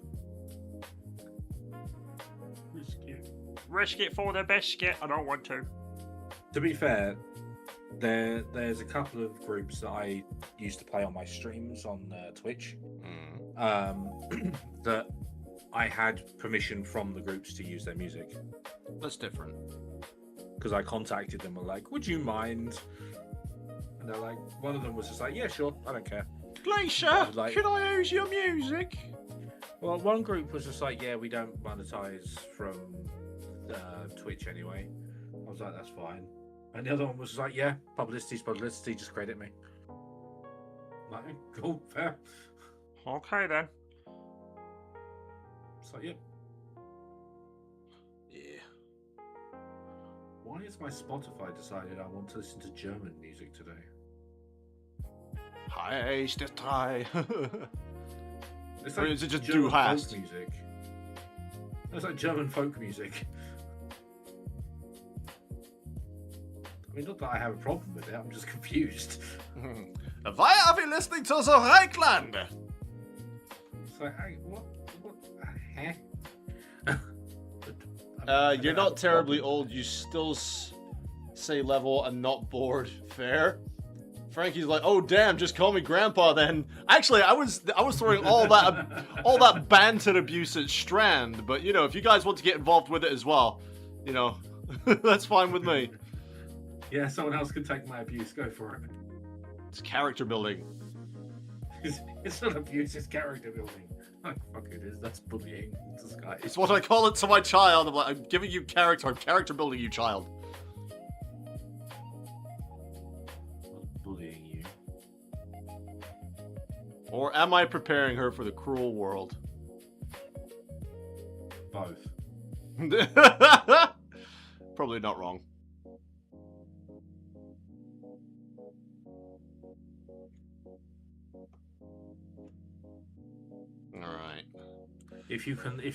Speaker 3: Risk it for the biscuit. I don't want to.
Speaker 4: To be fair, there's a couple of groups that I used to play on my streams on Twitch. that I had permission from the groups to use their music.
Speaker 2: That's different.
Speaker 4: Because I contacted them and like, would you mind? And they're like, one of them was just like, yeah, sure, I don't care.
Speaker 2: Glacier,
Speaker 4: Like-
Speaker 2: can I use your music?
Speaker 4: Well, one group was just like, yeah, we don't monetize from Twitch anyway. I was like, that's fine. And the other one was like, yeah, publicity's publicity, just credit me. Like, cool, fair.
Speaker 3: Okay then.
Speaker 4: It's like, yeah.
Speaker 2: Yeah.
Speaker 4: Why has my Spotify decided I want to listen to German music today?
Speaker 2: Heiß der Drei.
Speaker 4: It's
Speaker 2: Or is it just
Speaker 4: German
Speaker 2: Du hast?
Speaker 4: folk music. It's like German folk music. I mean, not that I have a problem with it, I'm just confused.
Speaker 2: Why are we listening to the Reichland?
Speaker 4: It's like, what? Huh?
Speaker 2: You're not terribly old. You still say level and not bored. Fair. Frankie's like, oh damn, just call me Grandpa then. Actually, I was throwing all that banter abuse at Strand, but you know, if you guys want to get involved with it as well, you know, that's fine with me.
Speaker 4: Yeah, someone else can take my abuse. Go for it.
Speaker 2: It's character building.
Speaker 4: It's not abuse. It's character building. Oh, fuck it is. That's bullying in disguise.
Speaker 2: It's what I call it to my child. I'm like, I'm giving you character. I'm character building you, child.
Speaker 4: Not bullying you.
Speaker 2: Or am I preparing her for the cruel world?
Speaker 4: Both.
Speaker 2: Probably not wrong. Alright.
Speaker 4: If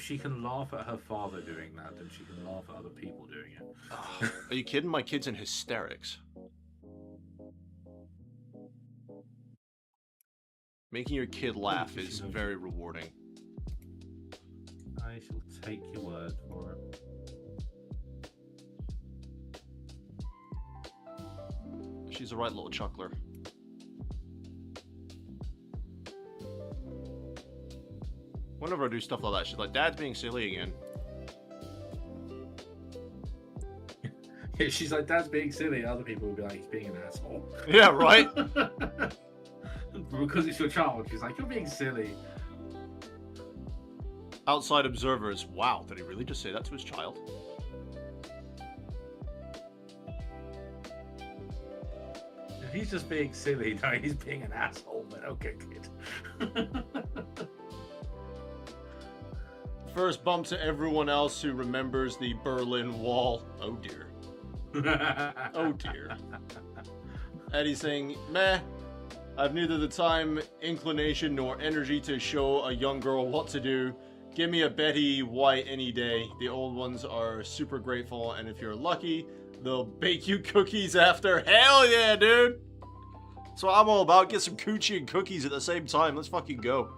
Speaker 4: she can laugh at her father doing that, then she can laugh at other people doing it.
Speaker 2: Are you kidding? My kid's in hysterics. Making your kid laugh is very rewarding.
Speaker 4: I shall take your word for it.
Speaker 2: She's a right little chuckler. Whenever I do stuff like that, she's like, Dad's being silly again.
Speaker 4: Yeah, she's like, Dad's being silly. Other people will be like, he's being an asshole.
Speaker 2: Yeah, right?
Speaker 4: Because it's your child, she's like, you're being silly.
Speaker 2: Outside observers, wow, did he really just say that to his child?
Speaker 4: If he's just being silly, no, he's being an asshole, then okay, kid.
Speaker 2: First bump to everyone else who remembers the Berlin Wall. Oh dear. Oh dear. Eddie saying, meh, I've neither the time, inclination, nor energy to show a young girl what to do. Give me a Betty White any day. The old ones are super grateful, and if you're lucky, they'll bake you cookies after. Hell yeah, dude! That's what I'm all about. Get some coochie and cookies at the same time. Let's fucking go.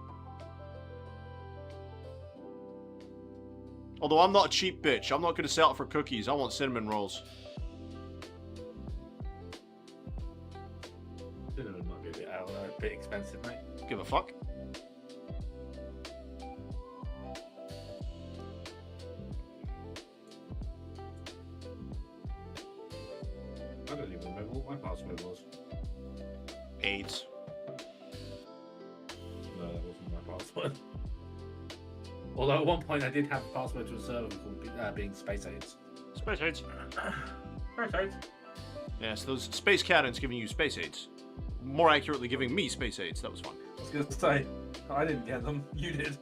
Speaker 2: Although I'm not a cheap bitch. I'm not going to sell it for cookies. I want cinnamon rolls.
Speaker 4: Cinnamon might be a bit expensive, mate.
Speaker 2: Give a fuck.
Speaker 4: I don't even remember what my password was.
Speaker 2: AIDS.
Speaker 4: No, that wasn't my password. Although at one point I did have a password to a server called being Space AIDS.
Speaker 3: Space AIDS. Space AIDS.
Speaker 2: Yeah, so those space cannons giving you space aids. More accurately, giving me space aids. That was fun.
Speaker 4: I was gonna say, I didn't get them. You did.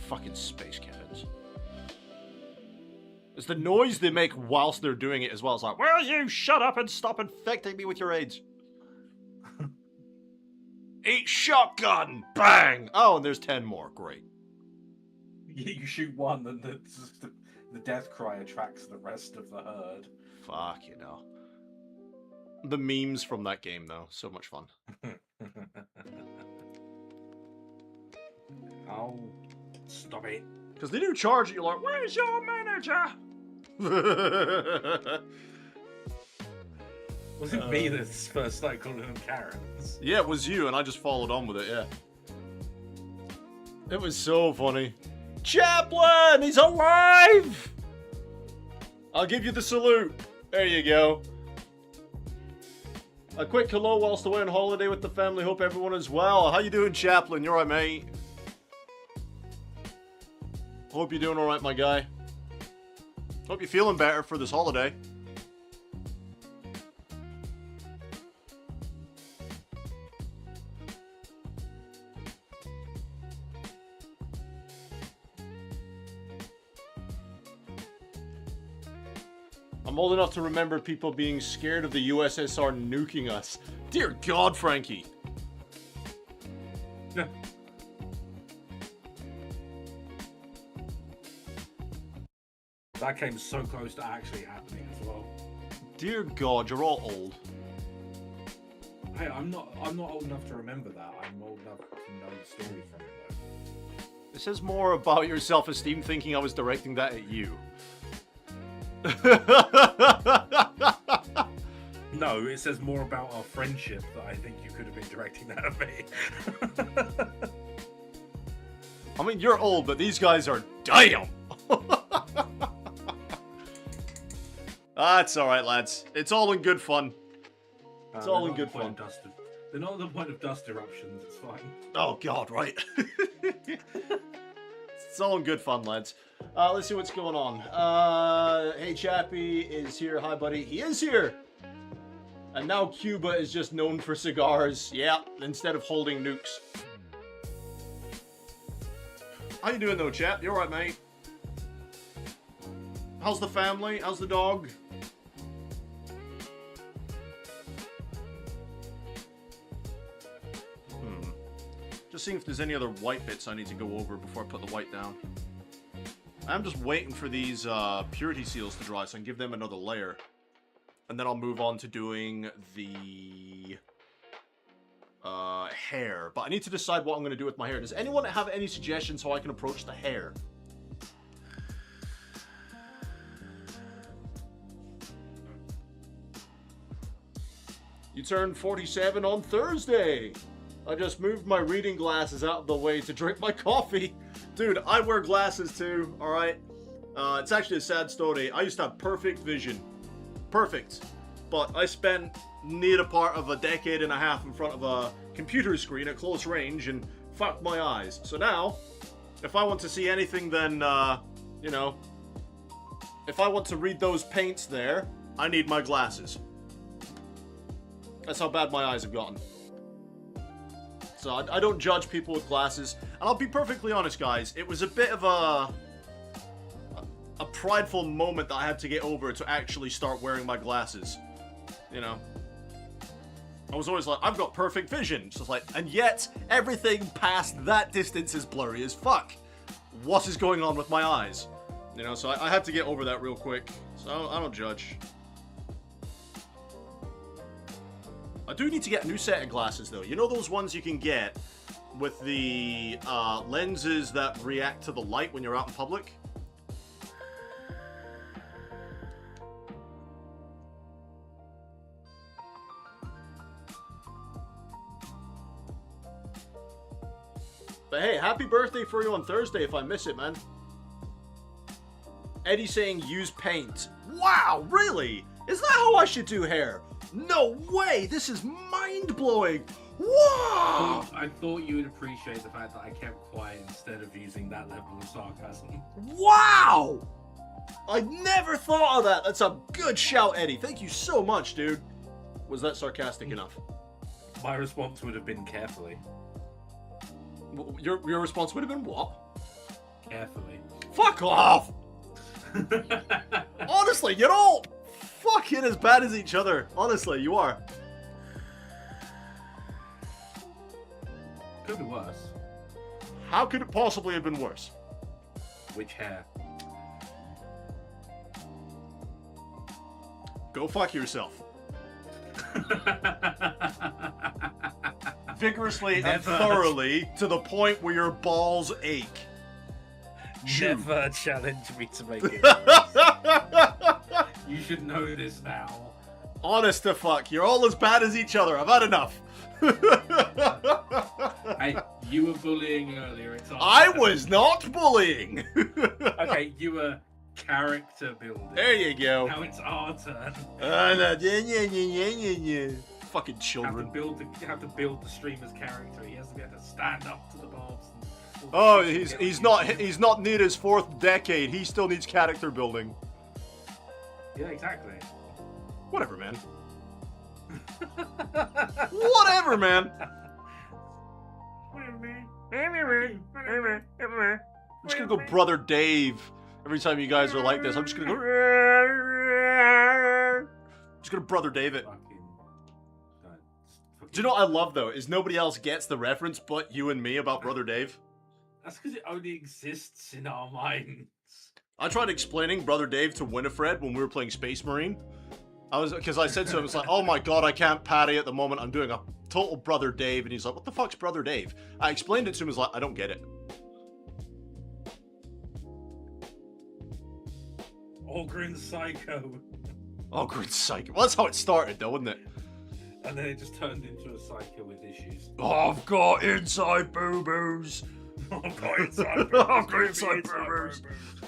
Speaker 2: Fucking space cannons. It's the noise they make whilst they're doing it as well. It's like, will you shut up and stop infecting me with your aids? Eat shotgun! Bang! Oh, and there's 10 more. Great.
Speaker 4: You shoot one, and the death cry attracts the rest of the herd.
Speaker 2: Fuck, you know. The memes from that game, though. So much fun.
Speaker 4: Oh, stop it.
Speaker 2: Because they do charge it, you're like, where's your manager?
Speaker 4: Was it me that first started calling them Karens?
Speaker 2: Yeah, it was you, and I just followed on with it, yeah. It was so funny.
Speaker 3: Chaplain, he's alive!
Speaker 2: I'll give you the salute. There you go. A quick hello whilst away on holiday with the family. Hope everyone is well. How you doing, Chaplain? You alright, mate? Hope you're doing alright, my guy. Hope you're feeling better for this holiday. I'm old enough to remember people being scared of the USSR nuking us. Dear God, Frankie.
Speaker 4: That came so close to actually happening as well.
Speaker 2: Dear God, you're all old.
Speaker 4: Hey, I'm not old enough to remember that. I'm old enough to know the story from it though.
Speaker 2: This is more about your self-esteem thinking I was directing that at you.
Speaker 4: No, it says more about our friendship that I think you could have been directing that at me.
Speaker 2: I mean, you're old, but these guys are damn. That's alright, lads. It's all in good fun. It's all in good fun.
Speaker 4: They're not at the point of dust eruptions, it's fine.
Speaker 2: Oh God, right. It's all in good fun, lads. Let's see what's going on. Hey, Chappie is here. Hi, buddy. He is here. And now Cuba is just known for cigars. Yeah, instead of holding nukes. How you doing, though, chap? You alright, mate? How's the family? How's the dog? Just seeing if there's any other white bits I need to go over before I put the white down. I'm just waiting for these purity seals to dry so I can give them another layer. And then I'll move on to doing the hair. But I need to decide what I'm going to do with my hair. Does anyone have any suggestions how I can approach the hair? You turned 47 on Thursday. I just moved my reading glasses out of the way to drink my coffee. Dude, I wear glasses too, alright? It's actually a sad story. I used to have perfect vision. Perfect. But I spent near a part of a decade and a half in front of a computer screen at close range and fucked my eyes. So now, if I want to see anything then, you know, if I want to read those paints there, I need my glasses. That's how bad my eyes have gotten. So I don't judge people with glasses. And I'll be perfectly honest, guys. It was a bit of a prideful moment that I had to get over to actually start wearing my glasses. You know? I was always like, I've got perfect vision. It's just like, and yet, everything past that distance is blurry as fuck. What is going on with my eyes? You know, so I had to get over that real quick. So I don't judge. I do need to get a new set of glasses, though. You know those ones you can get with the lenses that react to the light when you're out in public? But hey, happy birthday for you on Thursday if I miss it, man. Eddie saying use paint. Wow, really? Is that how I should do hair? No way! This is mind-blowing! Wow!
Speaker 4: I thought you would appreciate the fact that I kept quiet instead of using that level of sarcasm.
Speaker 2: Wow! I never thought of that. That's a good shout, Eddie. Thank you so much, dude. Was that sarcastic enough?
Speaker 4: My response would have been carefully.
Speaker 2: Your response would have been what?
Speaker 4: Carefully.
Speaker 2: Fuck off! Honestly, you're all fucking as bad as each other. Honestly, you are.
Speaker 4: Could be worse.
Speaker 2: How could it possibly have been worse?
Speaker 4: Which hair?
Speaker 2: Go fuck yourself. Vigorously and thoroughly to the point where your balls ache.
Speaker 4: Never challenge me to make it. You should know this now.
Speaker 2: Honest to fuck, you're all as bad as each other. I've had enough.
Speaker 4: Hey, You were bullying earlier. It's our
Speaker 2: I
Speaker 4: turn.
Speaker 2: was not bullying.
Speaker 4: Okay, you were character building.
Speaker 2: There you go.
Speaker 4: Now it's our turn.
Speaker 2: Fucking children.
Speaker 4: Have to build the streamer's character. He has to be able to stand up to the mobs. And
Speaker 2: Oh, he's not near his 4th decade. He still needs character building.
Speaker 4: Yeah, exactly.
Speaker 2: Whatever, man. Whatever, man. I'm just gonna go Brother Dave every time you guys are like this. I'm just gonna go. Just gonna Brother Dave it. Do you know what I love though? Is nobody else gets the reference but you and me about Brother Dave.
Speaker 4: That's because it only exists in our minds.
Speaker 2: I tried explaining Brother Dave to Winifred when we were playing Space Marine. Because I said to him, it's like, oh my god, I can't patty at the moment. I'm doing a total Brother Dave. And he's like, what the fuck's Brother Dave? I explained it to him, he's like, I don't get it.
Speaker 4: Ogrin Psycho.
Speaker 2: Ogrin Psycho. Well, that's how it started though, wasn't it?
Speaker 4: And then it just turned into a psycho with issues.
Speaker 2: Oh, I've got inside boo-boos.
Speaker 4: I've got inside
Speaker 2: I've got inside boo-boos.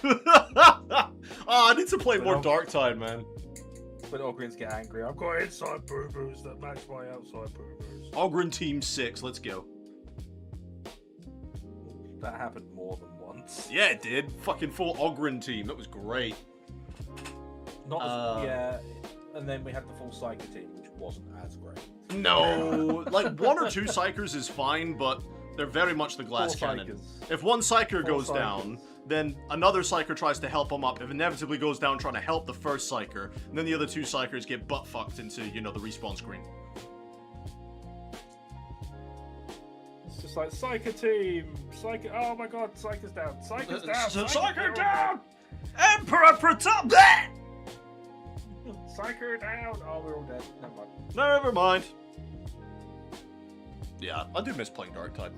Speaker 2: Oh, I need to play more Dark Tide, man.
Speaker 4: When Ogrins get angry, I've got inside boo-boos that match my outside boo-boos.
Speaker 2: Ogrin Team 6, let's go.
Speaker 4: That happened more than once.
Speaker 2: Yeah, it did. Fucking full Ogrin team. That was great.
Speaker 4: Not as, yeah, and then we had the full Psycho team, which wasn't as great.
Speaker 2: No, like 1 or 2 Psychers is fine, but they're very much the glass
Speaker 4: 4
Speaker 2: cannon.
Speaker 4: Psychers.
Speaker 2: If one Psyker
Speaker 4: 4
Speaker 2: goes
Speaker 4: Psychers.
Speaker 2: down, then another Psyker tries to help him up. It inevitably goes down trying to help the first Psyker, and then the other 2 Psychers get butt fucked into, you know, the respawn screen.
Speaker 4: It's just like Psycho team, Psycho. Oh my god, Psycho's down. Psycho's down.
Speaker 2: Psyker down! Emperor protect that!
Speaker 4: Psycho down. Oh, we're all dead. Never mind.
Speaker 2: Never mind. Yeah, I do miss playing Dark Tide.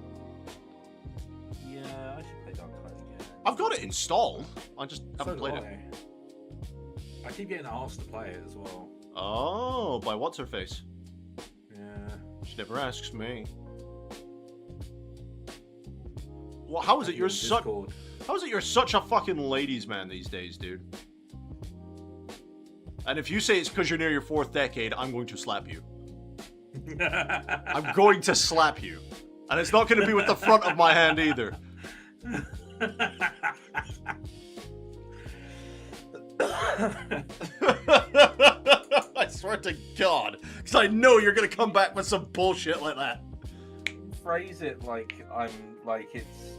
Speaker 4: Yeah, I should play Dark Tide again.
Speaker 2: I've got it installed. I just haven't
Speaker 4: So
Speaker 2: played
Speaker 4: do
Speaker 2: it.
Speaker 4: I keep getting asked to play it as well.
Speaker 2: Oh, by what's her face?
Speaker 4: Yeah.
Speaker 2: She never asks me. Well, how is it you're such?
Speaker 4: Discord.
Speaker 2: How is it you're such a fucking ladies' man these days, dude? And if you say it's because you're near your 4th decade, I'm going to slap you. I'm going to slap you. And it's not going to be with the front of my hand either. I swear to God. Because I know you're going to come back with some bullshit like that.
Speaker 4: Phrase it like I'm like it's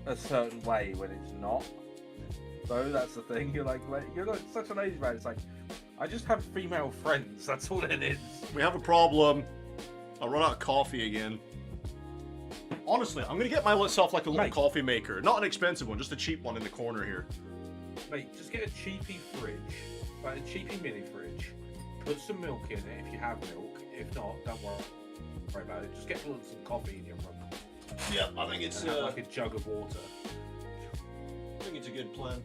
Speaker 4: a certain way when it's not. So that's the thing. You're like such a ladies' man. It's like I just have female friends. That's all it is.
Speaker 2: We have a problem. I'll run out of coffee again. Honestly, I'm gonna get myself like a little
Speaker 4: Mate.
Speaker 2: coffee maker. Not an expensive one, just a cheap one in the corner here.
Speaker 4: Mate, just get a cheapy fridge, like a cheapy mini fridge. Put some milk in it if you have milk. If not, don't worry about it. Just get some coffee in your room.
Speaker 2: Yeah, I think it's
Speaker 4: And have like a jug of water.
Speaker 2: a good plan.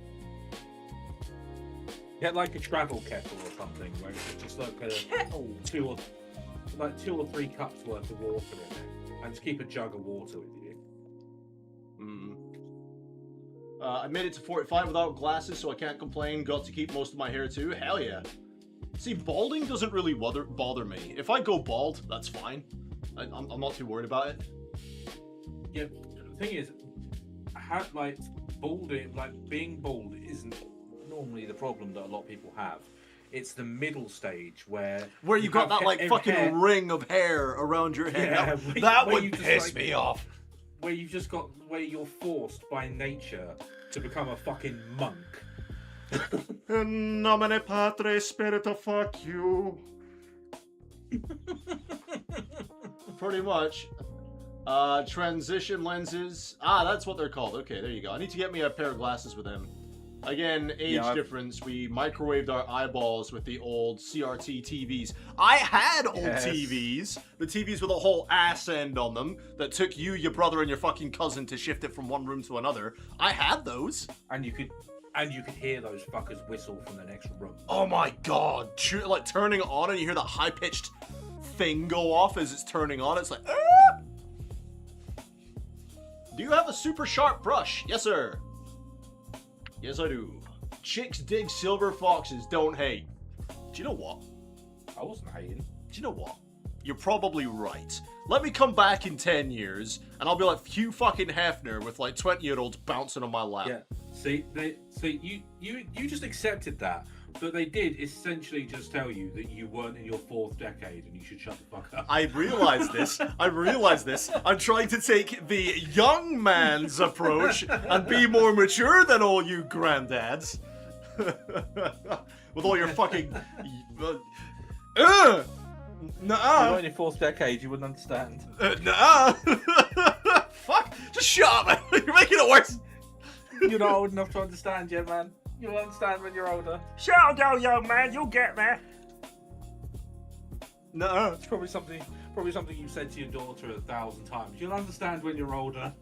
Speaker 4: Get like a travel kettle or something, where it's just like a two or 3 cups worth of water in it, and just keep a jug of water with you.
Speaker 2: I made it to 45 without glasses, so I can't complain. Got to keep most of my hair too. Hell yeah. See, balding doesn't really bother me. If I go bald, that's fine. I'm not too worried about it.
Speaker 4: Yeah, the thing is, being bald isn't normally the problem that a lot of people have. It's the middle stage where
Speaker 2: You got that like fucking
Speaker 4: hair,
Speaker 2: ring of hair around your head.
Speaker 4: Yeah,
Speaker 2: that
Speaker 4: where
Speaker 2: would
Speaker 4: you just,
Speaker 2: piss
Speaker 4: like-
Speaker 2: me off.
Speaker 4: where you're forced by nature to become a fucking monk.
Speaker 2: In nomine Patre Spirito, fuck you. Pretty much. Transition lenses. Ah, that's what they're called. Okay, there you go. I need to get me a pair of glasses with them. Again, age difference. We microwaved our eyeballs with the old CRT TVs. I had old TVs. The TVs with a whole ass end on them that took you, your brother, and your fucking cousin to shift it from one room to another. I had those.
Speaker 4: And you could hear those fuckers whistle from the next room.
Speaker 2: Oh my god. Like turning it on and you hear that high-pitched thing go off as it's turning on. It's like, ah! Do you have a super sharp brush? Yes, sir. Yes, I do. Chicks dig silver foxes, don't hate. Do you know what?
Speaker 4: I wasn't hating.
Speaker 2: Do you know what? You're probably right. Let me come back in 10 years, and I'll be like Hugh fucking Hefner with like 20-year-olds bouncing on my lap.
Speaker 4: Yeah. See, you just accepted that, but they did essentially just tell you that you weren't in your 4th decade and you should shut the fuck up.
Speaker 2: I realize this. I realize this. I'm trying to take the young man's approach and be more mature than all you granddads. With all your fucking... Nuh-uh.
Speaker 4: You weren't in your 4th decade, you wouldn't understand.
Speaker 2: Nuh-uh. Fuck. Just shut up, man. You're making it worse.
Speaker 4: You're not old enough to understand yet, man. You'll understand when you're older.
Speaker 3: Shut up, young man. You'll get there.
Speaker 2: Nuh-uh.
Speaker 4: It's probably something you said to your daughter 1,000 times. You'll understand when you're older.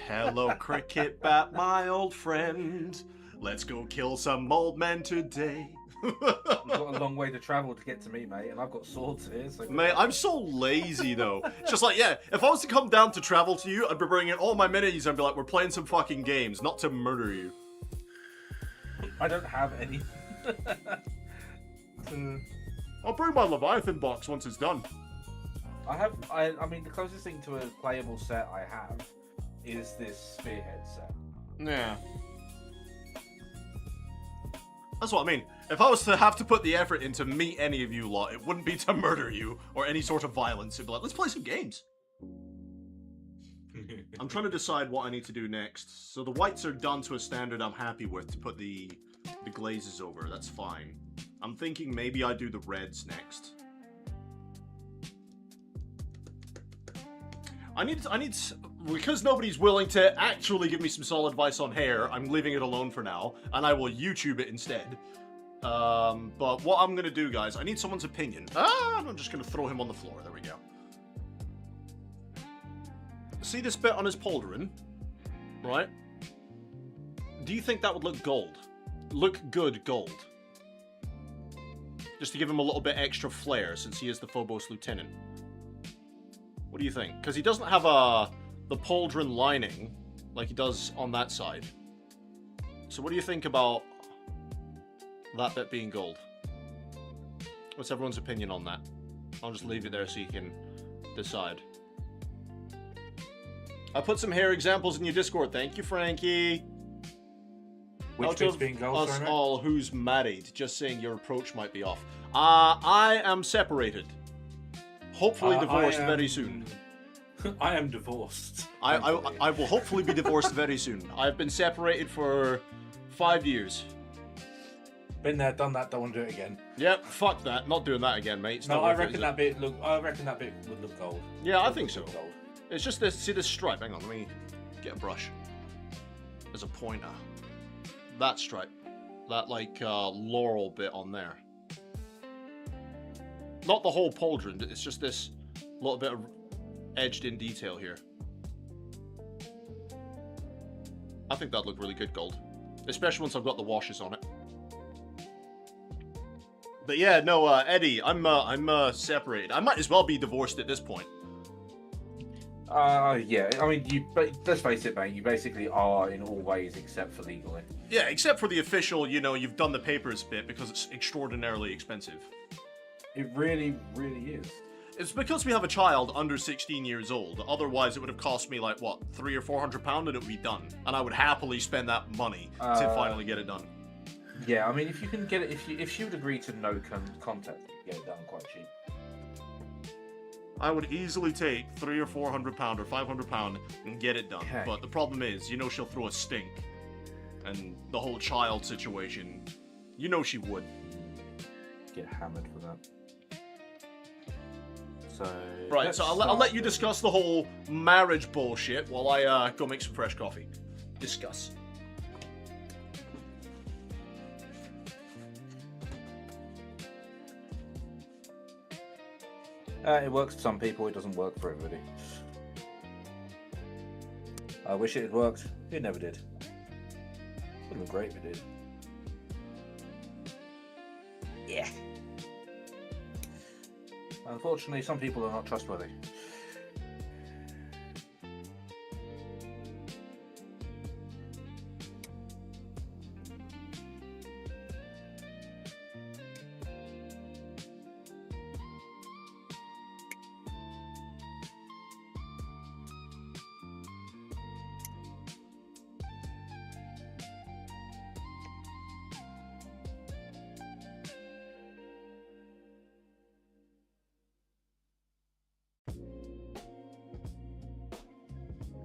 Speaker 2: Hello, cricket bat, my old friend. Let's go kill some old men today.
Speaker 4: You've got a long way to travel to get to me, mate, and I've got swords here. So
Speaker 2: Mate, I'm so lazy, though. It's just like, yeah, if I was to come down to travel to you, I'd be bringing all my minis and be like, we're playing some fucking games, not to murder you.
Speaker 4: I don't have any.
Speaker 2: I'll bring my Leviathan box once it's done.
Speaker 4: I mean, the closest thing to a playable set I have is this spearhead set.
Speaker 2: Yeah. That's what I mean. If I was to have to put the effort in to meet any of you lot, it wouldn't be to murder you or any sort of violence. It'd be like, let's play some games. I'm trying to decide what I need to do next. So the whites are done to a standard I'm happy with to put the glazes over. That's fine. I'm thinking maybe I do the reds next. I need, because nobody's willing to actually give me some solid advice on hair, I'm leaving it alone for now, and I will YouTube it instead. But what I'm gonna do, guys, I need someone's opinion. I'm just gonna throw him on the floor. There we go. See this bit on his pauldron, right? Do you think that would look gold? Look good gold? Just to give him a little bit extra flair, since he is the Phobos Lieutenant. What do you think? Because he doesn't have the pauldron lining like he does on that side. So what do you think about that bit being gold? What's everyone's opinion on that? I'll just leave it there so you can decide. I put some hair examples in your Discord. Thank you, Frankie.
Speaker 4: Which bit's being gold,
Speaker 2: us
Speaker 4: sorry,
Speaker 2: all who's married, just saying your approach might be off. I am separated. Hopefully divorced very soon.
Speaker 4: I am divorced.
Speaker 2: I will hopefully be divorced very soon. I've been separated for 5 years.
Speaker 4: Been there, done that. Don't want to do it again.
Speaker 2: Yep, fuck that. Not doing that again, mate. It's
Speaker 4: No,
Speaker 2: not
Speaker 4: I
Speaker 2: worth it,
Speaker 4: reckon
Speaker 2: is
Speaker 4: that bit look. I reckon that bit would look gold.
Speaker 2: Yeah, I think so.
Speaker 4: Gold.
Speaker 2: It's just this. See this stripe? Hang on, let me get a brush. There's a pointer. That stripe. That like laurel bit on there. Not the whole pauldron. It's just this little bit of edged in detail here. I think that'd look really good gold, especially once I've got the washes on it. But yeah, no, Eddie, I'm separated. I might as well be divorced at this point.
Speaker 4: Yeah. I mean, let's face it, mate. You basically are in all ways except for legally.
Speaker 2: Yeah, except for the official, you know, you've done the papers bit because it's extraordinarily expensive.
Speaker 4: It really, really is.
Speaker 2: It's because we have a child under 16 years old. Otherwise, it would have cost me like what, £300 or £400, and it would be done. And I would happily spend that money to finally get it done.
Speaker 4: Yeah, I mean, if you can get it, if she would agree to no contact, you can get it done quite cheap.
Speaker 2: I would easily take £300 or £400 or £500 and get it done.
Speaker 4: Okay.
Speaker 2: But the problem is, you know, she'll throw a stink, and the whole child situation, you know, she would
Speaker 4: Get hammered for that. So
Speaker 2: right. So I'll let you discuss the whole marriage bullshit while I go make some fresh coffee. Discuss.
Speaker 4: It works for some people, it doesn't work for everybody. I wish it had worked. It never did. Would have been great if it did. Yeah. Unfortunately, some people are not trustworthy.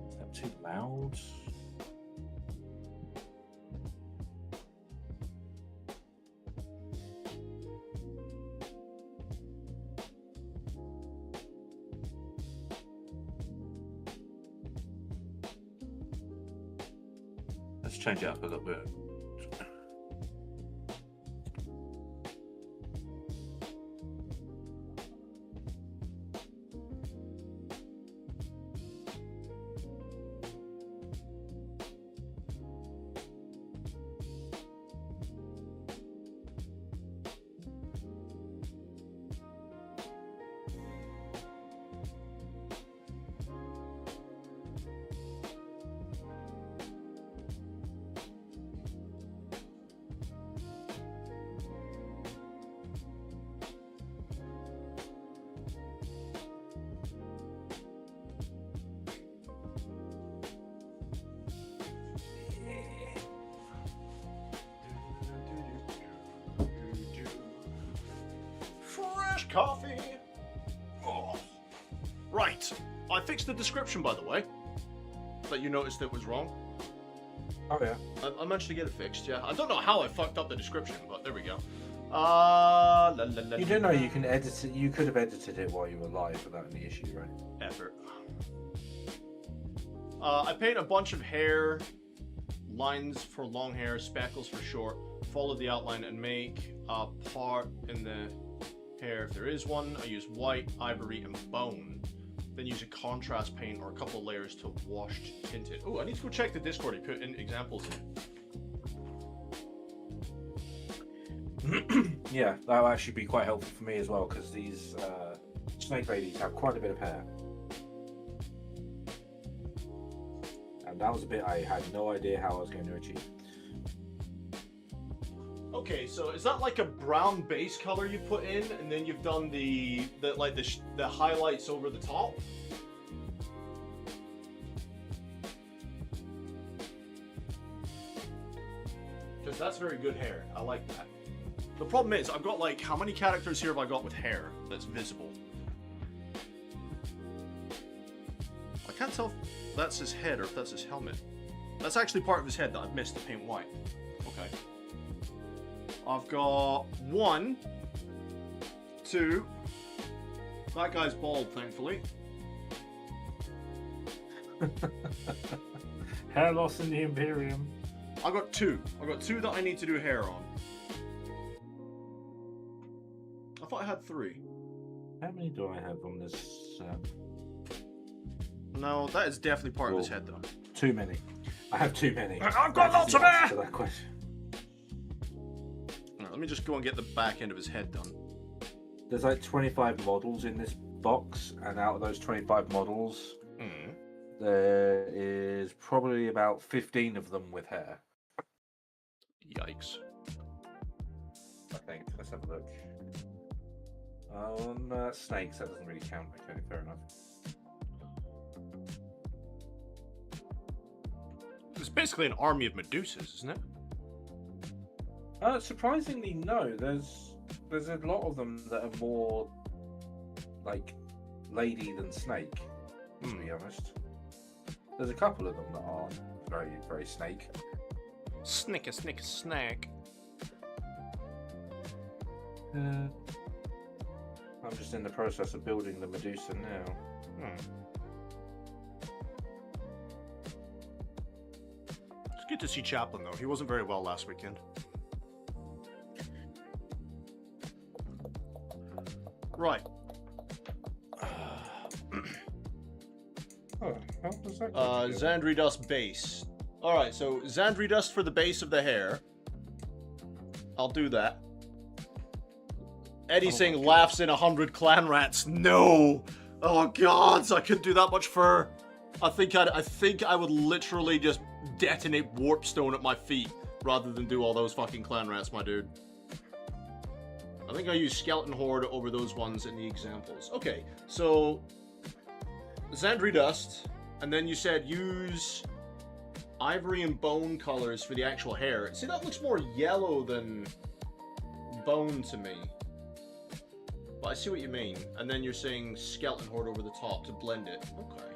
Speaker 4: Is that too loud? Let's change it up a little bit.
Speaker 2: Fresh coffee. Oh. Right. I fixed the description, by the way. That you noticed it was wrong.
Speaker 4: Oh yeah.
Speaker 2: I managed to get it fixed, yeah. I don't know how I fucked up the description, but there we go.
Speaker 4: You do know you can edit it. You could have edited it while you were live without any issue, right?
Speaker 2: Effort. I paint a bunch of hair, lines for long hair, speckles for short, follow the outline and make a part in the hair if there is one. I use white, ivory, and bone. Then use a contrast paint or a couple layers to wash tint it. Oh, I need to go check the Discord and put in examples in.
Speaker 4: Yeah, that will actually be quite helpful for me as well, because these snake ladies have quite a bit of hair. And that was a bit I had no idea how I was going to achieve.
Speaker 2: Okay, so is that like a brown base color you put in, and then you've done the highlights over the top? Because that's very good hair. I like that. The problem is, I've got like, how many characters here have I got with hair that's visible? I can't tell if that's his head or if that's his helmet. That's actually part of his head that I've missed to paint white. Okay. I've got 1, 2. That guy's bald, thankfully.
Speaker 4: Hair loss in the Imperium.
Speaker 2: I got 2. I got 2 that I need to do hair on. I thought I had 3.
Speaker 4: How many do I have on this?
Speaker 2: No, that is definitely part of his head, though.
Speaker 4: Too many. I have too many.
Speaker 3: I've got lots of hair!
Speaker 4: To that question.
Speaker 2: Right, let me just go and get the back end of his head done.
Speaker 4: There's like 25 models in this box, and out of those 25 models, there is probably about 15 of them with hair.
Speaker 2: Yikes.
Speaker 4: I think. Let's have a look. Snakes, that doesn't really count. Okay, fair enough.
Speaker 2: It's basically an army of Medusas, isn't it?
Speaker 4: Surprisingly, no. There's a lot of them that are more like lady than snake, to be honest. There's a couple of them that are very, very snake.
Speaker 2: Snicker, snicker, snack.
Speaker 4: I'm just in the process of building the Medusa now.
Speaker 2: It's good to see Chaplin, though. He wasn't very well last weekend. Right.
Speaker 4: Oh, how does that
Speaker 2: Xandri dust base. Alright, so Xandri dust for the base of the hair. I'll do that. Eddie
Speaker 4: Oh
Speaker 2: saying
Speaker 4: my God.
Speaker 2: laughs in 100 clan rats. No! Oh god, I couldn't do that much fur. I think I would literally just detonate warpstone at my feet rather than do all those fucking clan rats, my dude. I think I used skeleton horde over those ones in the examples. Okay, so Xandri dust, and then you said use ivory and bone colors for the actual hair. See, that looks more yellow than bone to me. But I see what you mean. And then you're saying skeleton horde over the top to blend it. Okay.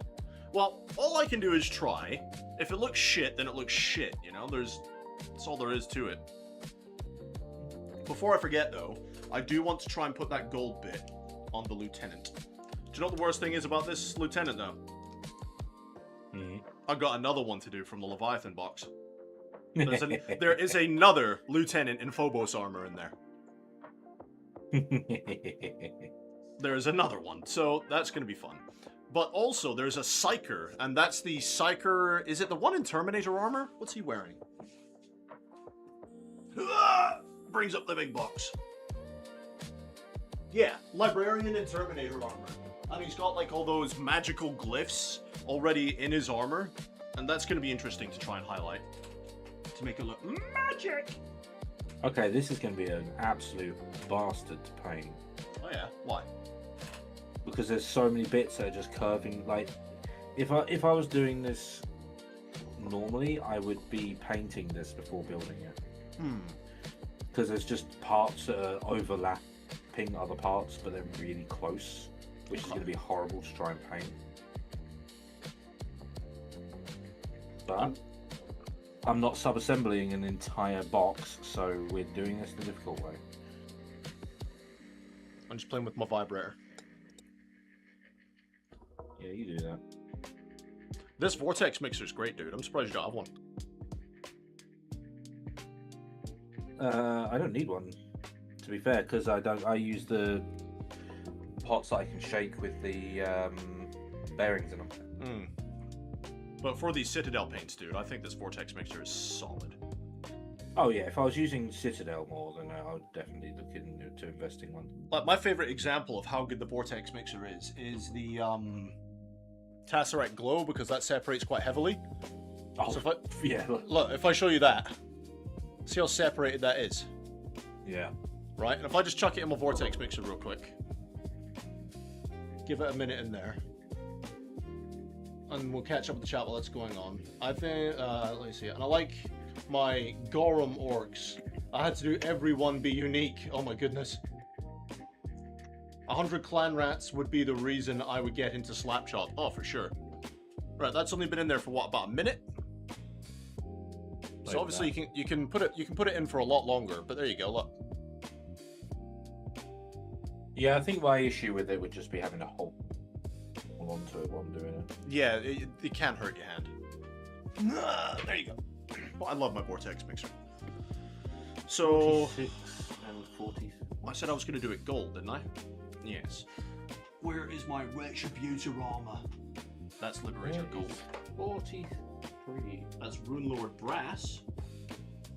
Speaker 2: Well, all I can do is try. If it looks shit, then it looks shit, you know? That's all there is to it. Before I forget, though, I do want to try and put that gold bit on the lieutenant. Do you know what the worst thing is about this lieutenant, though? I got another one to do from the Leviathan box. There is another lieutenant in Phobos armor in there. There is another one, so that's going to be fun. But also, there's a Psyker, and that's the Psyker... Is it the one in Terminator armor? What's he wearing? Brings up the big box. Yeah, Librarian in Terminator armor. And he's got, like, all those magical glyphs already in his armor. And that's going to be interesting to try and highlight. To make it look magic!
Speaker 4: Okay, this is going to be an absolute bastard to paint.
Speaker 2: Oh yeah, why?
Speaker 4: Because there's so many bits that are just curving. Like, if I was doing this normally, I would be painting this before building it. Because there's just parts that are overlapping other parts, but they're really close, which is going to be horrible to try and paint. But I'm not sub-assembling an entire box, so we're doing this the difficult way.
Speaker 2: I'm just playing with my vibrator.
Speaker 4: Yeah, you do that.
Speaker 2: This vortex mixer's great, dude. I'm surprised you don't have one.
Speaker 4: I don't need one, to be fair, because I use the pots that I can shake with the bearings in them.
Speaker 2: But for these Citadel paints, dude, I think this vortex mixer is solid.
Speaker 4: Oh yeah, if I was using Citadel more, then I would definitely look into investing one.
Speaker 2: Like, my favorite example of how good the vortex mixer is the Tesseract Glow, because that separates quite heavily.
Speaker 4: Oh,
Speaker 2: So if
Speaker 4: yeah.
Speaker 2: look, if I show you that, see how separated that is,
Speaker 4: Yeah.
Speaker 2: right? And if I just chuck it in my vortex mixer real quick, give it a minute in there, and we'll catch up with the chat while that's going on. I think, let me see, and I like my Gorum orcs. I had to do every one be unique. Oh my goodness. 100 clan rats would be the reason I would get into Slapshot. Oh, for sure. Right, that's only been in there for what, about a minute? So obviously you can put it in for a lot longer, but there you go, look.
Speaker 4: Yeah, I think my issue with it would just be having to hold onto it while I'm doing it.
Speaker 2: Yeah, it can't hurt your hand. There you go. Well, I love my vortex mixer. So
Speaker 4: 46 and 40.
Speaker 2: I said I was going to do it gold, didn't I? Yes. Where is my Retributor armor? That's Liberator gold.
Speaker 4: 43.
Speaker 2: That's Runelord brass.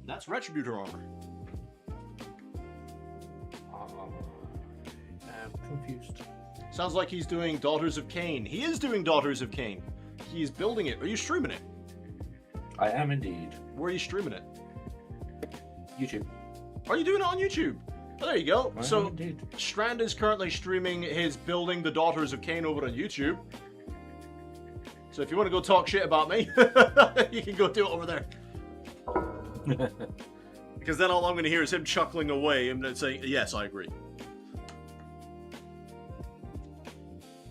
Speaker 2: That's Retributor armor.
Speaker 4: I'm confused.
Speaker 2: Sounds like he's doing Daughters of Cain. He is doing Daughters of Cain. He is building it. Are you streaming it?
Speaker 4: I am indeed.
Speaker 2: Where are you streaming it?
Speaker 4: YouTube.
Speaker 2: Are you doing it on YouTube? Oh, there you go.
Speaker 4: I
Speaker 2: So
Speaker 4: am indeed.
Speaker 2: Strand is currently streaming his building the Daughters of Cain over on YouTube. So if you want to go talk shit about me, you can go do it over there. Because then all I'm going to hear is him chuckling away and saying, yes, I agree.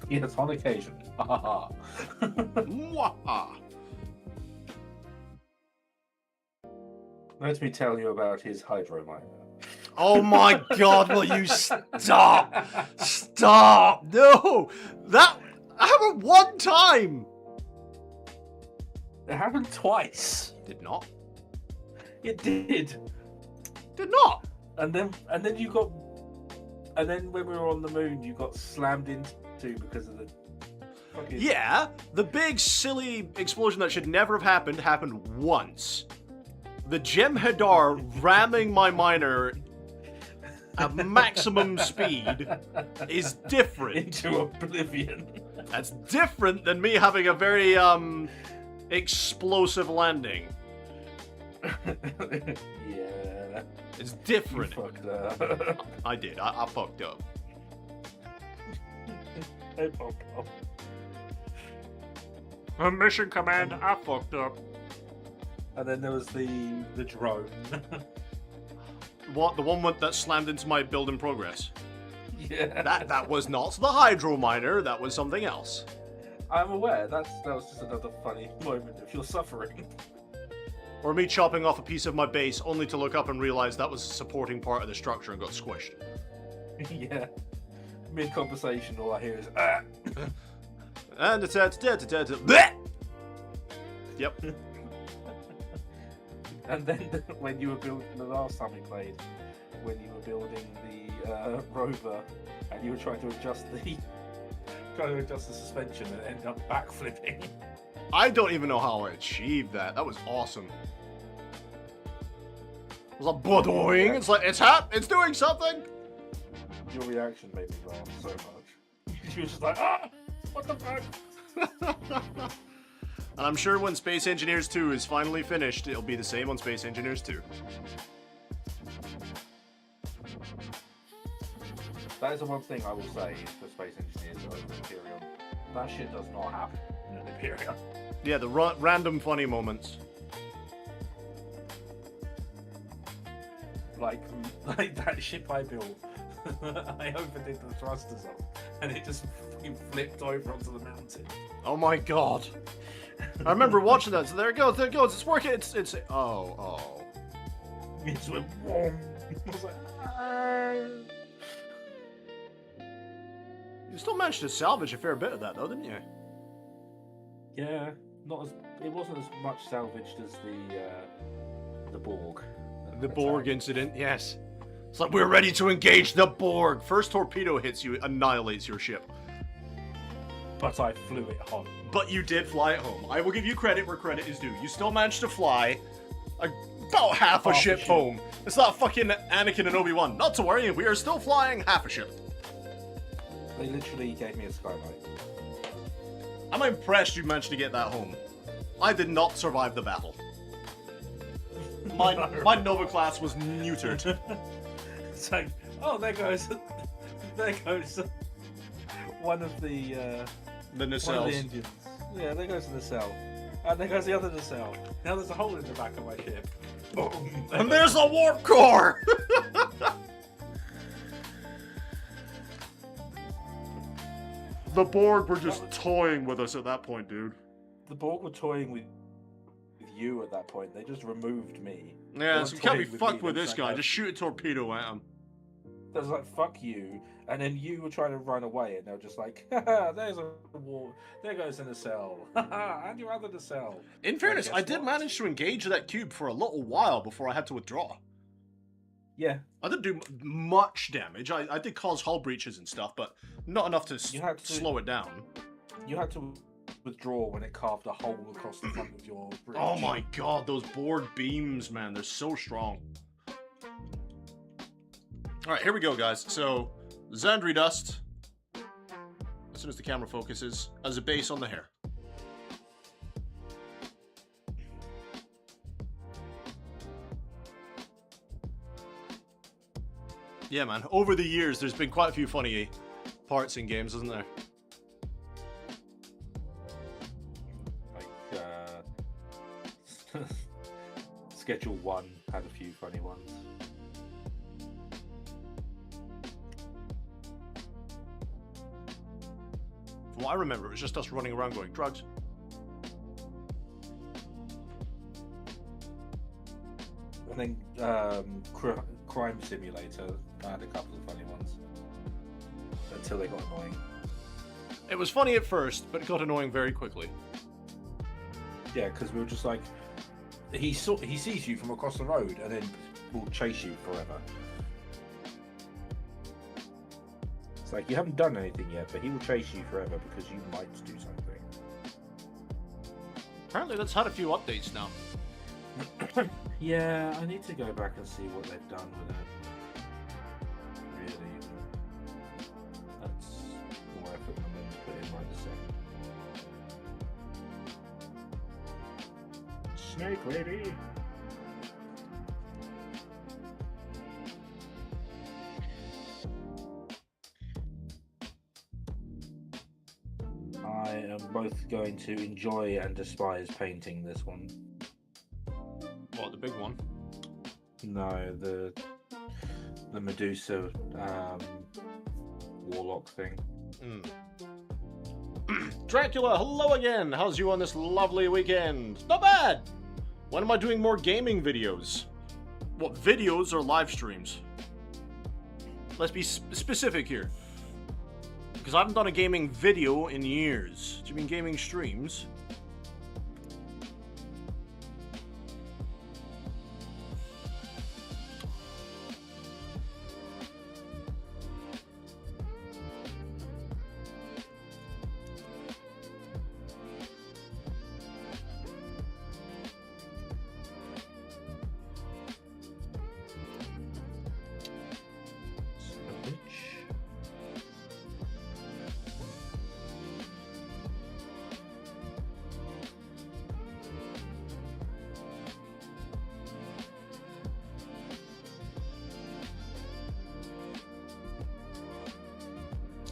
Speaker 4: Yes, on occasion. Ha ha ha.
Speaker 2: Mwaha.
Speaker 4: Let me tell you about his hydro miner.
Speaker 2: Oh my god, will you stop? Stop! No! That happened one time!
Speaker 4: It happened twice.
Speaker 2: Did not.
Speaker 4: It did.
Speaker 2: Did not.
Speaker 4: And then you got. And then when we were on the moon, you got slammed into because of the. Fucking...
Speaker 2: Yeah, the big silly explosion that should never have happened once. The Jem'Hadar ramming my miner at maximum speed is different.
Speaker 4: Into oblivion.
Speaker 2: That's different than me having a very explosive landing.
Speaker 4: Yeah.
Speaker 2: It's
Speaker 4: You
Speaker 2: different.
Speaker 4: fucked up.
Speaker 2: I did. I fucked up.
Speaker 4: Hey, Pop.
Speaker 3: Mission command, I fucked up.
Speaker 4: And then there was the drone.
Speaker 2: What? The one that slammed into my build in progress?
Speaker 4: Yeah.
Speaker 2: That was not the hydro miner. That was something else.
Speaker 4: I'm aware. That was just another funny moment of your suffering.
Speaker 2: Or me chopping off a piece of my base only to look up and realize that was a supporting part of the structure and got squished.
Speaker 4: Yeah. Mid conversation, all I hear is ah.
Speaker 2: And it's bleh! Yep.
Speaker 4: And then when you were building the last time we played, when you were building the rover and you were trying to adjust the suspension and ended up backflipping.
Speaker 2: I don't even know how I achieved that. That was awesome. It was like boing. It's like it's doing something.
Speaker 4: Your reaction made me laugh so much. You were just like, ah, what the fuck?
Speaker 2: And I'm sure when Space Engineers 2 is finally finished, it'll be the same on Space Engineers 2.
Speaker 4: That is the one thing I will say for Space Engineers over Imperium. That shit does not happen in an Imperium.
Speaker 2: Yeah, the random funny moments.
Speaker 4: Like that ship I built, I overdid the thrusters on, and it just fucking flipped over onto the mountain.
Speaker 2: Oh my god. I remember watching that. So there it goes. There it goes. It's working. It's. Oh.
Speaker 4: It just went boom. I was like, ah.
Speaker 2: You still managed to salvage a fair bit of that, though, didn't you?
Speaker 4: Yeah, not as it wasn't as much salvaged as the Borg.
Speaker 2: The Borg incident, yes. It's like we're ready to engage the Borg. First torpedo hits you, annihilates your ship.
Speaker 4: But I flew it home.
Speaker 2: But you did fly it home. I will give you credit where credit is due. You still managed to fly about half a ship home. It's not fucking Anakin and Obi-Wan. Not to worry, we are still flying half a ship.
Speaker 4: They literally gave me a skylight.
Speaker 2: I'm impressed you managed to get that home. I did not survive the battle. My Nova class was neutered.
Speaker 4: It's like, oh, there goes one of the
Speaker 2: nacelles.
Speaker 4: engines. Yeah, there goes the nacelle. And there goes the other nacelle. Now there's a hole in the back of my ship. Boom.
Speaker 2: And there's a warp core! The Borg were just toying with us at that point, dude.
Speaker 4: The Borg were toying with you at that point. They just removed me.
Speaker 2: Yeah, so you can't be
Speaker 4: toying with
Speaker 2: fucked
Speaker 4: me,
Speaker 2: with
Speaker 4: they
Speaker 2: this
Speaker 4: was
Speaker 2: guy.
Speaker 4: like,
Speaker 2: Just shoot a torpedo at him.
Speaker 4: They was like, fuck you. And then you were trying to run away, and they were just like, haha, there's a wall. There goes a nacelle. Haha, and your other nacelle.
Speaker 2: In fairness,
Speaker 4: guess
Speaker 2: I did
Speaker 4: what?
Speaker 2: manage to engage that cube for a little while before I had to withdraw.
Speaker 4: Yeah.
Speaker 2: I didn't do much damage. I did cause hull breaches and stuff, but not enough to,
Speaker 4: You had to-
Speaker 2: slow it down.
Speaker 4: You had to withdraw when it carved a hole across the front of your bridge.
Speaker 2: Oh my god, those Borg beams, man, they're so strong. Alright, here we go, guys. So, Xandri Dust, as soon as the camera focuses, as a base on the hair. Yeah, man, over the years, there's been quite a few funny parts in games, isn't there?
Speaker 4: Like, Schedule 1 had a few funny ones.
Speaker 2: From what I remember, it was just us running around going, drugs.
Speaker 4: And then Crime Simulator had a couple of funny ones. Until they got annoying.
Speaker 2: It was funny at first, but it got annoying very quickly.
Speaker 4: Yeah, because we were just like, he sees you from across the road and then will chase you forever. It's like, you haven't done anything yet, but he will chase you forever because you might do something.
Speaker 2: Apparently that's had a few updates now.
Speaker 4: Yeah, I need to go back and see what they've done with it. Snake lady. I am both going to enjoy and despise painting this one.
Speaker 2: What, the big one?
Speaker 4: No, the Medusa warlock thing.
Speaker 2: Dracula, hello again! How's you on this lovely weekend? Not bad! When am I doing more gaming videos? What, videos or live streams? Let's be specific here. Because I haven't done a gaming video in years. Do you mean gaming streams?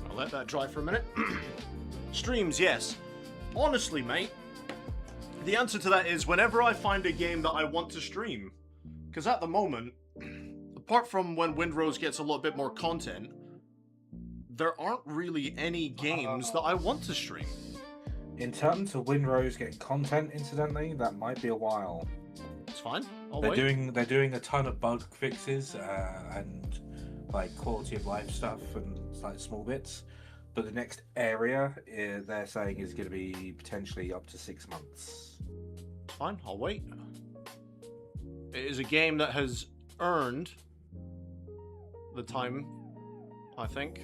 Speaker 2: I'll let that dry for a minute. Streams, yes. Honestly, mate, the answer to that is whenever I find a game that I want to stream. Because at the moment, apart from when Windrose gets a little bit more content, there aren't really any games that I want to stream.
Speaker 4: In terms of Windrose getting content, incidentally, that might be a while.
Speaker 2: It's fine. I'll
Speaker 4: They're
Speaker 2: wait.
Speaker 4: doing a ton of bug fixes and like quality of life stuff and like small bits. But the next area they're saying is going to be potentially up to 6 months.
Speaker 2: It's fine. I'll wait. It is a game that has earned the time, I think.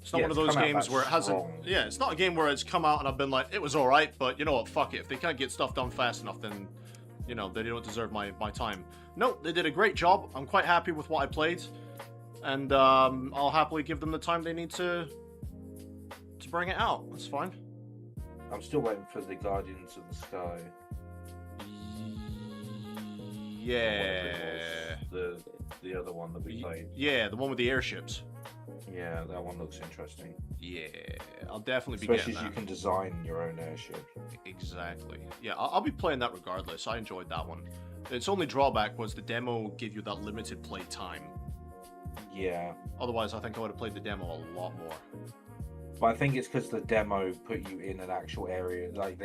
Speaker 2: It's not
Speaker 4: Yeah,
Speaker 2: one of
Speaker 4: it's
Speaker 2: those
Speaker 4: come out
Speaker 2: games
Speaker 4: that
Speaker 2: where it hasn't.
Speaker 4: strong.
Speaker 2: Yeah, it's not a game where it's come out and I've been like, it was alright, but you know what, fuck it. If they can't get stuff done fast enough, then, you know, they don't deserve my time. No, they did a great job. I'm quite happy with what I played. And I'll happily give them the time they need to bring it out. That's fine.
Speaker 4: I'm still waiting for the Guardians of the Sky.
Speaker 2: Yeah.
Speaker 4: The other one that we played.
Speaker 2: Yeah, the one with the airships.
Speaker 4: Yeah, that one looks interesting.
Speaker 2: Yeah, I'll definitely be
Speaker 4: Especially
Speaker 2: getting
Speaker 4: as
Speaker 2: that.
Speaker 4: you can design your own airship.
Speaker 2: Exactly. Yeah, I'll be playing that regardless. I enjoyed that one. Its only drawback was the demo gave you that limited play time.
Speaker 4: Yeah,
Speaker 2: Otherwise, I think I would have played the demo a lot more.
Speaker 4: but I think it's because the demo put you in an actual area. Like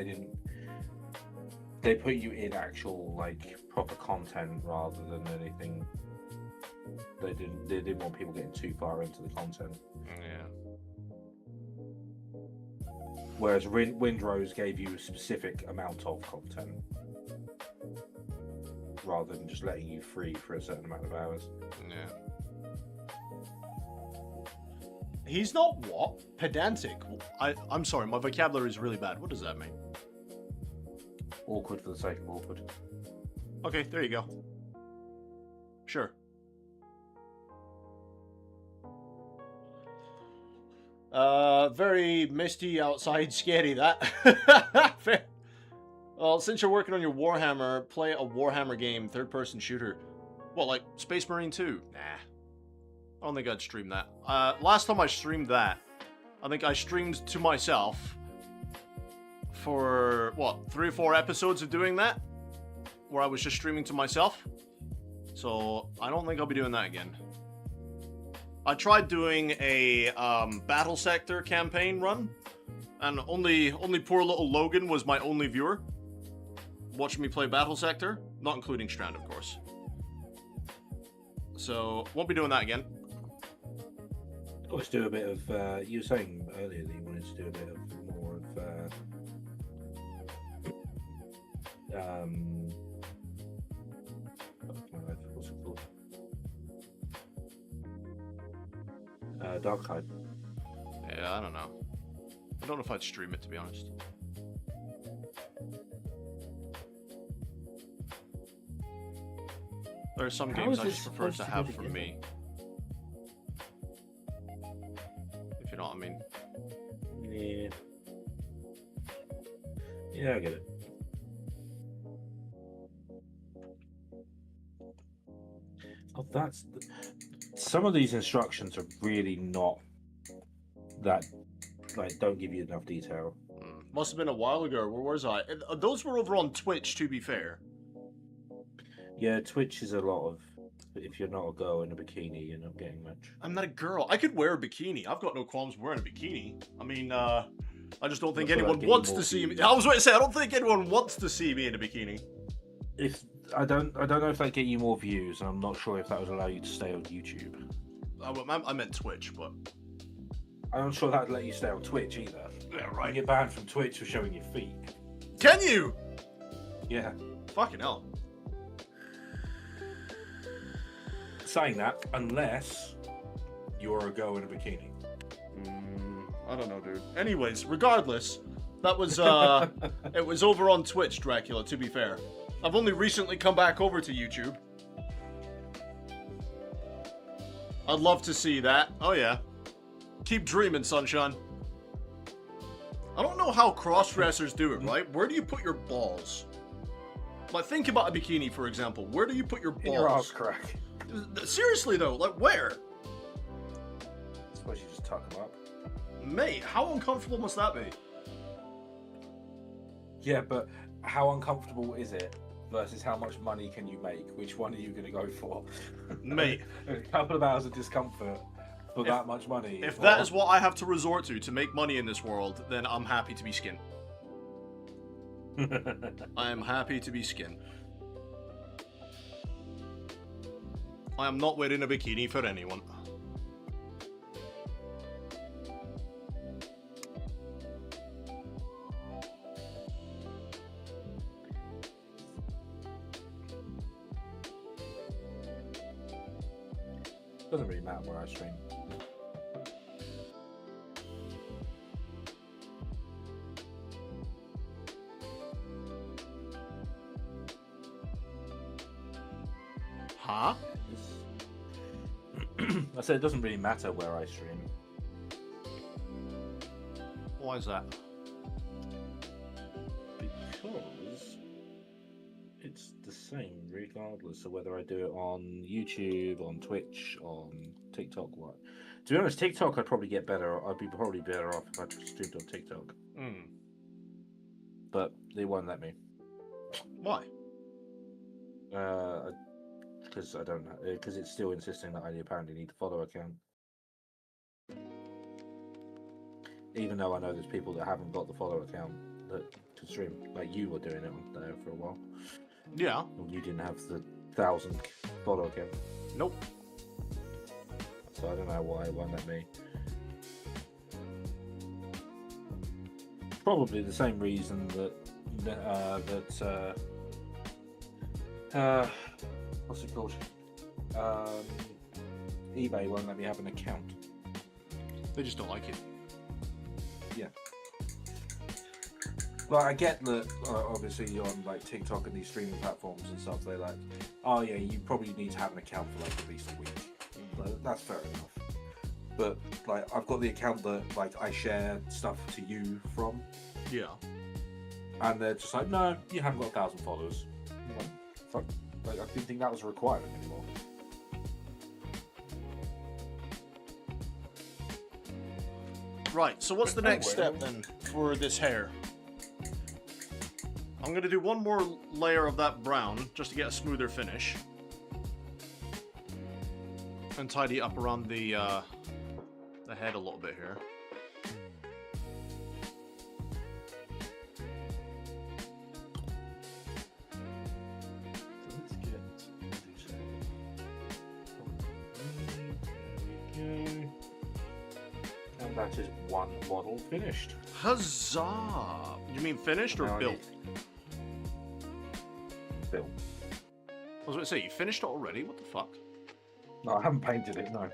Speaker 4: they put you in actual like proper content rather than anything. They didn't want people getting too far into the content.
Speaker 2: Yeah.
Speaker 4: Whereas Windrose gave you a specific amount of content rather than just letting you free for a certain amount of hours.
Speaker 2: Yeah. He's not what? Pedantic. I'm sorry, my vocabulary is really bad. What does that mean?
Speaker 4: Awkward for the sake of awkward.
Speaker 2: Okay, there you go. Sure. Very misty outside, scary that. Well, since you're working on your Warhammer, play a Warhammer game, third-person shooter. What, like Space Marine 2? Nah. I don't think I'd stream that. Last time I streamed that, I think I streamed to myself for, what, 3 or 4 episodes of doing that? Where I was just streaming to myself. So, I don't think I'll be doing that again. I tried doing a Battle Sector campaign run, and only poor little Logan was my only viewer watching me play Battle Sector, not including Strand, of course. So, won't be doing that again.
Speaker 4: Let's do a bit of. You were saying earlier that you wanted to do a bit of more of. What's it called? Dark Side.
Speaker 2: Yeah, I don't know. I don't know if I'd stream it, to be honest. There are some
Speaker 4: How
Speaker 2: games
Speaker 4: is
Speaker 2: I
Speaker 4: this
Speaker 2: just prefer
Speaker 4: supposed
Speaker 2: to
Speaker 4: to
Speaker 2: have
Speaker 4: go
Speaker 2: for
Speaker 4: together?
Speaker 2: me. If you know what I mean.
Speaker 4: Yeah. Yeah, I get it. Oh, some of these instructions are really not that, like, don't give you enough detail.
Speaker 2: Must have been a while ago. Where was I? Those were over on Twitch, to be fair.
Speaker 4: Yeah, Twitch is a lot of, if you're not a girl in a bikini, you're not getting much.
Speaker 2: I'm not a girl. I could wear a bikini. I've got no qualms wearing a bikini. I mean, I just don't think anyone wants to see me. I was going to say, I don't think anyone wants to see me in a bikini.
Speaker 4: If I don't know if that get you more views, and I'm not sure if that would allow you to stay on YouTube.
Speaker 2: I meant Twitch, but
Speaker 4: I'm not sure that would let you stay on Twitch either.
Speaker 2: yeah,
Speaker 4: You
Speaker 2: right.
Speaker 4: get banned from Twitch for showing your feet.
Speaker 2: Can you?
Speaker 4: Yeah.
Speaker 2: Fucking hell.
Speaker 4: Saying that, unless you're a girl in a bikini.
Speaker 2: I don't know, dude. Anyways, regardless, that was it was over on Twitch, Dracula. To be fair, I've only recently come back over to YouTube. I'd love to see that. Oh yeah, keep dreaming, sunshine. I don't know how cross-dressers do it, right? Where do you put your balls? Like, think about a bikini, for example. Where do you put your balls?
Speaker 4: In your ass crack.
Speaker 2: Seriously though, like where?
Speaker 4: I suppose you just tuck them up.
Speaker 2: Mate, how uncomfortable must that be?
Speaker 4: Yeah, but how uncomfortable is it versus how much money can you make? Which one are you going to go for?
Speaker 2: Mate.
Speaker 4: A couple of hours of discomfort for that much money.
Speaker 2: If that is what I have to resort to make money in this world, then I'm happy to be skin. I am happy to be skin. I am not wearing a bikini for anyone.
Speaker 4: Doesn't really matter where I stream.
Speaker 2: Huh?
Speaker 4: I said it doesn't really matter where I stream.
Speaker 2: Why is that?
Speaker 4: Because it's the same regardless of whether I do it on YouTube, on Twitch, on TikTok, what. To be honest, TikTok I'd probably get better. I'd be probably better off if I streamed on TikTok. But they won't let me.
Speaker 2: Why?
Speaker 4: Because I don't know. Because it's still insisting that I apparently need to follow account. Even though I know there's people that haven't got the follow account that can stream. Like you were doing it on there for a while.
Speaker 2: Yeah.
Speaker 4: And you didn't have the 1,000 follow account.
Speaker 2: Nope.
Speaker 4: So I don't know why it won't let me. Probably the same reason that what's it called? eBay won't let me have an account.
Speaker 2: They just don't like it.
Speaker 4: Yeah. Like, I get that, obviously, on like TikTok and these streaming platforms and stuff, they're like, oh yeah, you probably need to have an account for like at least a week. Like, that's fair enough. But like, I've got the account that like I share stuff to you from,
Speaker 2: Yeah.
Speaker 4: and they're just like, no, you haven't got 1,000 followers. I'm like, fuck. Like, I didn't think that was a requirement anymore.
Speaker 2: Right, so what's the next step then for this hair? I'm gonna do one more layer of that brown just to get a smoother finish. And tidy up around the head a little bit here.
Speaker 4: Let's get and that is one model finished.
Speaker 2: Huzzah! You mean finished or
Speaker 4: Now I
Speaker 2: built?
Speaker 4: Built.
Speaker 2: I was going to say, you finished it already? What the fuck?
Speaker 4: No, I haven't painted it, no.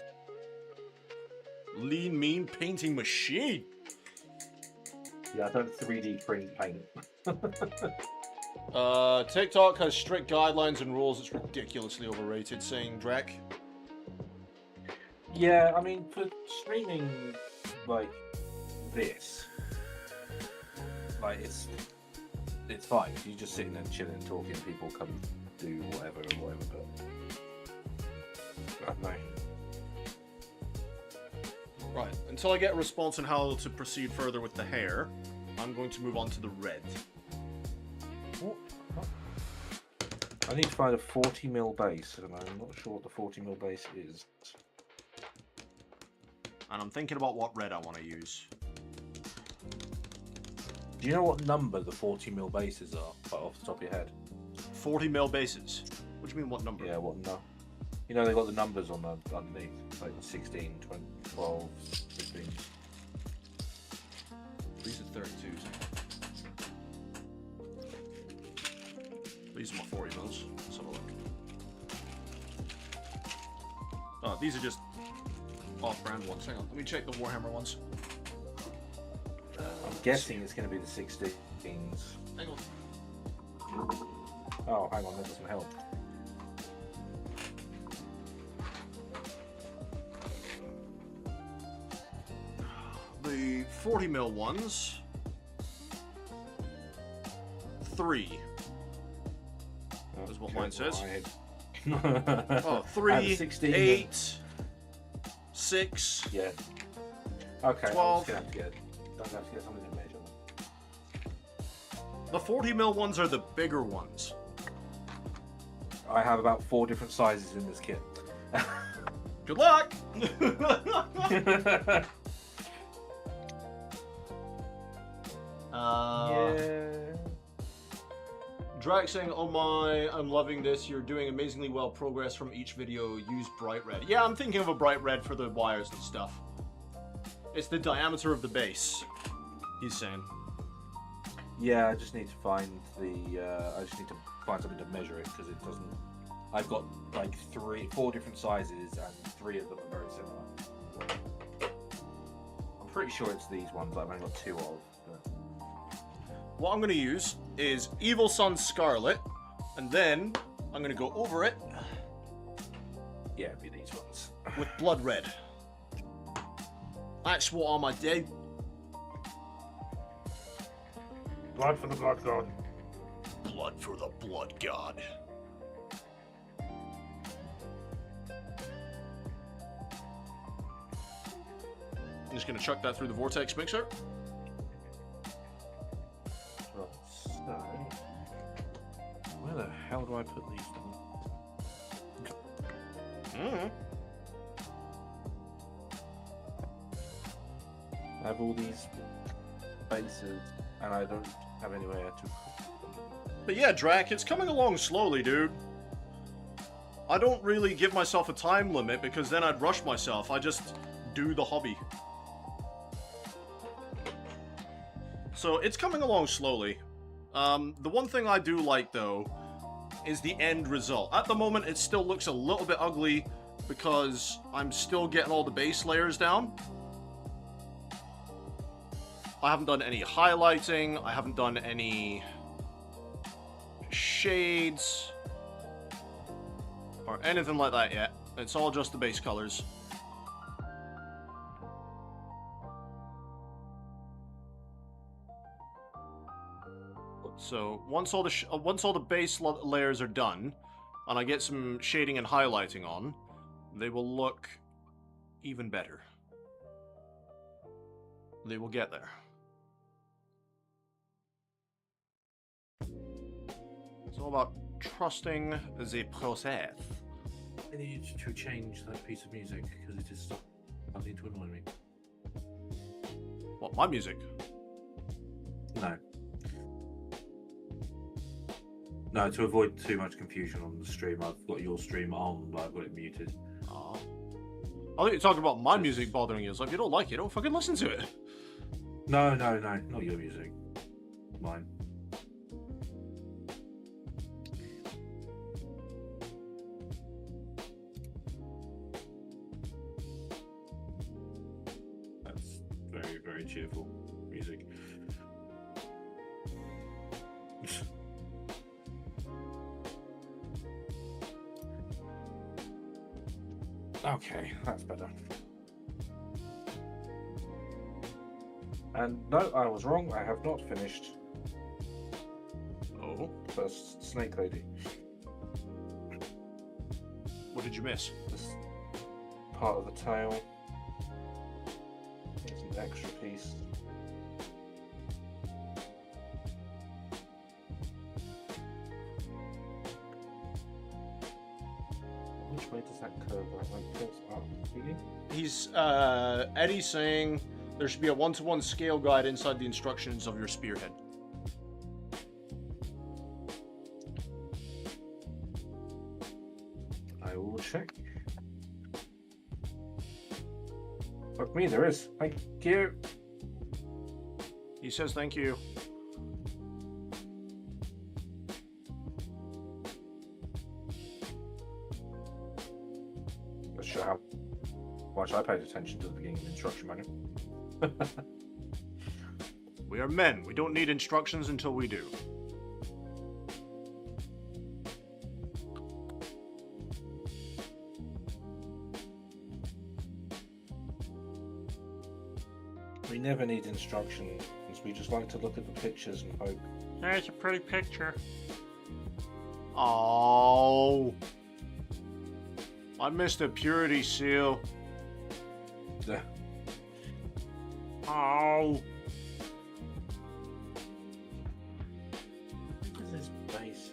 Speaker 2: Lean, mean painting machine!
Speaker 4: Yeah, I don't 3D print paint.
Speaker 2: TikTok has strict guidelines and rules. It's ridiculously overrated, saying Drek.
Speaker 4: Yeah, I mean, for streaming like this, like it's fine. If you're just sitting there chilling and talking, people come do whatever or whatever, but I don't know.
Speaker 2: Right, until I get a response on how to proceed further with the hair, I'm going to move on to the red.
Speaker 4: What? I need to find a 40mm base, and I'm not sure what the 40mm base is.
Speaker 2: And I'm thinking about what red I want to use.
Speaker 4: Do you know what number the 40mm bases are, like off the top of your head?
Speaker 2: 40mm bases? What do you mean, what number?
Speaker 4: Yeah, what no? You know, they got the numbers on the underneath, like 16, 20, 12, 15.
Speaker 2: These are 32s. These are my 40mm. Let's have a look. Oh, these are just off-brand ones. Hang on, let me check the Warhammer ones.
Speaker 4: I'm guessing it's going to be the 16s.
Speaker 2: Hang on.
Speaker 4: Oh, hang on, that doesn't help.
Speaker 2: The 40mm ones. 3. That's what mine says. Oh, 3,
Speaker 4: 16.
Speaker 2: 8, 6.
Speaker 4: Yeah. Okay.
Speaker 2: 12.
Speaker 4: I'm just gonna have to get something to measure them.
Speaker 2: The 40mm ones are the bigger ones.
Speaker 4: I have about 4 different sizes in this kit.
Speaker 2: Good luck!
Speaker 4: Yeah.
Speaker 2: Drax saying, oh my, I'm loving this. You're doing amazingly well. Progress from each video. Use bright red. Yeah, I'm thinking of a bright red for the wires and stuff. It's the diameter of the base, he's saying.
Speaker 4: Yeah, I just need to find the. I just need to find something to measure it because it doesn't. I've got like 4 different sizes and 3 of them are very similar. I'm pretty sure it's these ones I've only got 2 of. But...
Speaker 2: What I'm going to use is Evil Sun Scarlet, and then I'm going to go over it.
Speaker 4: Yeah, it'd be these ones.
Speaker 2: With blood red. That's what I'm do.
Speaker 4: Blood for the blood god.
Speaker 2: Blood for the blood god. I'm just going to chuck that through the vortex mixer.
Speaker 4: So, where the hell do I put these things? I have all these bases, and I don't have anywhere to.
Speaker 2: But yeah, Drac, it's coming along slowly, dude. I don't really give myself a time limit because then I'd rush myself. I just do the hobby. So it's coming along slowly. The one thing I do like, though, is the end result. At the moment, it still looks a little bit ugly because I'm still getting all the base layers down. I haven't done any highlighting. I haven't done any shades or anything like that yet. It's all just the base colors. So once all the base layers are done, and I get some shading and highlighting on, they will look even better. They will get there. It's all about trusting the process.
Speaker 4: I need to change that piece of music because it is starting to annoy me.
Speaker 2: What, my music?
Speaker 4: No. No, to avoid too much confusion on the stream, I've got your stream on, but I've got it muted.
Speaker 2: Oh. I think you're talking about my music bothering you. It's like, if you don't like it, don't fucking listen to it.
Speaker 4: No, not your music. Mine. That's very, very cheerful music. Okay, that's better. And no, I was wrong. I have not finished first snake lady.
Speaker 2: What did you miss?
Speaker 4: This part of the tail. There's an extra piece. Which way does that curve? Like curves up, really?
Speaker 2: He's Eddie's saying there should be a 1-to-1 scale guide inside the instructions of your spearhead.
Speaker 4: I will check. Fuck me, there is. Thank you.
Speaker 2: He says thank you.
Speaker 4: Let's show how much I paid attention to the beginning of the instruction manual.
Speaker 2: We are men. We don't need instructions until we do.
Speaker 4: We never need instructions. We just like to look at the pictures and hope.
Speaker 3: There's a pretty picture.
Speaker 2: Oh, I missed a purity seal.
Speaker 4: Yeah.
Speaker 2: Oh,
Speaker 4: This base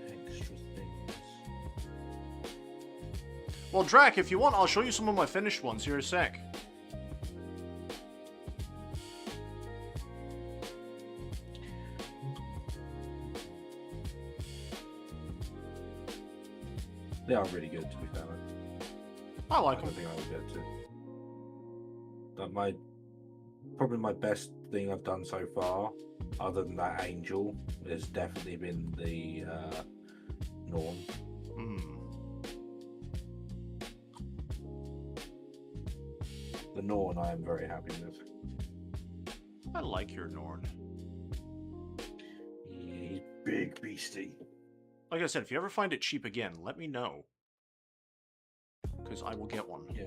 Speaker 4: extra things.
Speaker 2: well, Drac, if you want, I'll show you some of my finished ones here in a sec.
Speaker 4: They are really good, to be fair.
Speaker 2: I like
Speaker 4: I
Speaker 2: them.
Speaker 4: don't think I would get to. But probably my best thing I've done so far, other than that angel, has definitely been the Norn. The Norn I am very happy with.
Speaker 2: I like your Norn.
Speaker 4: He's big beastie.
Speaker 2: Like I said, if you ever find it cheap again, let me know. Because I will get one.
Speaker 4: Yeah.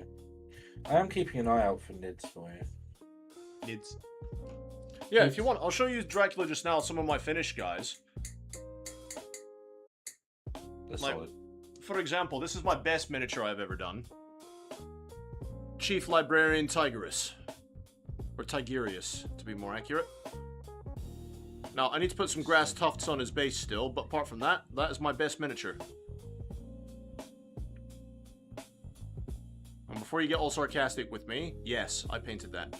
Speaker 4: I am keeping an eye out for Nids for you.
Speaker 2: Nids. Yeah, if you want, I'll show you Dracula just now, some of my finished guys.
Speaker 4: They're
Speaker 2: Like,
Speaker 4: solid.
Speaker 2: for example, this is my best miniature I've ever done. Chief Librarian Tigris. Or Tigerius, to be more accurate. Now, I need to put some grass tufts on his base still, but apart from that, that is my best miniature. And before you get all sarcastic with me, yes, I painted that.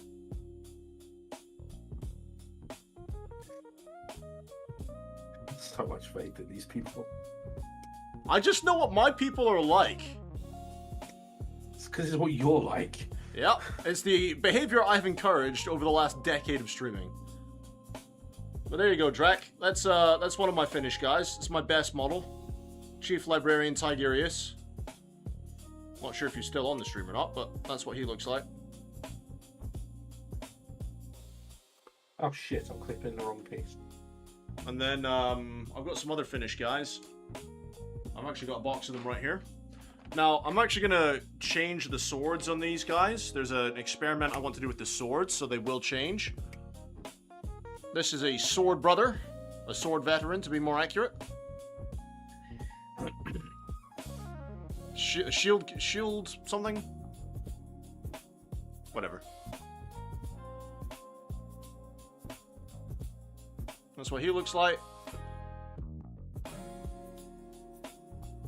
Speaker 4: So much faith in these people.
Speaker 2: I just know what my people are like.
Speaker 4: It's because it's what you're like.
Speaker 2: Yep, it's the behavior I've encouraged over the last decade of streaming. But there you go, Drac. That's one of my finished guys. It's my best model. Chief Librarian Tigerius. Not sure if he's still on the stream or not, but that's what he looks like.
Speaker 4: Oh shit, I'm clipping the wrong piece.
Speaker 2: And then I've got some other finished guys. I've actually got a box of them right here. Now, I'm actually going to change the swords on these guys. There's an experiment I want to do with the swords, so they will change. This is a sword brother. A sword veteran, to be more accurate. Shield something? Whatever. That's what he looks like.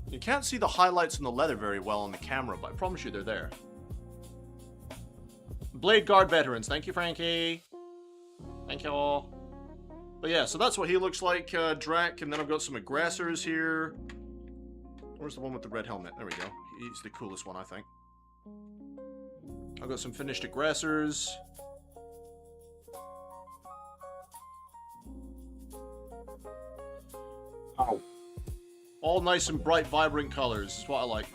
Speaker 2: You can't see the highlights in the leather very well on the camera, but I promise you they're there. Blade Guard veterans. Thank you, Frankie. Thank you all. But yeah, so that's what he looks like, Drac. And then I've got some aggressors here. Where's the one with the red helmet? There we go. He's the coolest one, I think. I've got some finished aggressors.
Speaker 4: Oh.
Speaker 2: All nice and bright, vibrant colors. Is what I like.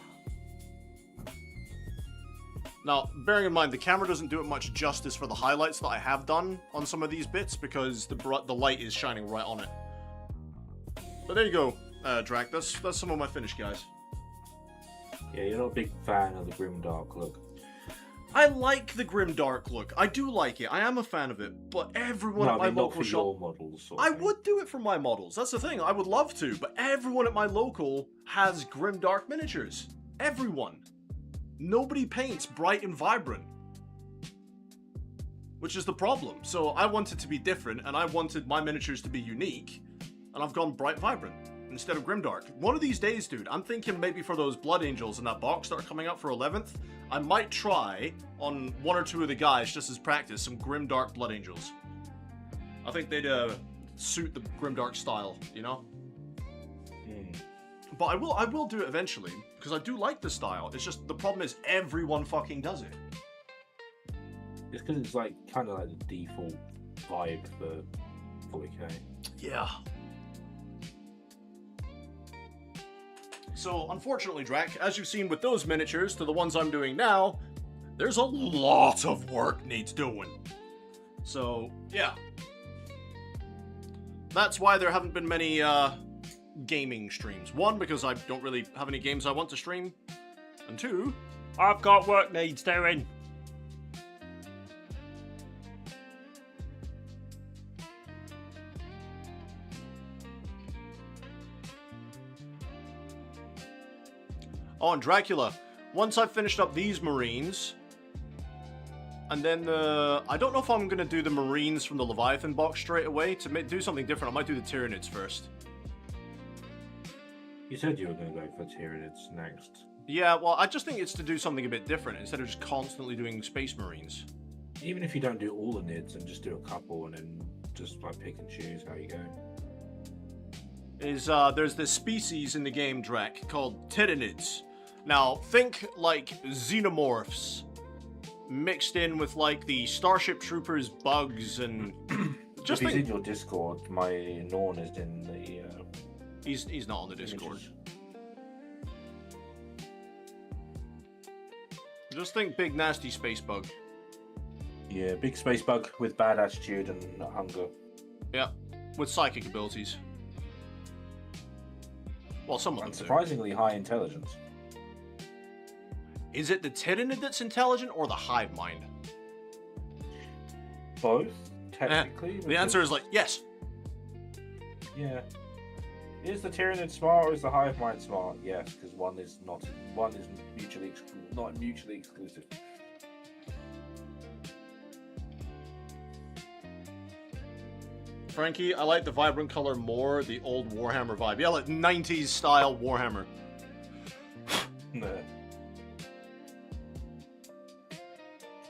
Speaker 2: Now, bearing in mind, the camera doesn't do it much justice for the highlights that I have done on some of these bits because the light is shining right on it. But there you go, Drac. That's some of my finished guys.
Speaker 4: Yeah, you're not a big fan of the grim dark look.
Speaker 2: I like the grimdark look. I do like it. I am a fan of it. But everyone
Speaker 4: No,
Speaker 2: at
Speaker 4: I mean,
Speaker 2: my
Speaker 4: not
Speaker 2: local
Speaker 4: for
Speaker 2: shop...
Speaker 4: your models. Sort
Speaker 2: I
Speaker 4: of thing.
Speaker 2: would do it for my models. That's the thing. I would love to. But everyone at my local has grimdark miniatures. Everyone. Nobody paints bright and vibrant. Which is the problem. So I wanted to be different, and I wanted my miniatures to be unique. And I've gone bright vibrant instead of grimdark. One of these days, dude, I'm thinking maybe for those blood angels in that box that are coming up for 11th, I might try on one or two of the guys, just as practice, some grimdark blood angels. I think they'd suit the grimdark style, you know? But I will do it eventually, because I do like the style. It's just, the problem is everyone fucking does it.
Speaker 4: It's because it's like kind of like the default vibe for 40k.
Speaker 2: Yeah. So, unfortunately, Drac, as you've seen with those miniatures to the ones I'm doing now, there's a lot of work needs doing. So, yeah. That's why there haven't been many gaming streams. One, because I don't really have any games I want to stream. And two...
Speaker 3: I've got work needs doing.
Speaker 2: Oh, and Dracula. Once I've finished up these Marines, and then I don't know if I'm going to do the Marines from the Leviathan box straight away. To do something different, I might do the Tyranids first.
Speaker 4: You said you were going to go for Tyranids next.
Speaker 2: Yeah, well, I just think it's to do something a bit different instead of just constantly doing Space Marines.
Speaker 4: Even if you don't do all the nids and just do a couple and then just like pick and choose how you go.
Speaker 2: There's this species in the game, Drac, called Tyranids. Now, think like xenomorphs mixed in with like the Starship Troopers bugs and just
Speaker 4: if he's in your Discord, my Norn is in the
Speaker 2: he's not on the Discord.
Speaker 4: images.
Speaker 2: Just think big nasty space bug.
Speaker 4: Yeah, big space bug with bad attitude and hunger.
Speaker 2: Yeah, with psychic abilities. Well, some of them
Speaker 4: And
Speaker 2: do.
Speaker 4: surprisingly high intelligence.
Speaker 2: Is it the Tyranid that's intelligent or the hive mind?
Speaker 4: Both, technically.
Speaker 2: The answer is like, yes.
Speaker 4: Yeah. Is the Tyranid smart or is the hive mind smart? Yes, because one is not mutually exclusive.
Speaker 2: Frankie, I like the vibrant color more, the old Warhammer vibe. Yeah, like 90s style Warhammer.
Speaker 4: No.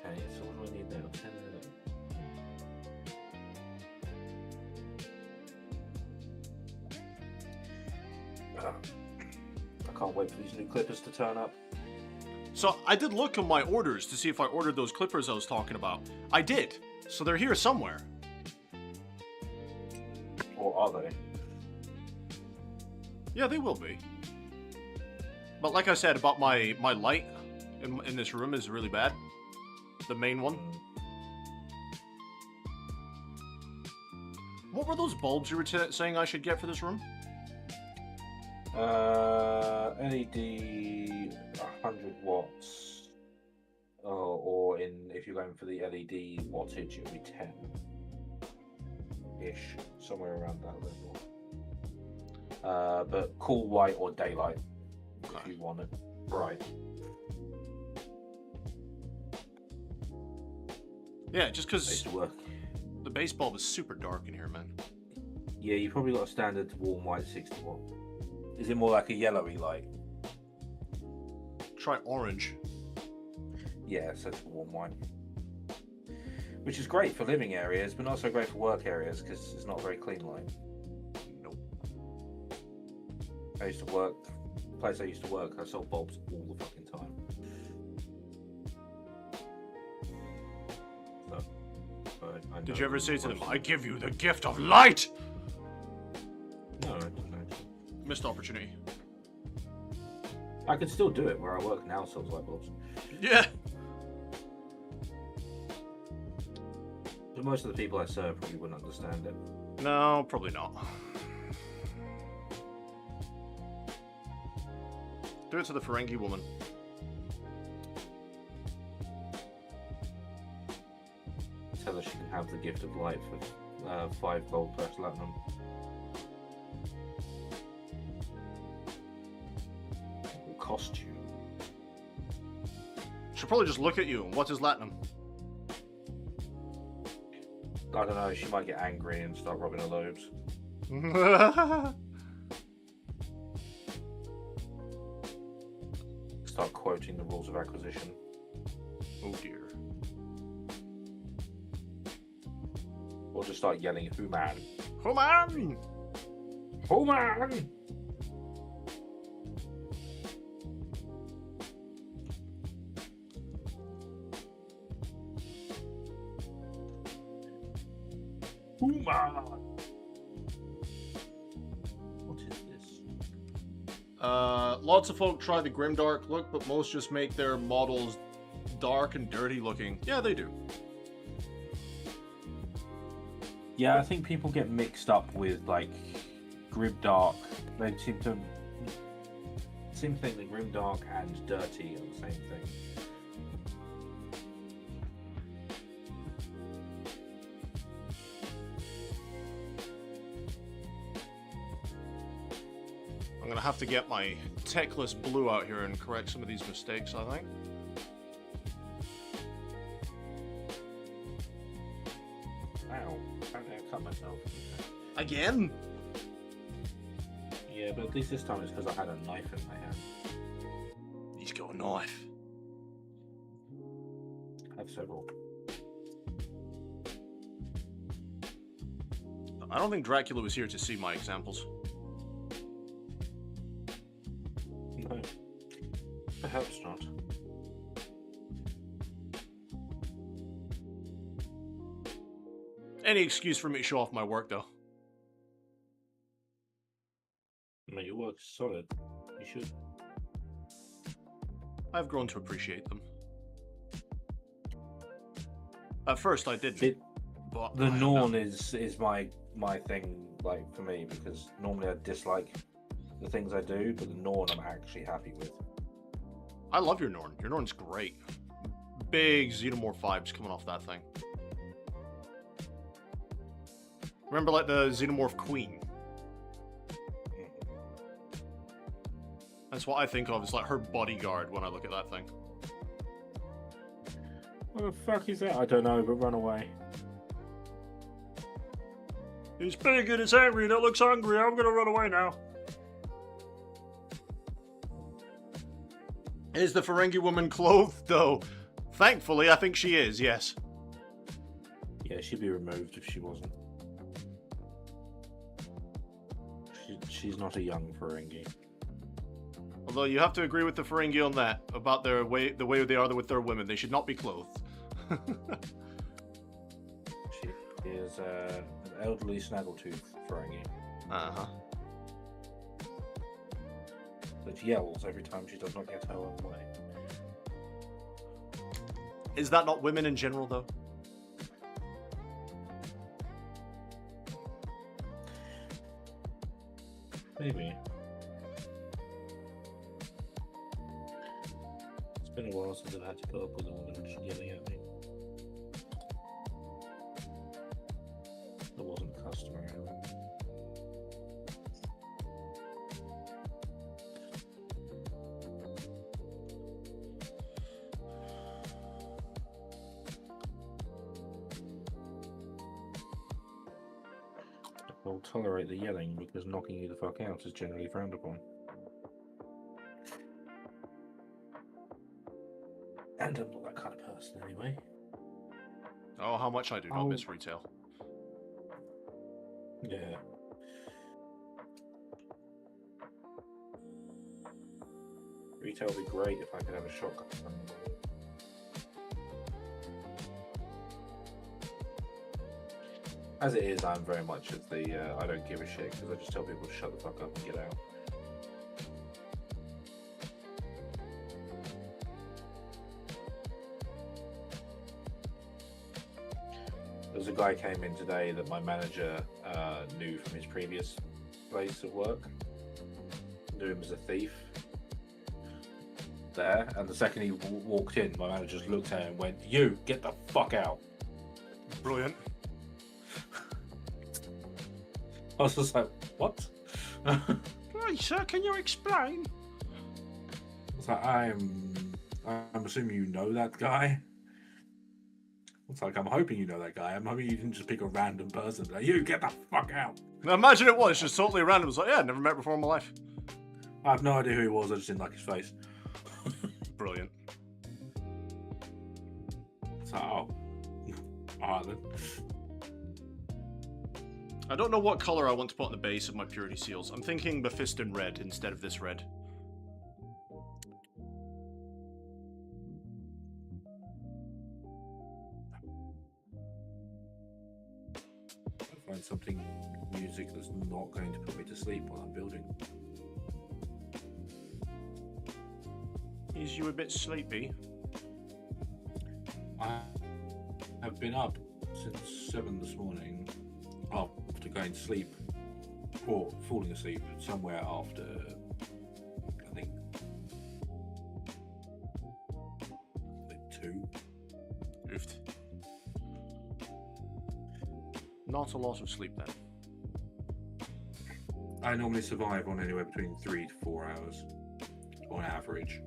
Speaker 4: Okay, so what do I need now? 10 minutes. I can't wait for these new clippers to turn up.
Speaker 2: So I did look on my orders to see if I ordered those clippers I was talking about. I did. So they're here somewhere.
Speaker 4: Or are they?
Speaker 2: Yeah, they will be. But like I said about my light in this room is really bad. The main one. What were those bulbs you were saying I should get for this room?
Speaker 4: LED 100 watts. Or if you're going for the LED wattage, it'll be 10 ish, somewhere around that level. But cool white or daylight if you want it bright.
Speaker 2: Yeah, just because
Speaker 4: Used to work.
Speaker 2: the base bulb is super dark in here, man.
Speaker 4: Yeah, you probably got a standard warm white 60 watt. Is it more like a yellowy light?
Speaker 2: Try orange.
Speaker 4: Yeah, so it's warm white. Which is great for living areas, but not so great for work areas because it's not a very clean light.
Speaker 2: Nope.
Speaker 4: I used to work, the place I used to work, I saw bulbs all the fucking time. So, I
Speaker 2: Did
Speaker 4: know
Speaker 2: you ever say to them,
Speaker 4: most-
Speaker 2: I give you the gift of light?
Speaker 4: No, I didn't actually.
Speaker 2: Missed opportunity.
Speaker 4: I could still do it where I work now, sells light bulbs.
Speaker 2: Yeah.
Speaker 4: But most of the people I serve probably wouldn't understand it.
Speaker 2: No, probably not. Do it to the Ferengi woman.
Speaker 4: have the gift of light for 5 gold per platinum. It will cost you.
Speaker 2: She'll probably just look at you. What is Latinum?
Speaker 4: I don't know, she might get angry and start rubbing her lobes. Start quoting the rules of acquisition.
Speaker 2: Oh dear.
Speaker 4: Or just start yelling, "Who man?
Speaker 2: Oh man!
Speaker 4: Who man?" Who man? What is this?
Speaker 2: Lots of folk try the grimdark look, but most just make their models dark and dirty looking. Yeah, they do.
Speaker 4: Yeah, I think people get mixed up with like grimdark. They seem to think that grimdark and dirty are the same thing.
Speaker 2: I'm gonna have to get my techless blue out here and correct some of these mistakes, I think.
Speaker 4: Ow, apparently I cut myself.
Speaker 2: Again?
Speaker 4: Yeah, but at least this time it's because I had a knife in my hand.
Speaker 2: He's got a knife.
Speaker 4: I have several.
Speaker 2: I don't think Dracula was here to see my examples.
Speaker 4: No. Perhaps not.
Speaker 2: Any excuse for me to show off my work, though.
Speaker 4: I mean, your work's solid. You should.
Speaker 2: I've grown to appreciate them. At first, I didn't. But
Speaker 4: The
Speaker 2: I have
Speaker 4: Norn
Speaker 2: now.
Speaker 4: is my thing, like, for me, because normally I dislike the things I do, but the Norn I'm actually happy with.
Speaker 2: I love your Norn. Your Norn's great. Big Xenomorph vibes coming off that thing. Remember, like, the Xenomorph Queen? That's what I think of. It's like her bodyguard when I look at that thing.
Speaker 4: What the fuck is that? I don't know, but run away.
Speaker 3: He's big and it's angry and it looks hungry. I'm gonna run away now.
Speaker 2: Is the Ferengi woman clothed, though? Thankfully, I think she is, yes.
Speaker 4: Yeah, she'd be removed if she wasn't. She's not a young Ferengi.
Speaker 2: Although you have to agree with the Ferengi on that, about the way they are with their women. They should not be clothed.
Speaker 4: She is an elderly snaggletooth Ferengi
Speaker 2: Uh-huh.
Speaker 4: that yells every time she does not get her own way.
Speaker 2: Is that not women in general, though?
Speaker 4: Maybe. It's been a while since I've had to put up with a woman just yelling at me. That wasn't customary. I'll tolerate the yelling because knocking you the fuck out is generally frowned upon. And I'm not that kind of person anyway.
Speaker 2: Oh, how much I do not miss retail.
Speaker 4: Yeah. Retail would be great if I could have a shotgun. As it is, I'm very much at the I don't give a shit because I just tell people to shut the fuck up and get out. There was a guy came in today that my manager knew from his previous place of work. Knew him as a thief. There, and the second he walked in, my manager just looked at him and went, "You, get the fuck out."
Speaker 2: Brilliant.
Speaker 4: I was just like, what?
Speaker 3: Right, sir, can you explain?
Speaker 4: It's like, I'm assuming you know that guy. It's like, I'm hoping you know that guy. I'm hoping you didn't just pick a random person. Like, you get the fuck out.
Speaker 2: Now imagine it was just totally random. It was like, yeah, never met before in my life.
Speaker 4: I have no idea who he was. I just didn't like his face.
Speaker 2: Brilliant.
Speaker 4: So, oh. Alright then.
Speaker 2: I don't know what color I want to put on the base of my purity seals. I'm thinking Mephiston red instead of this red.
Speaker 4: Find something music that's not going to put me to sleep while I'm building.
Speaker 2: Is you a bit sleepy?
Speaker 4: I have been up since 7 this morning after going to sleep or falling asleep somewhere after, I think, like 2.
Speaker 2: Oofed. Not a lot of sleep then.
Speaker 4: I normally survive on anywhere between 3 to 4 hours on average.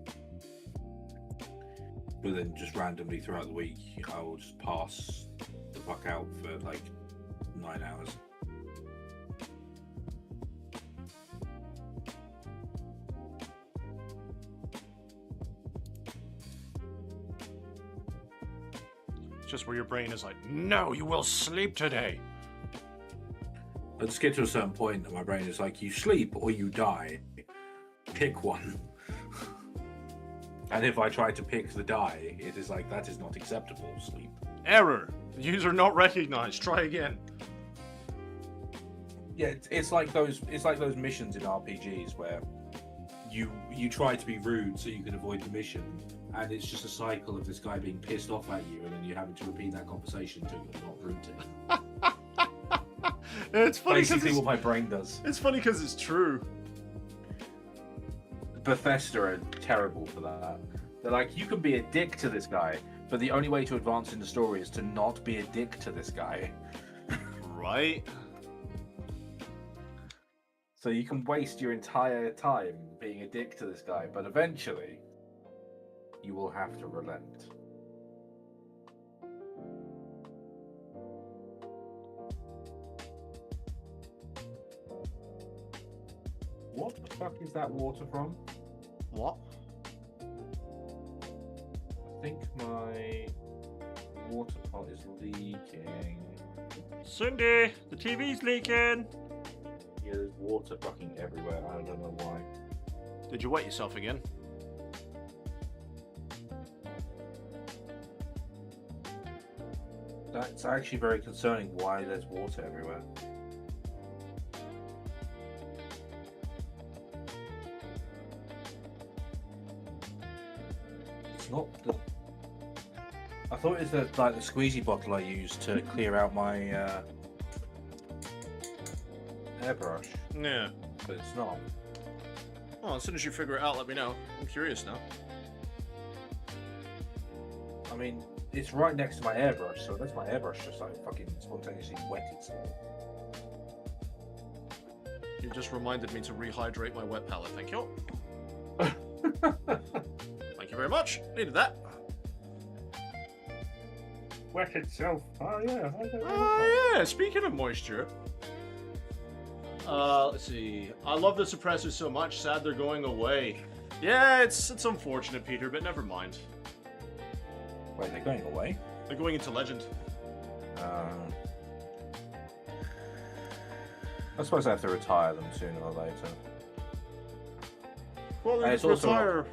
Speaker 4: But then just randomly throughout the week, I will just pass the fuck out for like 9 hours.
Speaker 2: It's just where your brain is like, no, you will sleep today.
Speaker 4: I just get to a certain point and my brain is like, you sleep or you die. Pick one. And if I try to pick the die, it is like, that is not acceptable, sleep.
Speaker 2: Error. User not recognized. Try again.
Speaker 4: Yeah, it's like those missions in RPGs where you try to be rude so you can avoid the mission, and it's just a cycle of this guy being pissed off at you, and then you having to repeat that conversation until you're not rude to him.
Speaker 2: It's funny.
Speaker 4: Basically, what my brain does.
Speaker 2: It's funny because it's true.
Speaker 4: Bethesda are terrible for that. They're like, you can be a dick to this guy, but the only way to advance in the story is to not be a dick to this guy.
Speaker 2: Right?
Speaker 4: So you can waste your entire time being a dick to this guy, but eventually you will have to relent. What the fuck is that water from?
Speaker 2: What?
Speaker 4: I think my water pot is leaking.
Speaker 3: Cindy, the TV's leaking.
Speaker 4: Yeah, there's water fucking everywhere. I don't know why.
Speaker 2: Did you wet yourself again?
Speaker 4: That's actually very concerning why there's water everywhere. It's not the... I thought it was like the squeezy bottle I used to clear out my airbrush,
Speaker 2: Yeah.
Speaker 4: but it's not.
Speaker 2: Well, as soon as you figure it out, let me know. I'm curious now.
Speaker 4: I mean, it's right next to my airbrush, so that's my airbrush just like fucking spontaneously wet itself.
Speaker 2: You just reminded me to rehydrate my wet palette. Thank you. Thank you very much. Needed that.
Speaker 4: Wet itself. Oh yeah.
Speaker 2: Oh yeah. Speaking of moisture. Let's see. I love the suppressors so much. Sad they're going away. Yeah, it's unfortunate, Peter, but never mind.
Speaker 4: Wait, they're going away?
Speaker 2: They're going into Legend.
Speaker 4: I suppose I have to retire them sooner or later.
Speaker 2: Well,
Speaker 4: And
Speaker 2: they
Speaker 4: it's
Speaker 2: just
Speaker 4: also-
Speaker 2: retire.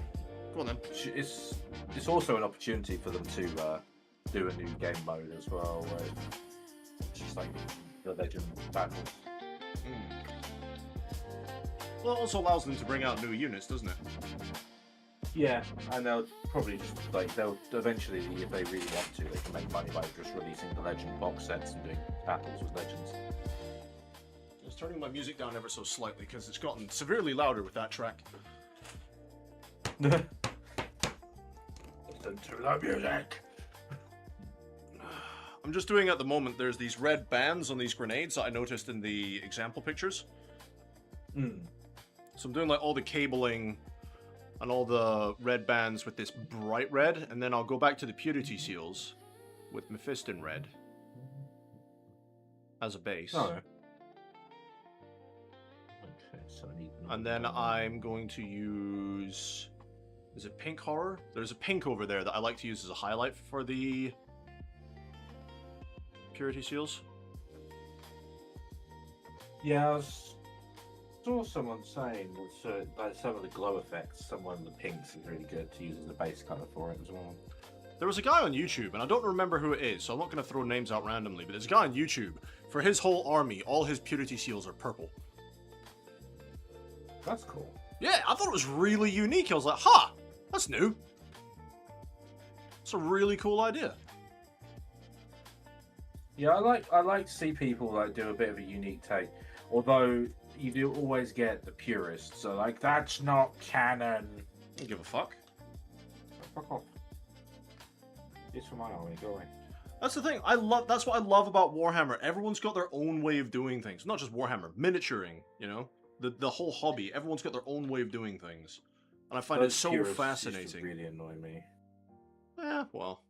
Speaker 2: Go on then.
Speaker 4: It's also an opportunity for them to do a new game mode as well, where it's just like the Legend battles.
Speaker 2: Well, it also allows them to bring out new units, doesn't it?
Speaker 4: Yeah, and they'll probably just they'll eventually, if they really want to, they can make money by just releasing the Legend box sets and doing battles with Legends.
Speaker 2: I was turning my music down ever so slightly because it's gotten severely louder with that track.
Speaker 4: Listen to the music.
Speaker 2: I'm just doing at the moment, there's these red bands on these grenades that I noticed in the example pictures. So I'm doing like all the cabling and all the red bands with this bright red, and then I'll go back to the purity seals with Mephiston red as a base.
Speaker 4: Oh. Okay, so I need.
Speaker 2: And then I'm going to use... Is it pink horror? There's a pink over there that I like to use as a highlight for the purity seals.
Speaker 4: Yeah, I saw someone saying that like some of the glow effects, some of the pinks is really good to use as a base color for it as well.
Speaker 2: There was a guy on YouTube, and I don't remember who it is, so I'm not going to throw names out randomly, but there's a guy on YouTube. For his whole army, all his purity seals are purple.
Speaker 4: That's cool.
Speaker 2: Yeah, I thought it was really unique. I was like, ha! That's new. It's a really cool idea.
Speaker 4: Yeah, I like to see people like do a bit of a unique take. Although you do always get the purists, so like that's not canon.
Speaker 2: Don't give a fuck.
Speaker 4: Fuck off. It's for my army, go away.
Speaker 2: That's the thing. That's what I love about Warhammer. Everyone's got their own way of doing things. Not just Warhammer, miniaturing, you know? The whole hobby. Everyone's got their own way of doing things. And I find it so
Speaker 4: purists
Speaker 2: fascinating.
Speaker 4: used to really annoy me.
Speaker 2: Yeah, well.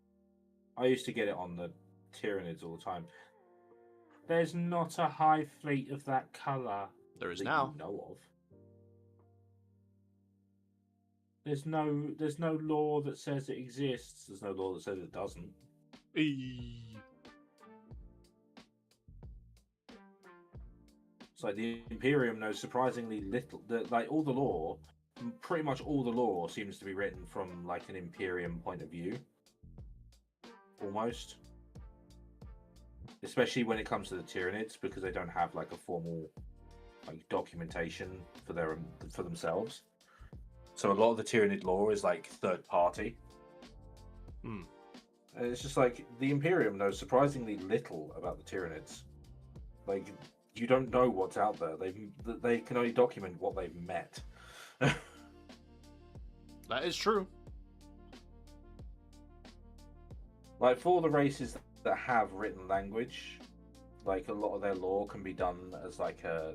Speaker 4: I used to get it on the Tyranids all the time. There's not a hive fleet of that colour.
Speaker 2: There is
Speaker 4: that
Speaker 2: now.
Speaker 4: You know of. There's no law that says it exists. There's no law that says it doesn't. It's like the Imperium knows surprisingly little. Like all the lore, pretty much all the lore seems to be written from like an Imperium point of view. Almost. Especially when it comes to the Tyranids, because they don't have like a formal like documentation for themselves. So a lot of the Tyranid lore is like third party. And it's just like the Imperium knows surprisingly little about the Tyranids. Like you don't know what's out there. They can only document what they've met.
Speaker 2: That is true.
Speaker 4: Like for the races that have written language, like a lot of their lore can be done as like a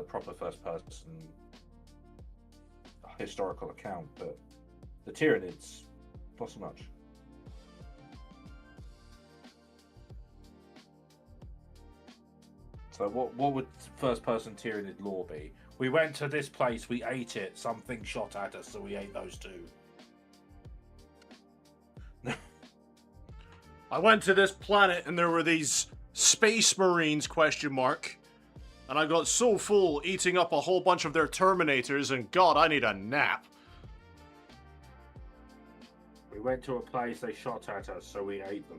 Speaker 4: proper first person historical account, but the Tyranids, not so much. So what would first person Tyranid lore be? We went to this place, we ate it, something shot at us, so we ate those two.
Speaker 2: I went to this planet and there were these space marines, ? And I got so full eating up a whole bunch of their Terminators, and God, I need a nap.
Speaker 4: We went to a place, they shot at us, so we ate them.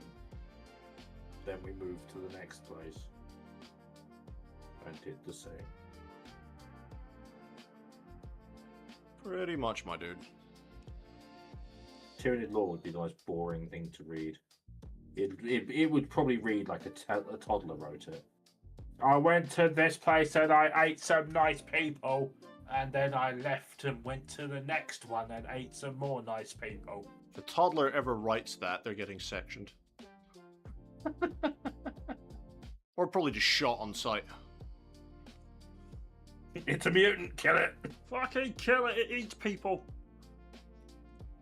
Speaker 4: Then we moved to the next place. And did the same.
Speaker 2: Pretty much, my dude.
Speaker 4: Tyranid lore would be the most boring thing to read. It would probably read like a toddler wrote it. I went to this place and I ate some nice people, and then I left and went to the next one and ate some more nice people.
Speaker 2: If a toddler ever writes that, they're getting sectioned. Or probably just shot on sight.
Speaker 4: It's a mutant, kill it!
Speaker 3: Fucking kill it, it eats people.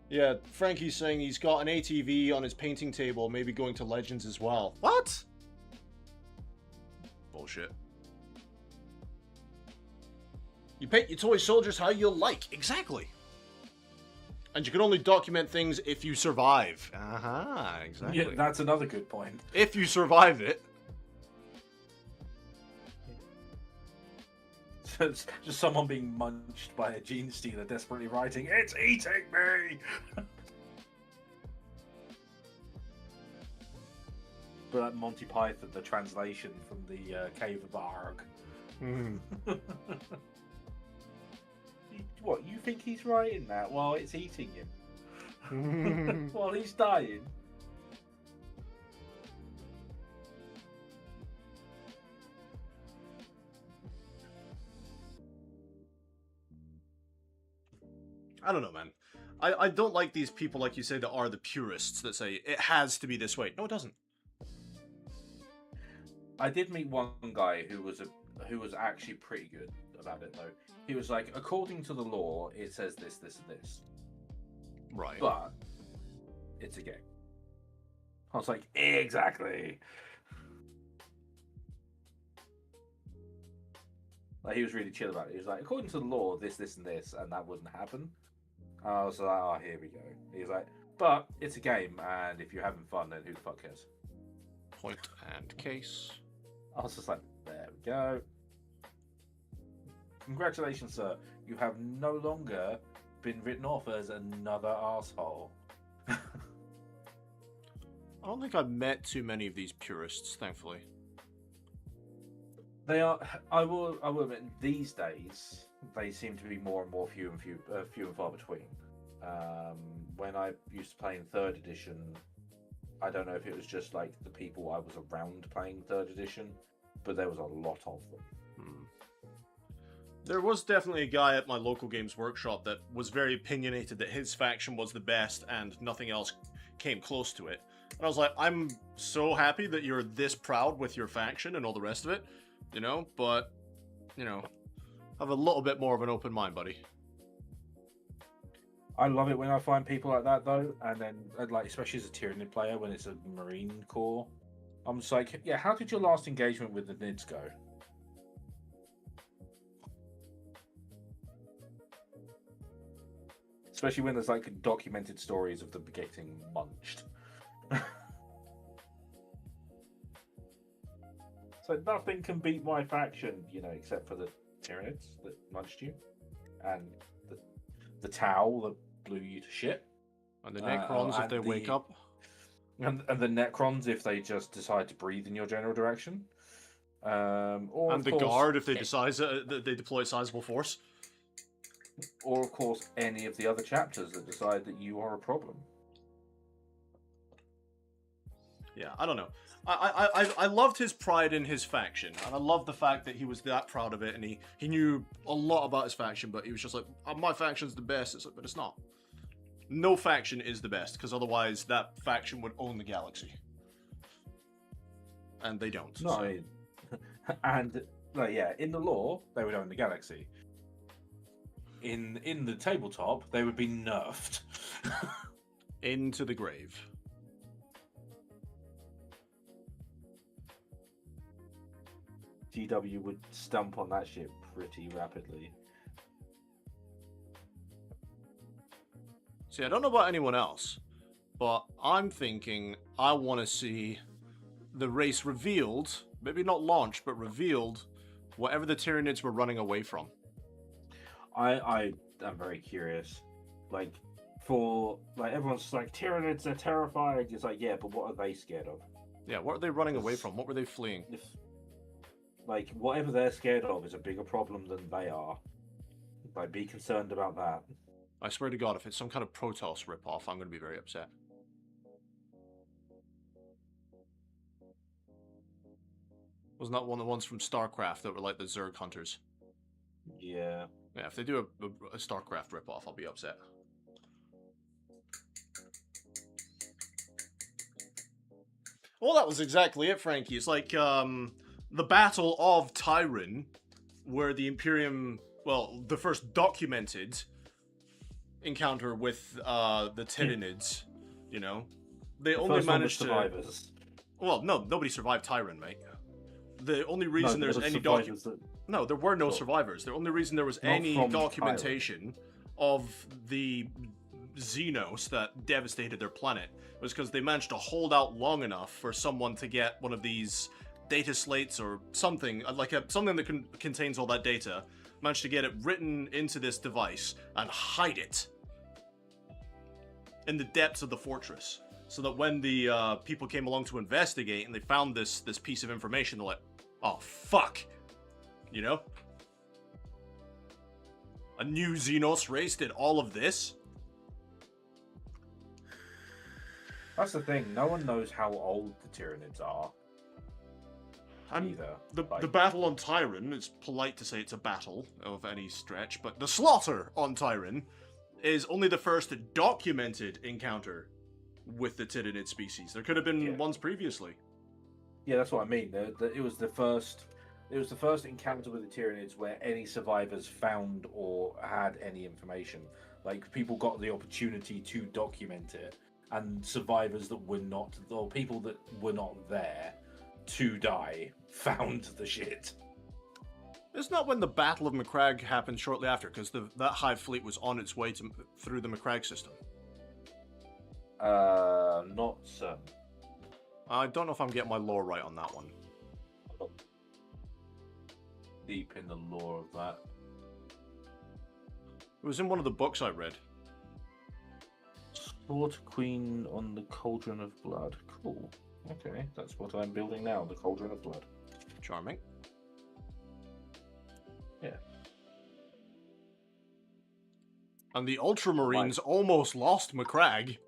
Speaker 2: Yeah, Frankie's saying he's got an ATV on his painting table, maybe going to Legends as well. What? Bullshit. You paint your toy soldiers how you like. Exactly. And you can only document things if you survive. Exactly.
Speaker 4: Yeah, that's another good point.
Speaker 2: If you survive it.
Speaker 4: So it's just someone being munched by a gene stealer desperately writing, "It's eating me!" But like Monty Python, the translation from the Cave of Arg. What, you think he's writing that while it's eating him? While he's dying?
Speaker 2: I don't know, man. I don't like these people, like you say, that are the purists that say, it has to be this way. No, it doesn't.
Speaker 4: I did meet one guy who was actually pretty good about it though. He was like, according to the law, it says this, this, and this,
Speaker 2: Right.
Speaker 4: but it's a game. I was like, exactly. Like, he was really chill about it. He was like, according to the law, this, this, and this, and that wouldn't happen. I was like, oh, here we go. He was like, but it's a game, and if you're having fun, then who the fuck cares?
Speaker 2: Point and case.
Speaker 4: I was just like, there we go. Congratulations, sir. You have no longer been written off as another asshole.
Speaker 2: I don't think I've met too many of these purists, thankfully.
Speaker 4: They are. I will admit, these days they seem to be more and more few and far between. When I used to play in third edition, I don't know if it was just like the people I was around playing third edition, but there was a lot of them.
Speaker 2: There was definitely a guy at my local games workshop that was very opinionated that his faction was the best and nothing else came close to it. And I was like, I'm so happy that you're this proud with your faction and all the rest of it, you know, but, you know, have a little bit more of an open mind, buddy.
Speaker 4: I love it when I find people like that though, and then like especially as a Tyranid player when it's a Marine Corps, I'm just like, yeah, how did your last engagement with the Nids go? Especially when there's like documented stories of them getting munched. So nothing can beat my faction, you know, except for the Tyranids that munched you, and the Tau that blew you to shit,
Speaker 2: And the Necrons if they wake up.
Speaker 4: and the Necrons if they just decide to breathe in your general direction, or
Speaker 2: And the Guard if they decide that they deploy a sizable force.
Speaker 4: or of course any of the other chapters that decide that you are a problem.
Speaker 2: Yeah, I don't know. I loved his pride in his faction, and I love the fact that he was that proud of it, and he knew a lot about his faction, but he was just like, my faction's the best. It's like, but it's not. No faction is the best, because otherwise that faction would own the galaxy. And they don't.
Speaker 4: No,
Speaker 2: so.
Speaker 4: and like, yeah, in the lore they would own the galaxy. In the tabletop they would be nerfed.
Speaker 2: Into the grave.
Speaker 4: GW would stump on that shit pretty rapidly.
Speaker 2: See, I don't know about anyone else, but I'm thinking I want to see the race revealed, maybe not launched, but revealed, whatever the Tyranids were running away from.
Speaker 4: I am very curious. Like, for like everyone's just like Tyranids are terrifying. It's like, yeah, but what are they scared of?
Speaker 2: Yeah, what are they running away from? What were they fleeing?
Speaker 4: If like whatever they're scared of is a bigger problem than they are, like be concerned about that.
Speaker 2: I swear to God, if it's some kind of Protoss ripoff, I'm going to be very upset. Wasn't that one of the ones from StarCraft that were like the Zerg hunters?
Speaker 4: Yeah.
Speaker 2: Yeah, if they do a StarCraft ripoff, I'll be upset. Well, that was exactly it, Frankie. It's like, the Battle of Tyron, where the Imperium, well, the first documented encounter with the Tyranids, you know, they only managed to...
Speaker 4: survivors.
Speaker 2: Well, no, nobody survived Tyron, mate. The only reason
Speaker 4: No,
Speaker 2: there's
Speaker 4: there
Speaker 2: any
Speaker 4: were survivors that...
Speaker 2: No, there were no
Speaker 4: Well,
Speaker 2: survivors. The only reason there was
Speaker 4: not
Speaker 2: any
Speaker 4: from
Speaker 2: documentation of the Xenos that devastated their planet was because they managed to hold out long enough for someone to get one of these data slates or something, like something that contains all that data, managed to get it written into this device and hide it in the depths of the fortress, so that when the people came along to investigate and they found this piece of information, they're like, oh fuck, you know? A new Xenos race did all of this?
Speaker 4: That's the thing. No one knows how old the Tyranids are.
Speaker 2: And
Speaker 4: Either.
Speaker 2: the battle on Tyron, it's polite to say it's a battle of any stretch, but the slaughter on Tyron is only the first documented encounter with the Tyranid species. There could have been ones previously.
Speaker 4: Yeah, that's what I mean. It was the first. It was the first encounter with the Tyranids where any survivors found or had any information. Like people got the opportunity to document it, and survivors that were not, or people that were not there to die, found the shit.
Speaker 2: It's not when the Battle of Macragge happened shortly after, because that Hive fleet was on its way through the Macragge system.
Speaker 4: Not certain.
Speaker 2: I don't know if I'm getting my lore right on that one.
Speaker 4: Deep in the lore of that.
Speaker 2: It was in one of the books I read.
Speaker 4: Slaughter Queen on the Cauldron of Blood. Cool. Okay, that's what I'm building now, the Cauldron of Blood.
Speaker 2: Charming.
Speaker 4: Yeah.
Speaker 2: And the Ultramarines almost lost Macragge.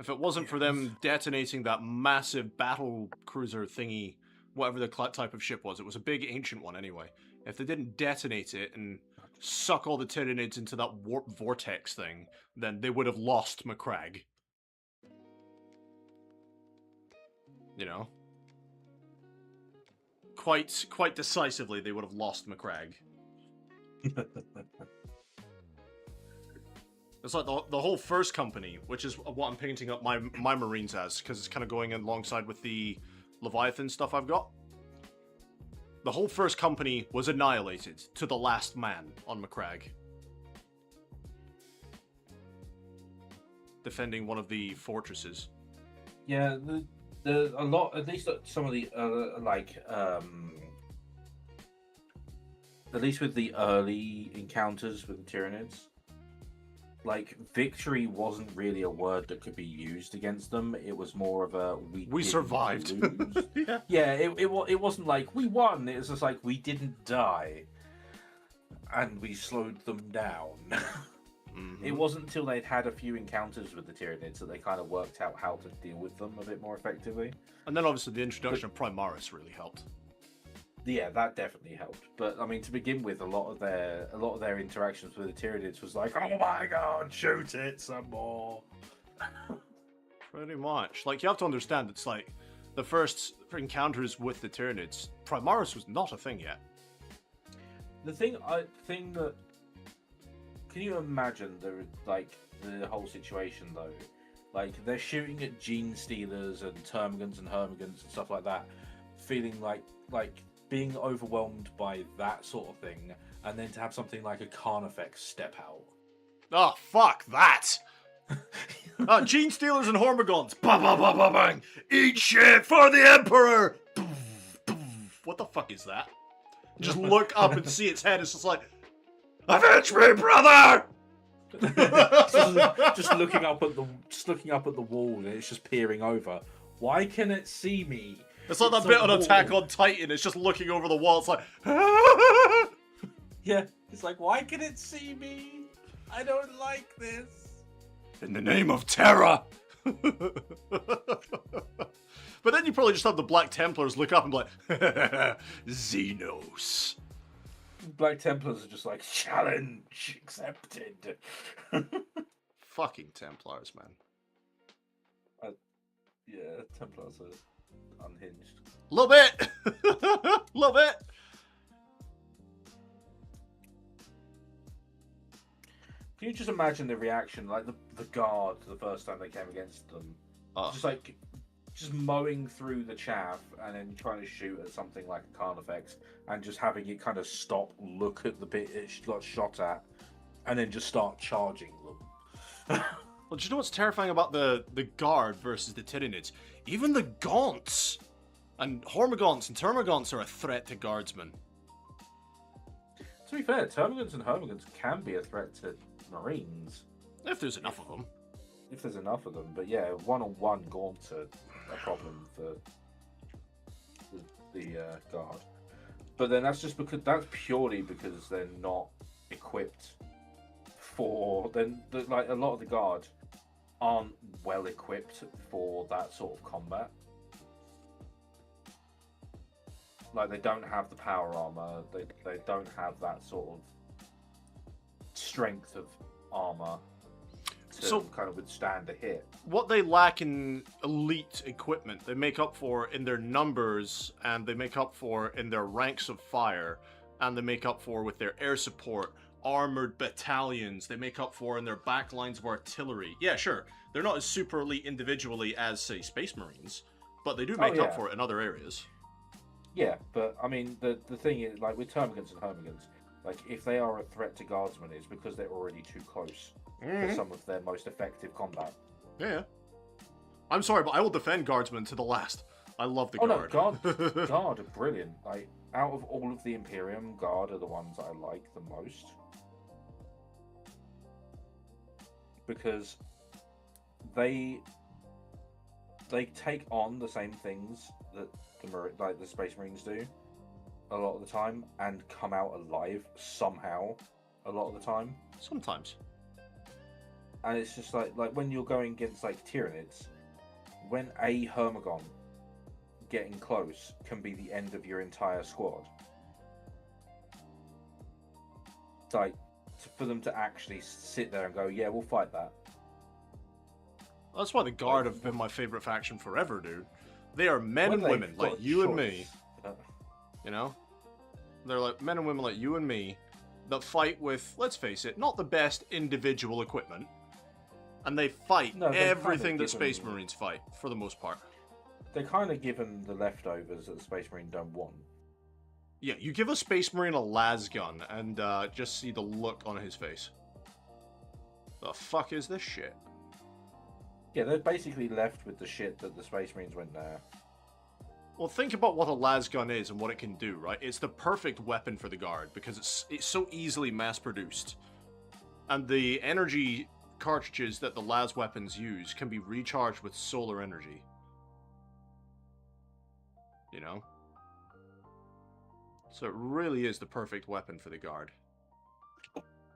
Speaker 2: If it wasn't for them detonating that massive battle cruiser thingy, whatever the type of ship was, it was a big ancient one anyway. If they didn't detonate it and suck all the Tyranids into that warp vortex thing, then they would have lost Macragge. You know? Quite decisively, they would have lost Macragge. It's like the whole first company, which is what I'm painting up my Marines as, because it's kind of going alongside with the Leviathan stuff I've got. The whole first company was annihilated to the last man on Macragge. Defending one of the fortresses.
Speaker 4: Yeah, a lot, at least some of the at least with the early encounters with the Tyranids, like victory wasn't really a word that could be used against them. It was more of a we
Speaker 2: survived.
Speaker 4: Yeah, yeah. It wasn't like we won. It was just like we didn't die, and we slowed them down. Mm-hmm. It wasn't until they'd had a few encounters with the Tyranids that they kind of worked out how to deal with them a bit more effectively.
Speaker 2: And then obviously the introduction of Primaris really helped.
Speaker 4: Yeah, that definitely helped. But I mean, to begin with, a lot of their interactions with the Tyranids was like, "Oh my god, shoot it some more."
Speaker 2: Pretty much. Like, you have to understand, it's like the first encounters with the Tyranids, Primaris was not a thing yet.
Speaker 4: The thing that, can you imagine the whole situation though? Like they're shooting at gene stealers and termagants and hermagants and stuff like that, feeling like being overwhelmed by that sort of thing, and then to have something like a Carnifex step out.
Speaker 2: Oh, fuck that! Gene Stealers and Hormigons! Ba ba ba ba bang! Eat shit for the Emperor! What the fuck is that? Just look up and see its head, it's just like, avenge me, brother!
Speaker 4: just looking up at the wall, and it's just peering over. Why can it see me?
Speaker 2: It's like that bit on Attack on Titan, it's just looking over the wall, it's like...
Speaker 4: Yeah, it's like, why can it see me? I don't like this.
Speaker 2: In the name of terror! But then you probably just have the Black Templars look up and be like, Xenos.
Speaker 4: Black Templars are just like, challenge accepted.
Speaker 2: Fucking Templars, man.
Speaker 4: Yeah, Templars are unhinged.
Speaker 2: Love it! Love it!
Speaker 4: Can you just imagine the reaction, like the guard the first time they came against them? Just mowing through the chaff and then trying to shoot at something like a Carnifex and just having it kind of stop, look at the bit it got shot at, and then just start charging them.
Speaker 2: Well, do you know what's terrifying about the guard versus the Tyranids? Even the Gaunts and Hormigons and Termagants are a threat to guardsmen.
Speaker 4: To be fair, Termagants and Hermagants can be a threat to Marines.
Speaker 2: If there's enough of them.
Speaker 4: If there's enough of them. But yeah, one-on-one Gaunts are a problem for the guard. But then that's purely because they're not equipped for... Like, a lot of the guard aren't well equipped for that sort of combat. Like, they don't have the power armor, they don't have that sort of strength of armor to kind of withstand a hit.
Speaker 2: What they lack in elite equipment, they make up for in their numbers, and they make up for in their ranks of fire, and they make up for with their air support, armored battalions, they make up for in their back lines of artillery. Yeah, sure, they're not as super elite individually as, say, Space Marines, but they do make up for it in other areas.
Speaker 4: Yeah, but I mean, the thing is, like with termagants and hermagants, like if they are a threat to guardsmen, it's because they're already too close for some of their most effective combat.
Speaker 2: Yeah. I'm sorry, but I will defend guardsmen to the last. I love the guard.
Speaker 4: No, guard are brilliant. Like out of all of the Imperium, guard are the ones I like the most because they take on the same things that the Space Marines do a lot of the time and come out alive somehow a lot of the time.
Speaker 2: Sometimes.
Speaker 4: And it's just like when you're going against like Tyranids, when a Hermagon getting close can be the end of your entire squad. It's like for them to actually sit there and go, yeah, we'll fight that.
Speaker 2: That's why the Guard have been my favorite faction forever, dude. They are men and women like you and me. You know? They're like men and women like you and me that fight with, let's face it, not the best individual equipment. And they fight everything that Space Marines fight, for the most part.
Speaker 4: They're kind of given the leftovers that the Space Marine don't want.
Speaker 2: Yeah, you give a Space Marine a las gun and just see the look on his face. The fuck is this shit?
Speaker 4: Yeah, they're basically left with the shit that the Space Marines went there.
Speaker 2: Well, think about what a las gun is and what it can do, right? It's the perfect weapon for the Guard because it's so easily mass-produced. And the energy cartridges that the las weapons use can be recharged with solar energy. You know? So it really is the perfect weapon for the Guard.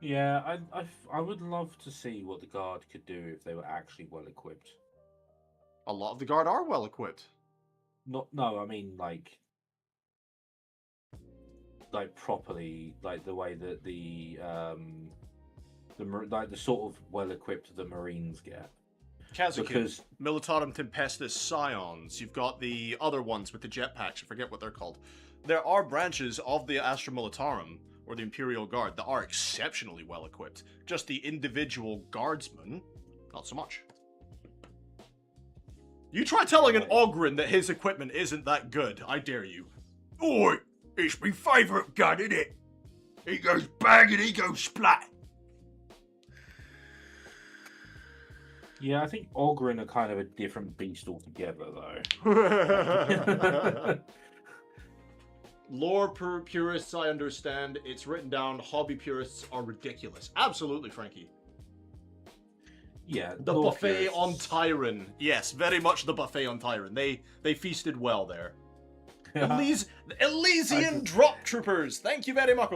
Speaker 4: Yeah, I would love to see what the Guard could do if they were actually well equipped.
Speaker 2: A lot of the Guard are well equipped.
Speaker 4: No, I mean like properly, like the way that the sort of well equipped the Marines get.
Speaker 2: Kazakin, Militarum Tempestus Scions. You've got the other ones with the jetpacks. I forget what they're called. There are branches of the Astra Militarum, or the Imperial Guard, that are exceptionally well equipped. Just the individual guardsmen, not so much. You try telling an Ogryn that his equipment isn't that good, I dare you.
Speaker 1: Oi, it's my favourite gun, isn't it? He goes bang and he goes splat.
Speaker 4: Yeah, I think Ogryn are kind of a different beast altogether, though.
Speaker 2: Lore purists, I understand. It's written down. Hobby purists are ridiculous. Absolutely, Frankie.
Speaker 4: Yeah,
Speaker 2: the buffet on Tyron. Yes, very much the buffet on Tyron. They feasted well there. Elysian drop troopers. Thank you very much.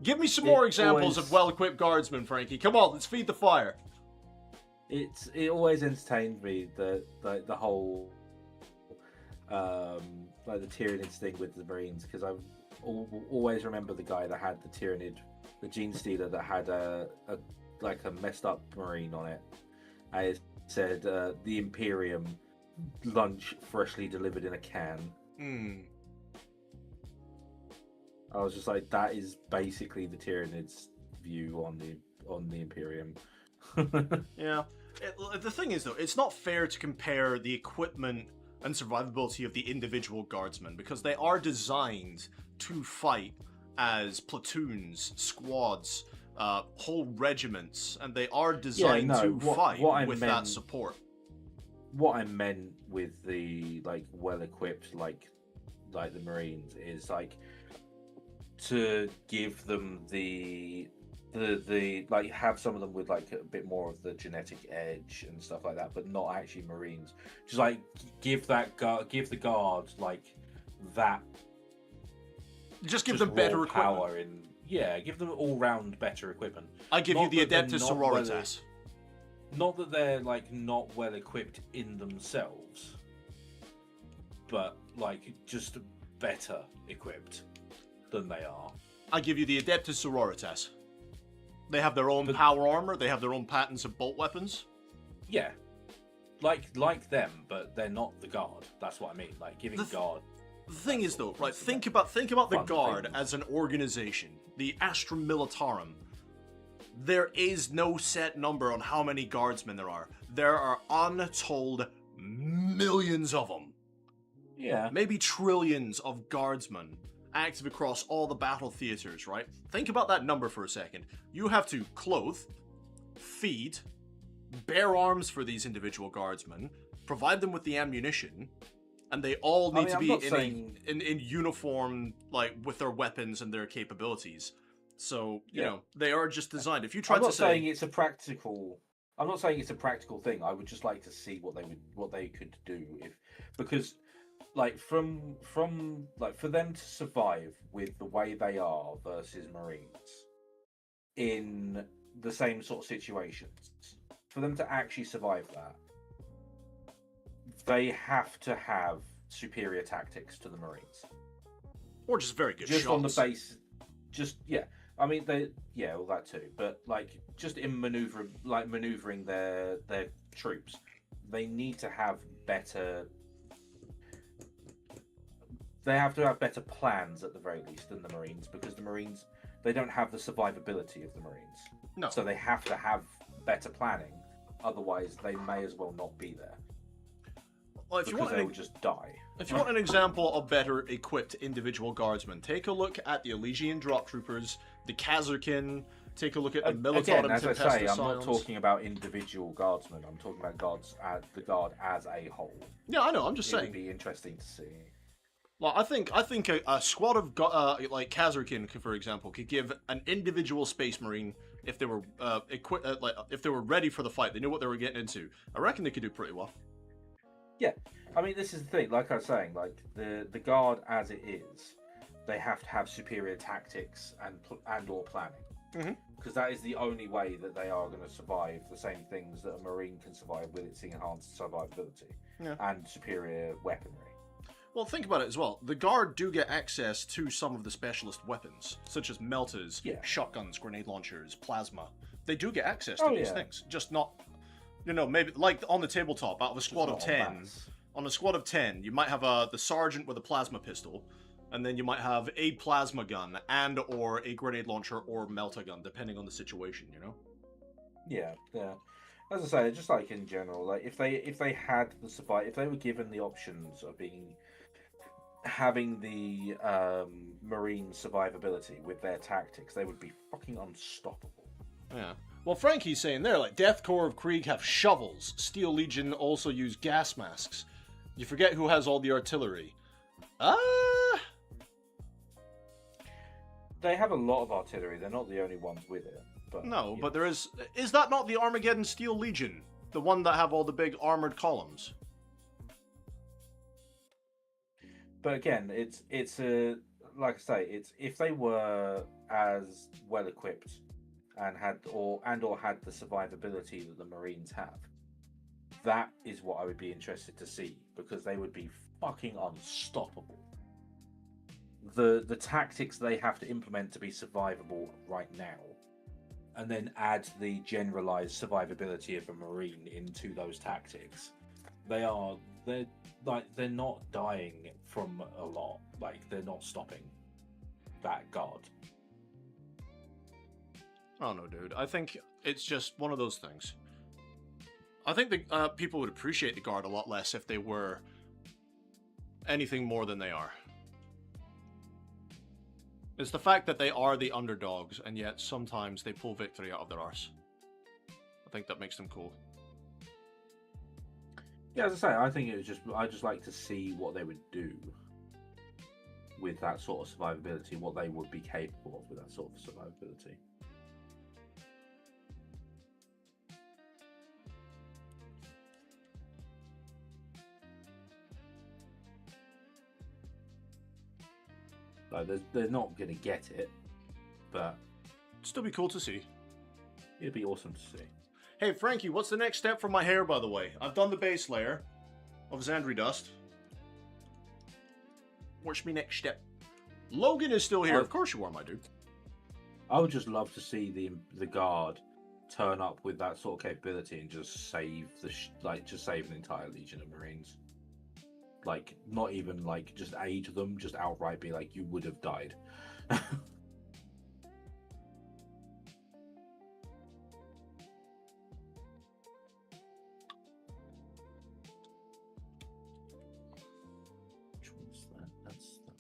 Speaker 2: Give me some more examples of well-equipped guardsmen, Frankie. Come on, let's feed the fire.
Speaker 4: It always entertained me the whole like the Tyranids thing with the Marines, because I always remember the guy that had the Tyranid, the Gene Stealer, that had a messed up Marine on it. And it said the Imperium lunch freshly delivered in a can. I was just like, that is basically the Tyranids' view on the Imperium.
Speaker 2: Yeah. The thing is, though, it's not fair to compare the equipment and survivability of the individual guardsmen, because they are designed to fight as platoons, squads, whole regiments, and they are designed to fight with that support.
Speaker 4: What I meant with the well-equipped like the Marines is to give them the have some of them with a bit more of the genetic edge and stuff like that, but not actually Marines. Just give the Guard that.
Speaker 2: Just give them better
Speaker 4: power
Speaker 2: equipment.
Speaker 4: Give them all-round better equipment.
Speaker 2: I give you the Adeptus Sororitas.
Speaker 4: Not that they're not well equipped in themselves, but just better equipped than they are.
Speaker 2: I give you the Adeptus Sororitas. They have their own power armor. They have their own patents of bolt weapons.
Speaker 4: Yeah, like them, but they're not the Guard. That's what I mean. Like giving Guard.
Speaker 2: The thing is, though, right? Think about the Guard as an organization, the Astra Militarum. There is no set number on how many guardsmen there are. There are untold millions of them.
Speaker 4: Yeah.
Speaker 2: Maybe trillions of guardsmen active across all the battle theaters, right? Think about that number for a second. You have to clothe, feed, bear arms for these individual guardsmen, provide them with the ammunition, and they all need to be in uniform, like, with their weapons and their capabilities. So, you know, they are just designed. If you try to say...
Speaker 4: I'm not saying it's a practical thing. I would just like to see what they could do because like for them to survive with the way they are versus Marines in the same sort of situations, for them to actually survive that, they have to have superior tactics to the Marines.
Speaker 2: Or just very good
Speaker 4: just
Speaker 2: shots.
Speaker 4: On the base, I mean, all that too. But like, just in maneuvering their troops, they need to have better. They have to have better plans at the very least than the Marines, because the Marines, they don't have the survivability of the Marines.
Speaker 2: No.
Speaker 4: So they have to have better planning. Otherwise, they may as well not be there.
Speaker 2: Well, if
Speaker 4: because they would just die.
Speaker 2: If you want an example of better equipped individual guardsmen, take a look at the Elysian Drop Troopers, the Kazarkin, take a look at the Militarum
Speaker 4: Again, as I say, I'm not
Speaker 2: Tempestus
Speaker 4: talking about individual guardsmen. I'm talking about the Guard as a whole.
Speaker 2: Yeah, I know, I'm just saying.
Speaker 4: It would be interesting to see.
Speaker 2: Well, I think a squad of like Kazarkin, for example, could give an individual Space Marine, if they were if they were ready for the fight, they knew what they were getting into. I reckon they could do pretty well.
Speaker 4: Yeah, I mean, this is the thing. Like I was saying, like the Guard as it is, they have to have superior tactics and or planning, because that is the only way that they are going to survive the same things that a Marine can survive with its enhanced survivability and superior weaponry.
Speaker 2: Well, think about it as well. The Guard do get access to some of the specialist weapons, such as melters, shotguns, grenade launchers, plasma. They do get access to these things, just not, maybe like on the tabletop, out of a squad of 10. On a squad of 10, you might have the sergeant with a plasma pistol, and then you might have a plasma gun and or a grenade launcher or melta gun, depending on the situation,
Speaker 4: Yeah. As I say, just like in general, like if they had if they were given the options of having the Marine survivability with their tactics, they would be fucking unstoppable.
Speaker 2: Yeah. Well, Frankie's saying there, like, Death Corps of Krieg have shovels. Steel Legion also use gas masks. You forget who has all the artillery.
Speaker 4: They have a lot of artillery. They're not the only ones with it. But,
Speaker 2: no, but there is... Is that not the Armageddon Steel Legion? The one that have all the big armored columns?
Speaker 4: But again, it's a... Like I say, it's if they were as well equipped and had the survivability that the Marines have, that is what I would be interested to see, because they would be fucking unstoppable. The tactics they have to implement to be survivable right now, and then add the generalized survivability of a Marine into those tactics, they're not dying from a lot. Like, they're not stopping that Guard.
Speaker 2: I don't know, dude. I think it's just one of those things. I think the people would appreciate the Guard a lot less if they were anything more than they are. It's the fact that they are the underdogs, and yet sometimes they pull victory out of their arse. I think that makes them cool.
Speaker 4: Yeah, as I say, I think I just like to see what they would do with that sort of survivability, what they would be capable of with that sort of survivability. Like, they're not going to get it, but
Speaker 2: It'd still be cool to see.
Speaker 4: It'd be awesome to see.
Speaker 2: Hey, Frankie, what's the next step for my hair, by the way? I've done the base layer of Xandri dust. What's my next step? Logan is still here. Of course you are, my dude.
Speaker 4: I would just love to see the guard turn up with that sort of capability and just save just save an entire legion of Marines. Like, not even like just aid them, just outright be like, you would have died.
Speaker 2: Which one's that? That's the...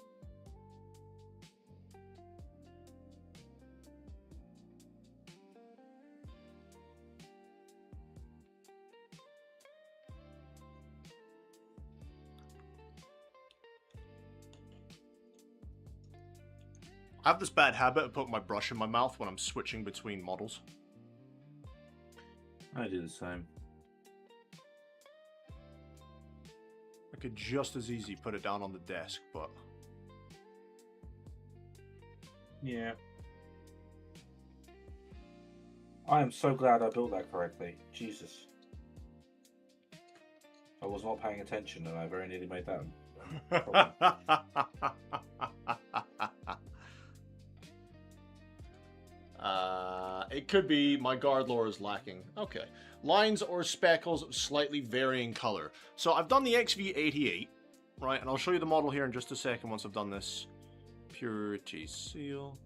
Speaker 2: I have this bad habit of putting my brush in my mouth when I'm switching between models.
Speaker 4: I do the same.
Speaker 2: I could just as easy put it down on the desk, but...
Speaker 4: Yeah. I am so glad I built that correctly. Jesus. I was not paying attention and I very nearly made that.
Speaker 2: It could be my guard lore is lacking. Okay. Lines or speckles of slightly varying color. So I've done the XV88, right? And I'll show you the model here in just a second once I've done this. Purity seal.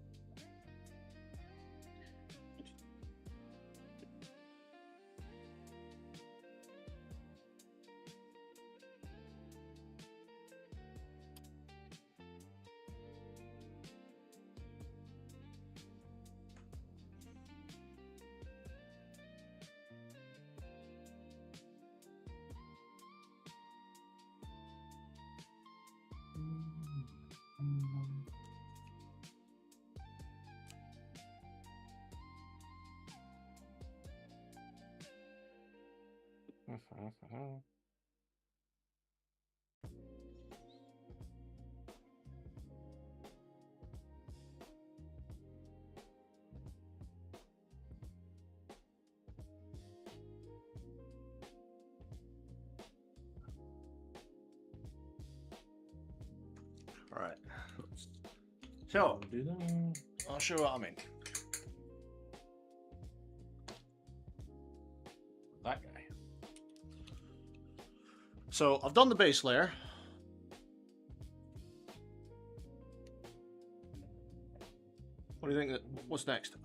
Speaker 2: Alright. So,
Speaker 4: Do that.
Speaker 2: I'll show you what I mean. That guy. So, I've done the base layer. What do you think? What's next?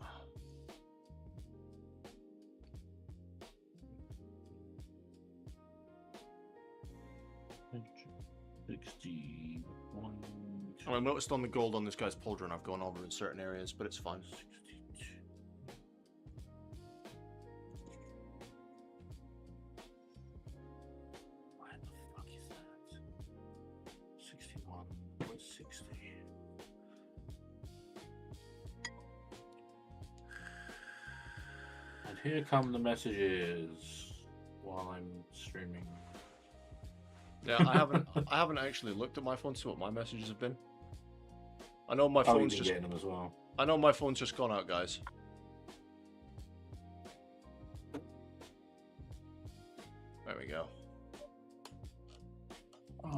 Speaker 4: 61.
Speaker 2: I noticed on the gold on this guy's pauldron I've gone over in certain areas, but it's fine.
Speaker 4: 62. Where the fuck is that? 61. Where's 60? And here come the messages while I'm streaming.
Speaker 2: Yeah, I haven't actually looked at my phone to see what my messages have been. I know my
Speaker 4: Oh,
Speaker 2: phone's
Speaker 4: you've
Speaker 2: just.
Speaker 4: been getting them as well.
Speaker 2: I know my phone's just gone out, guys. There we go.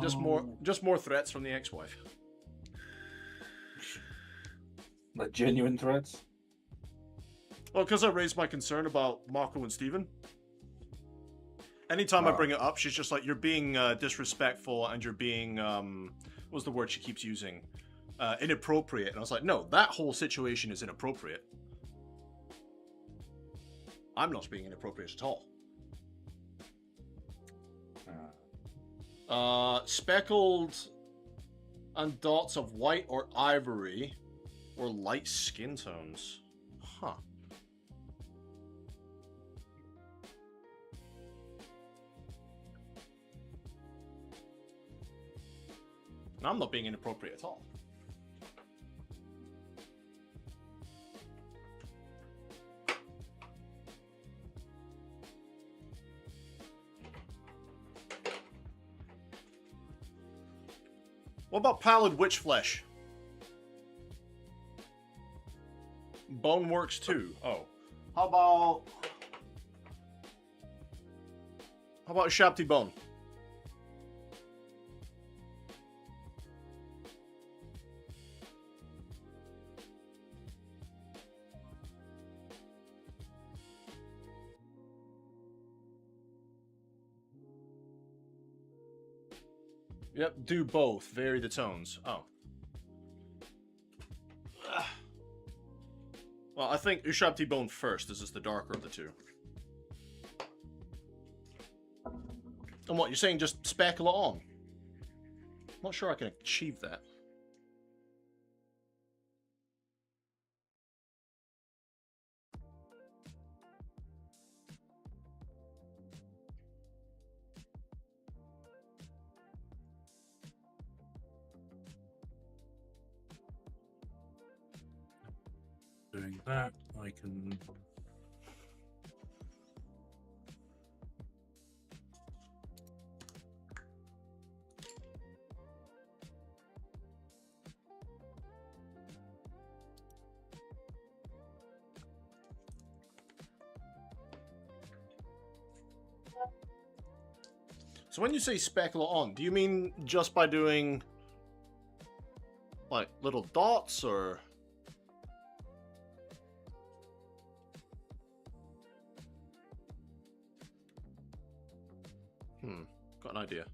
Speaker 2: Just more threats from the ex-wife.
Speaker 4: Like genuine threats?
Speaker 2: Well, because I raised my concern about Marco and Steven. Anytime I bring it up, she's just like, you're being disrespectful and you're being, what's the word she keeps using? Inappropriate. And I was like, no, that whole situation is inappropriate. I'm not being inappropriate at all. Speckled and dots of white or ivory or light skin tones. Huh. And I'm not being inappropriate at all. What about pallid witch flesh? Bone works too. Oh. How about Shabti bone? Yep, do both. Vary the tones. Oh. Well, I think Ushabti Bone first. This is the darker of the two. And what, you're saying just speckle it on? Not sure I can achieve that.
Speaker 4: Doing that, I can.
Speaker 2: So when you say speckle it on, do you mean just by doing like little dots or? Got an idea.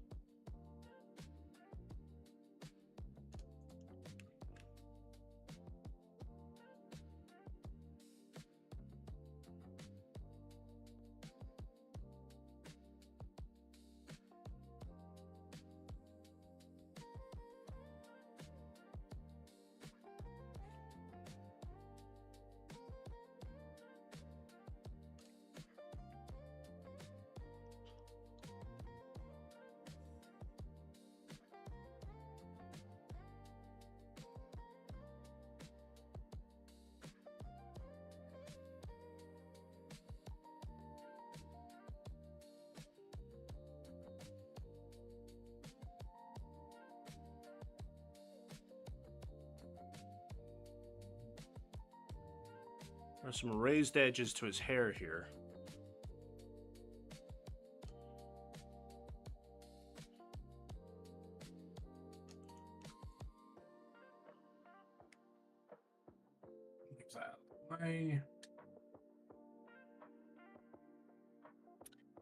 Speaker 2: There's some raised edges to his hair here.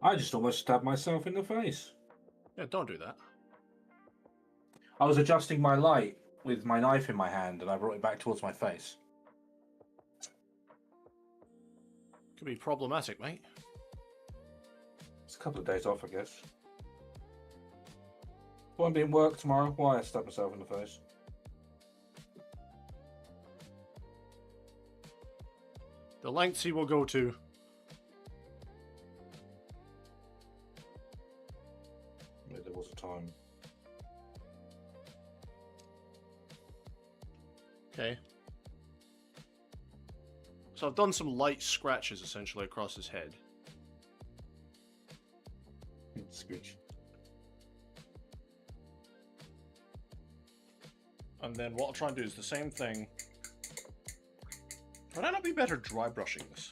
Speaker 4: I just almost stabbed myself in the face.
Speaker 2: Yeah, don't do that.
Speaker 4: I was adjusting my light with my knife in my hand and I brought it back towards my face.
Speaker 2: Could be problematic, mate.
Speaker 4: It's a couple of days off, I guess. Won't be in work tomorrow. Why I stabbed myself in the face?
Speaker 2: The lengths he will go to.
Speaker 4: Yeah, there was a time.
Speaker 2: Okay. So I've done some light scratches essentially across his head.
Speaker 4: Screech.
Speaker 2: And then what I'll try and do is the same thing. Would I not be better dry brushing this?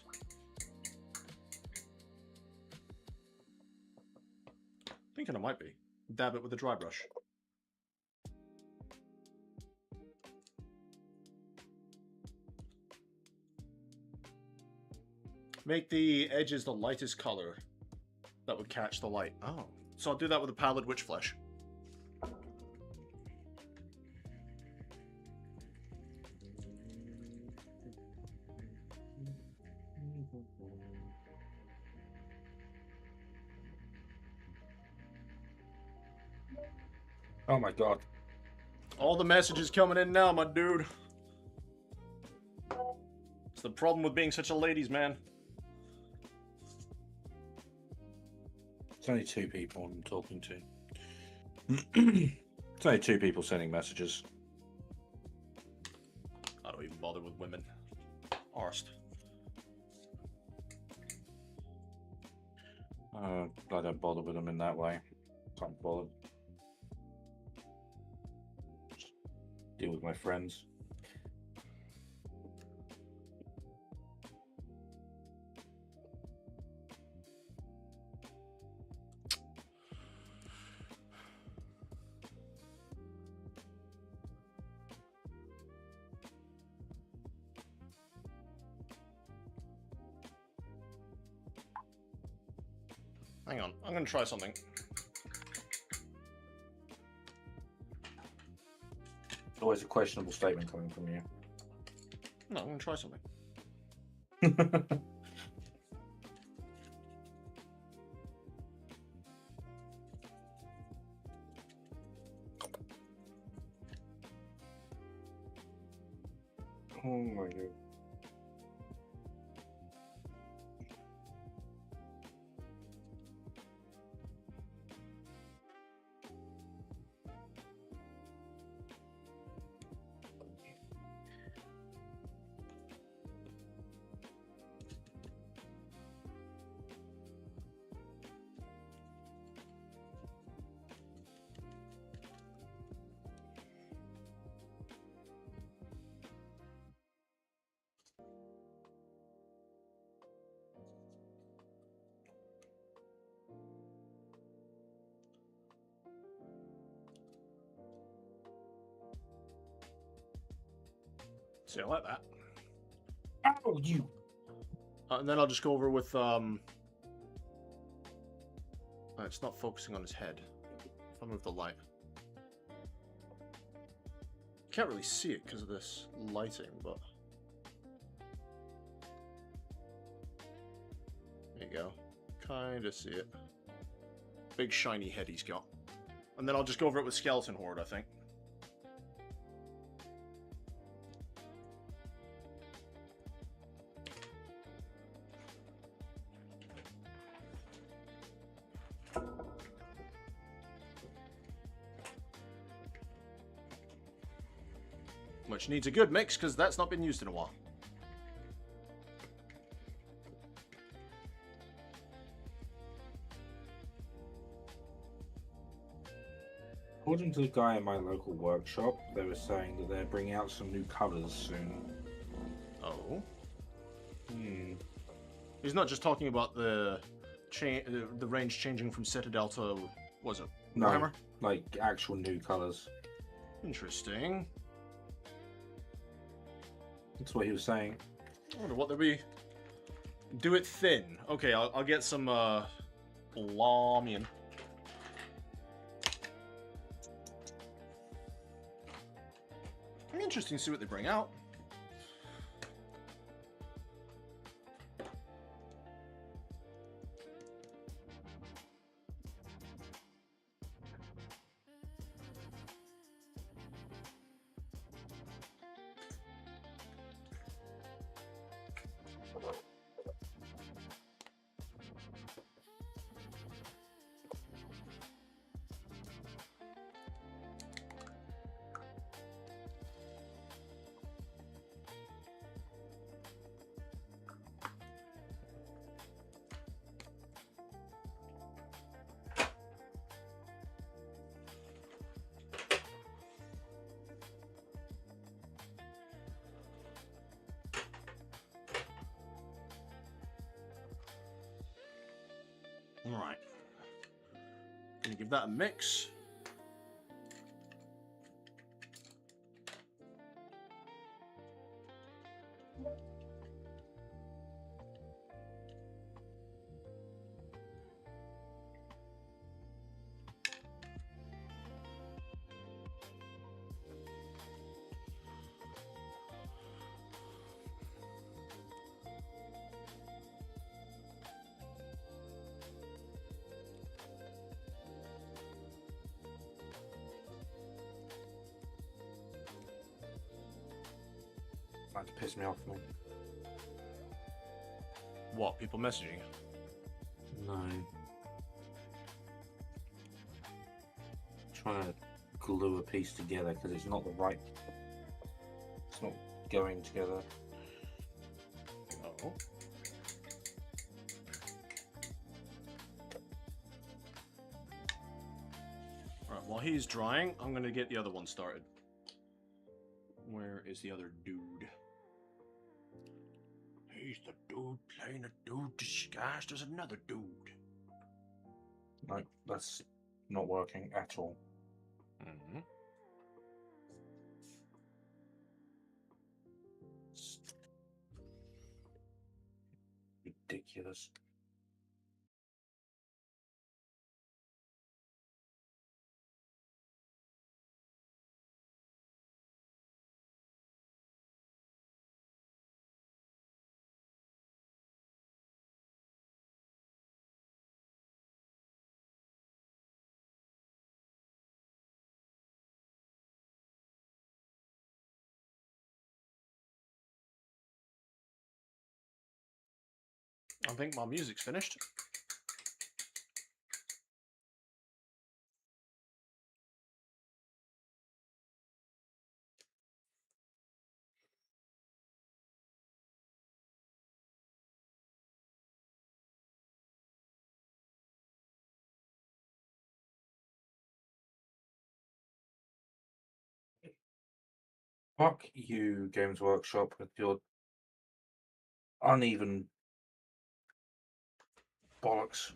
Speaker 2: Thinking I might be. Dab it with a dry brush. Make the edges the lightest color that would catch the light. Oh. So I'll do that with a pallid witch flesh.
Speaker 4: Oh my god.
Speaker 2: All the messages coming in now, my dude. It's the problem with being such a ladies' man.
Speaker 4: It's only 2 people I'm talking to. It's only 2 people sending messages.
Speaker 2: I don't even bother with women. Arst.
Speaker 4: I don't bother with them in that way. Can't bother. Just deal with my friends.
Speaker 2: Hang on, I'm gonna try something.
Speaker 4: always a questionable statement coming from you.
Speaker 2: No, I'm gonna try something.
Speaker 4: Oh my god.
Speaker 2: See, I like that.
Speaker 4: Oh, you.
Speaker 2: And then I'll just go over with it's not focusing on his head. If I move the light, can't really see it because of this lighting, but there you go. Kind of see it. Big shiny head he's got. And then I'll just go over it with Skeleton Horde, I think. Which needs a good mix, because that's not been used in a while.
Speaker 4: According to the guy in my local workshop, they were saying that they're bringing out some new colours soon.
Speaker 2: Oh.
Speaker 4: Hmm.
Speaker 2: He's not just talking about the range changing from Citadel to, was it,
Speaker 4: No,
Speaker 2: Warhammer?
Speaker 4: like actual new colours.
Speaker 2: Interesting.
Speaker 4: That's what he was saying.
Speaker 2: I wonder what they'll be. Do it thin. Okay, I'll get some Lamian. Interesting to see what they bring out. Alright. Gonna give that a mix.
Speaker 4: Trying to piss me off, man.
Speaker 2: What? People messaging?
Speaker 4: No. Trying to glue a piece together because it's not the right. It's not going together.
Speaker 2: Oh. Alright, while he's drying, I'm gonna get the other one started. Where is the other dude? He's the dude playing a dude disguised as another dude.
Speaker 4: No, that's not working at all.
Speaker 2: Mm-hmm.
Speaker 4: Ridiculous.
Speaker 2: I think my music's finished.
Speaker 4: Fuck you, Games Workshop, with your uneven bollocks.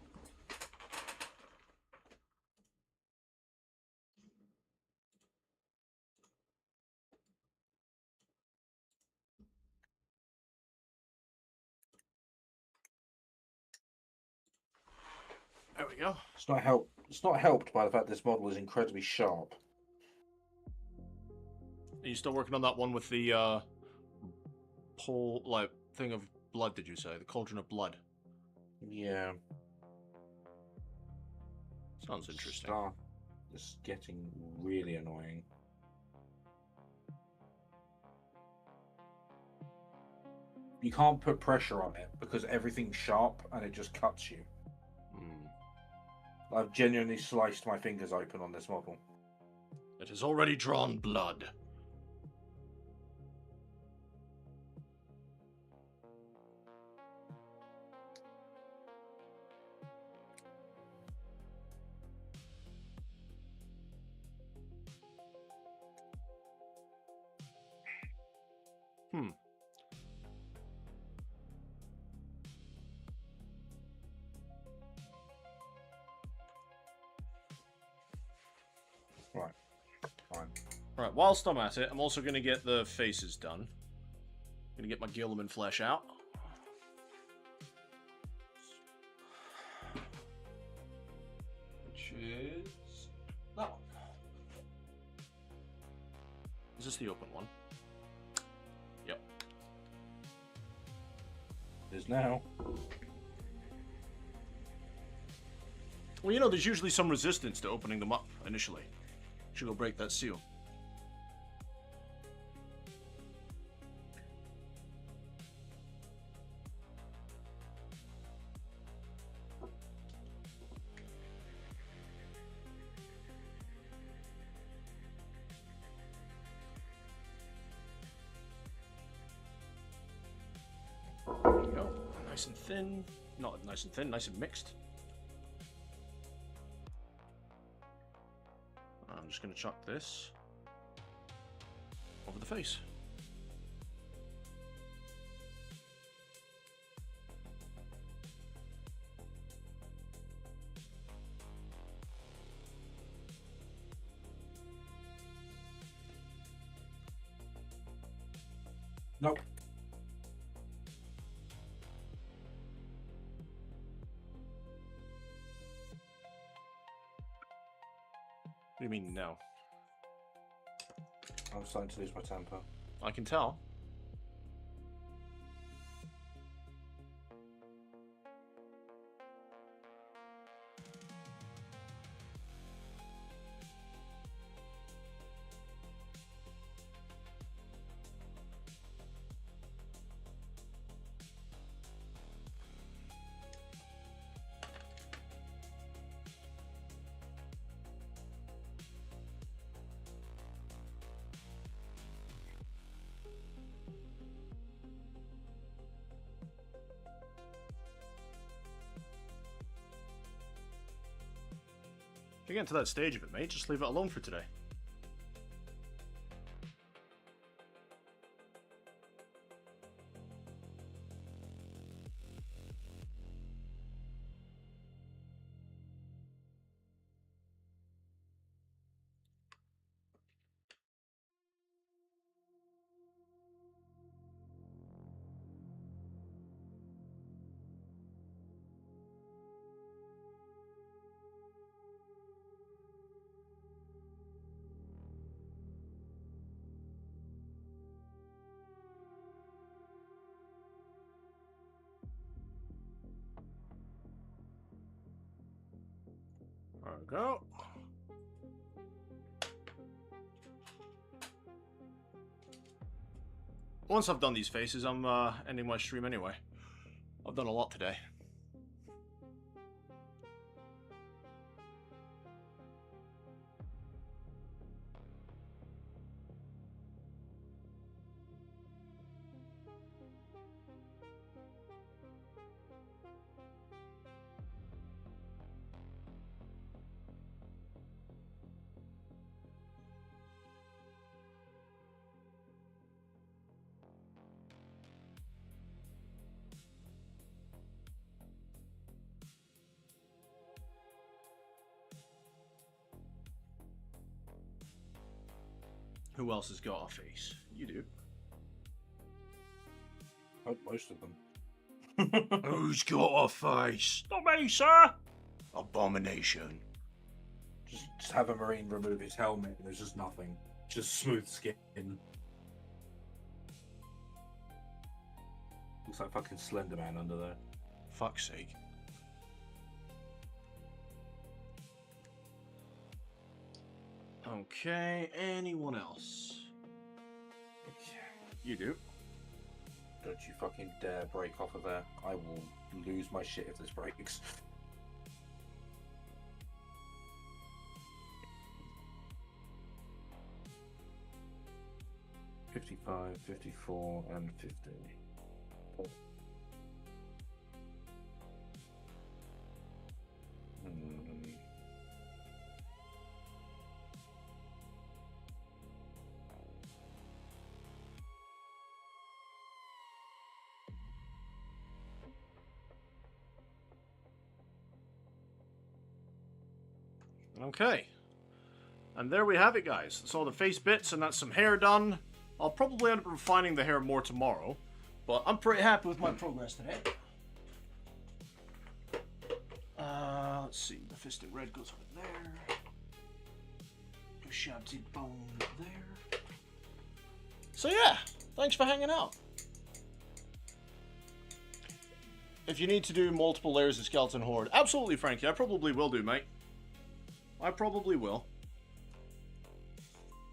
Speaker 2: There we go.
Speaker 4: It's not helped by the fact this model is incredibly sharp.
Speaker 2: Are you still working on that one with the pole, like, thing of blood, did you say? The cauldron of blood.
Speaker 4: Yeah.
Speaker 2: Sounds interesting.
Speaker 4: It's getting really annoying. You can't put pressure on it because everything's sharp and it just cuts you. I've genuinely sliced my fingers open on this model.
Speaker 2: It has already drawn blood.
Speaker 4: Right. Fine.
Speaker 2: Right, whilst I'm at it, I'm also going to get the faces done. I'm going to get my Gilliman flesh out. Which is that one. Is this the open one? Yep.
Speaker 4: It is now.
Speaker 2: Well, you know, there's usually some resistance to opening them up initially. Should go break that seal. There you go. Nice and thin. Not nice and thin, nice and mixed. I'm just going to chuck this over the face.
Speaker 4: Nope.
Speaker 2: What do you mean, no?
Speaker 4: I'm starting to lose my temper.
Speaker 2: I can tell. If you get to that stage of it, mate, just leave it alone for today. There we go. Once I've done these faces, I'm ending my stream anyway. I've done a lot today. Who else has got a face? You do.
Speaker 4: Oh, most of them.
Speaker 2: Who's got a face?
Speaker 3: Not me, sir.
Speaker 2: Abomination.
Speaker 4: Just have a Marine remove his helmet and there's just nothing. Just smooth skin. Looks like fucking Slender Man under there.
Speaker 2: Fuck's sake. Okay, anyone else? You do.
Speaker 4: Don't you fucking dare break off of there. I will lose my shit if this breaks. $55, $54, and $50.
Speaker 2: Okay. And there we have it, guys. That's all the face bits, and that's some hair done. I'll probably end up refining the hair more tomorrow, but I'm pretty happy with my progress today. Let's see. The Fisted Red goes over there. The Shabty Bone there. So yeah, thanks for hanging out. If you need to do multiple layers of Skeleton Horde, absolutely, Frankie. I probably will do, mate. I probably will.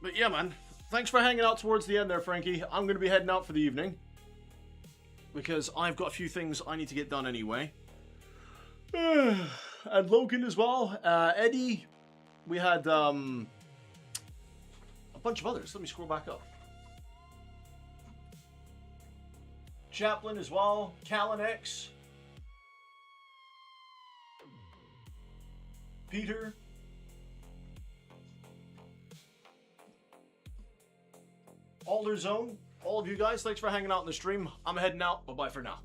Speaker 2: But yeah, man. Thanks for hanging out towards the end there, Frankie. I'm going to be heading out for the evening, because I've got a few things I need to get done anyway. And Logan as well. Eddie. We had a bunch of others. Let me scroll back up. Chaplin as well. Callan X. Peter. Alder Zone, all of you guys, thanks for hanging out in the stream. I'm heading out. Bye-bye for now.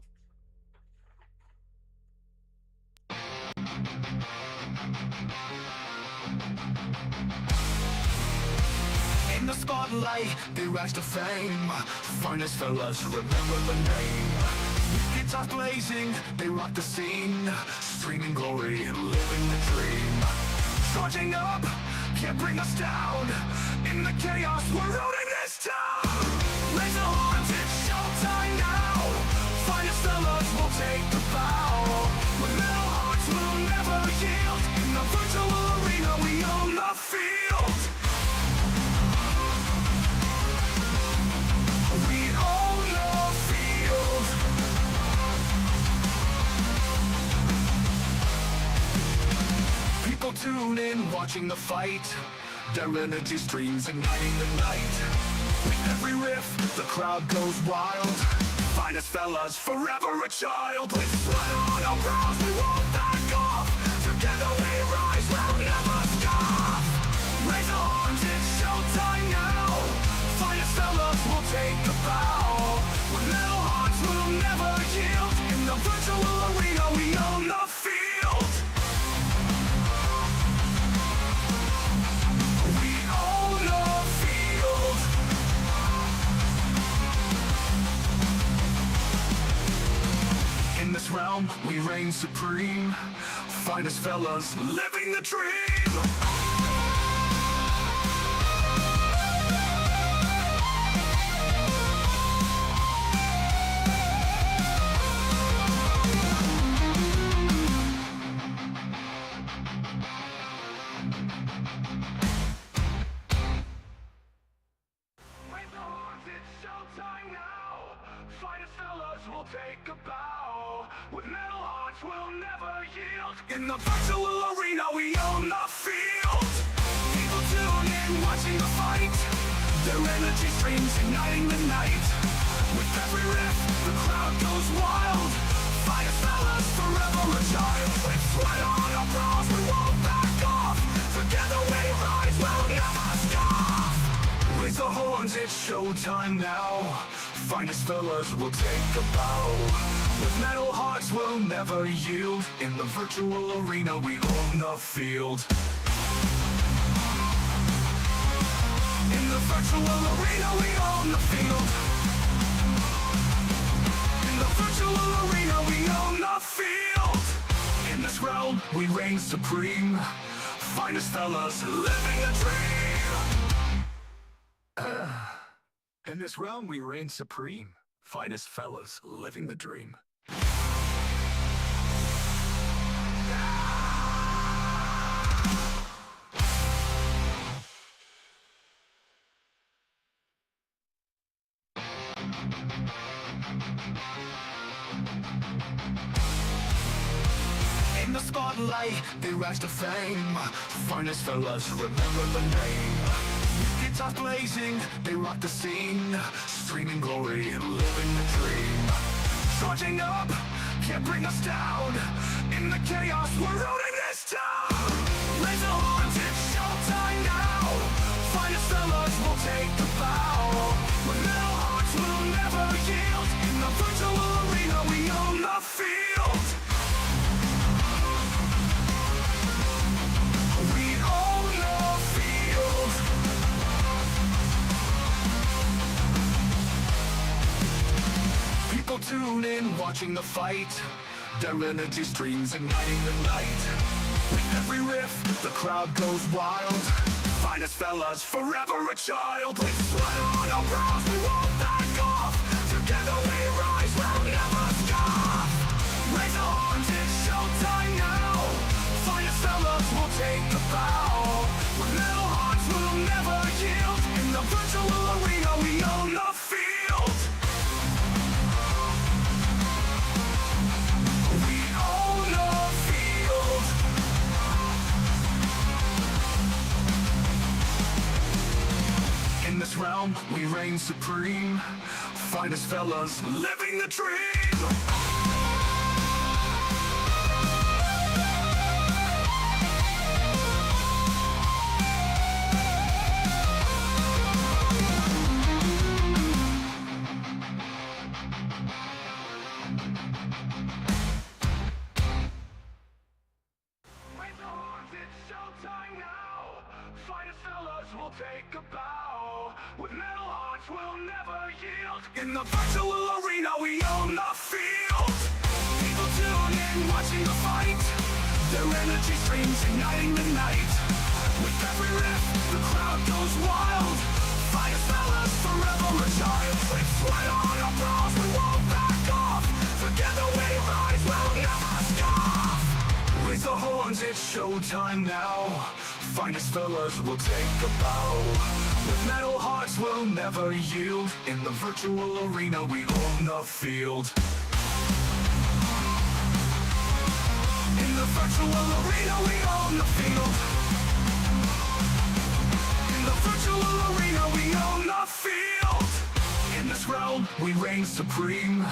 Speaker 1: In the spotlight, they rise to fame. Finest fellas, remember the name. With guitars blazing, they rock the scene. Streaming glory, living the dream. Charging up, can't bring us down. In the chaos, we're owning this town. Raise the horns, it's showtime now. Finest fellas will take the bow. With metal hearts, we'll never yield. In the virtual arena, we own the field. We own the field. People tune in, watching the fight. Their energy streams igniting the night. With every riff, the crowd goes wild. Finest fellas, forever a child. With sweat on our brows, we won't back off. Together we rise, we'll never scoff. Raise the horns, it's showtime now. Finest fellas will take the bow. With metal hearts, we'll never yield. In the virtual arena, we own the field. We own the field. In this realm, we reign supreme. Finest fellas, living the dream. Raise the horns, it's showtime now. Finest fellas will take a bow. hearts will never yield. In the virtual arena, we own the field. People tune in, watching the fight. Their energy streams igniting the night. With every riff, the crowd goes wild. Fight us, fellas, forever a child. With sweat on our brows, we won't back off. Together we rise, we'll never stop. Raise the horns, it's showtime now. Finest fellas will take a bow. With metal hearts we'll never yield. In the virtual arena we own the field. In the virtual arena we own the field. In the virtual arena we own the field. In this realm we reign supreme. Finest fellas living the dream. In this realm we reign supreme. Finest fellas living the dream. In the spotlight, they rise to fame. Finest fellas, remember the name. Guitars blazing, they rock the scene. Streaming glory and living the dream. Charging up, can't bring us down. In the chaos, we're ruling this town. Raise the horns, it's showtime now. Finest fellas will take the bow. With metal hearts, we'll never yield. In the virtual arena, we own the field. We own the field. People tune in, watching the fight. Their energy streams igniting the night. With every riff, the crowd goes wild. Finest fellas, forever a child. With sweat on our brows, we won't back off. Together we rise, we'll never stop. Raise the horns, it's showtime now. Finest fellas will take the bow. With metal hearts, we'll never yield. In the virtual arena, we own the field. We own the field. In this realm, we reign supreme. Finest fellas living the dream. Raise the horns, it's showtime now. Finest fellas will take a bow. With metal hearts we'll never yield. In the virtual arena we own the field. People tune in, watching the fight. Their energy streams igniting the night. With every riff, the crowd goes wild. Finest fellas forever a child. With sweat on our brows, we won't back off. Together we rise, we'll never stop. Raise the horns, it's showtime now. Finest fellas will take a bow. With metal hearts we'll never yield. In the virtual arena we own the field. In the virtual arena we own the field. In the virtual arena we own the field. In this realm we reign supreme.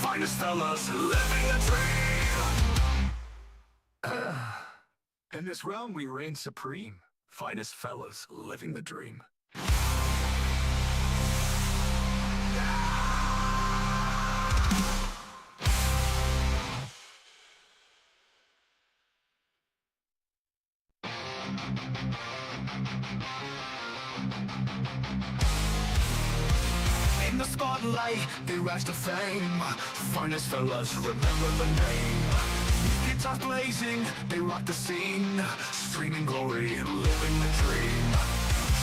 Speaker 1: Finest fellas living the dream. In this realm we reign supreme. Finest fellas living the dream. In the spotlight, they rise to fame. Finest fellas, remember the name. Guitars blazing, they rock the scene. Streaming glory and living the dream.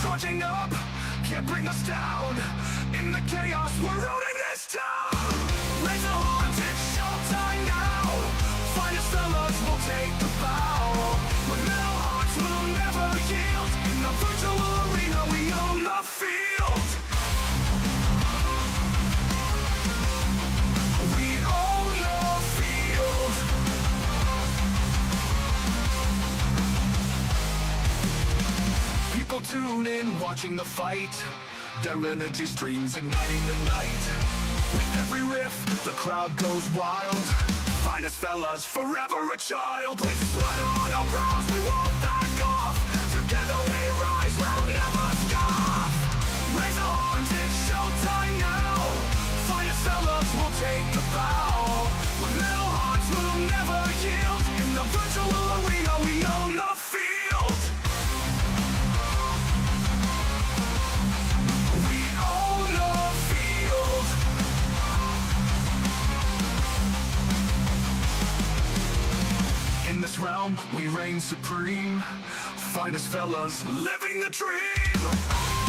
Speaker 1: Charging up, can't bring us down. In the chaos, we're ruling this town. Raise the horns, it's showtime now. Finest fellas will take the bow. With metal hearts, we'll never yield. In the virtual arena, we own the field. We own the field. tune in, watching the fight. Their energy streams igniting the night. With every riff, the crowd goes wild. Finest fellas, forever a child. With blood on our brows, we won't back off. Together we rise, we'll never scoff. Raise our arms, it's showtime now. Finest fellas will take the bow. With metal hearts, we'll never yield. In the virtual arena, we own the field. We own the field. In this realm, we reign supreme. Finest fellas living the dream.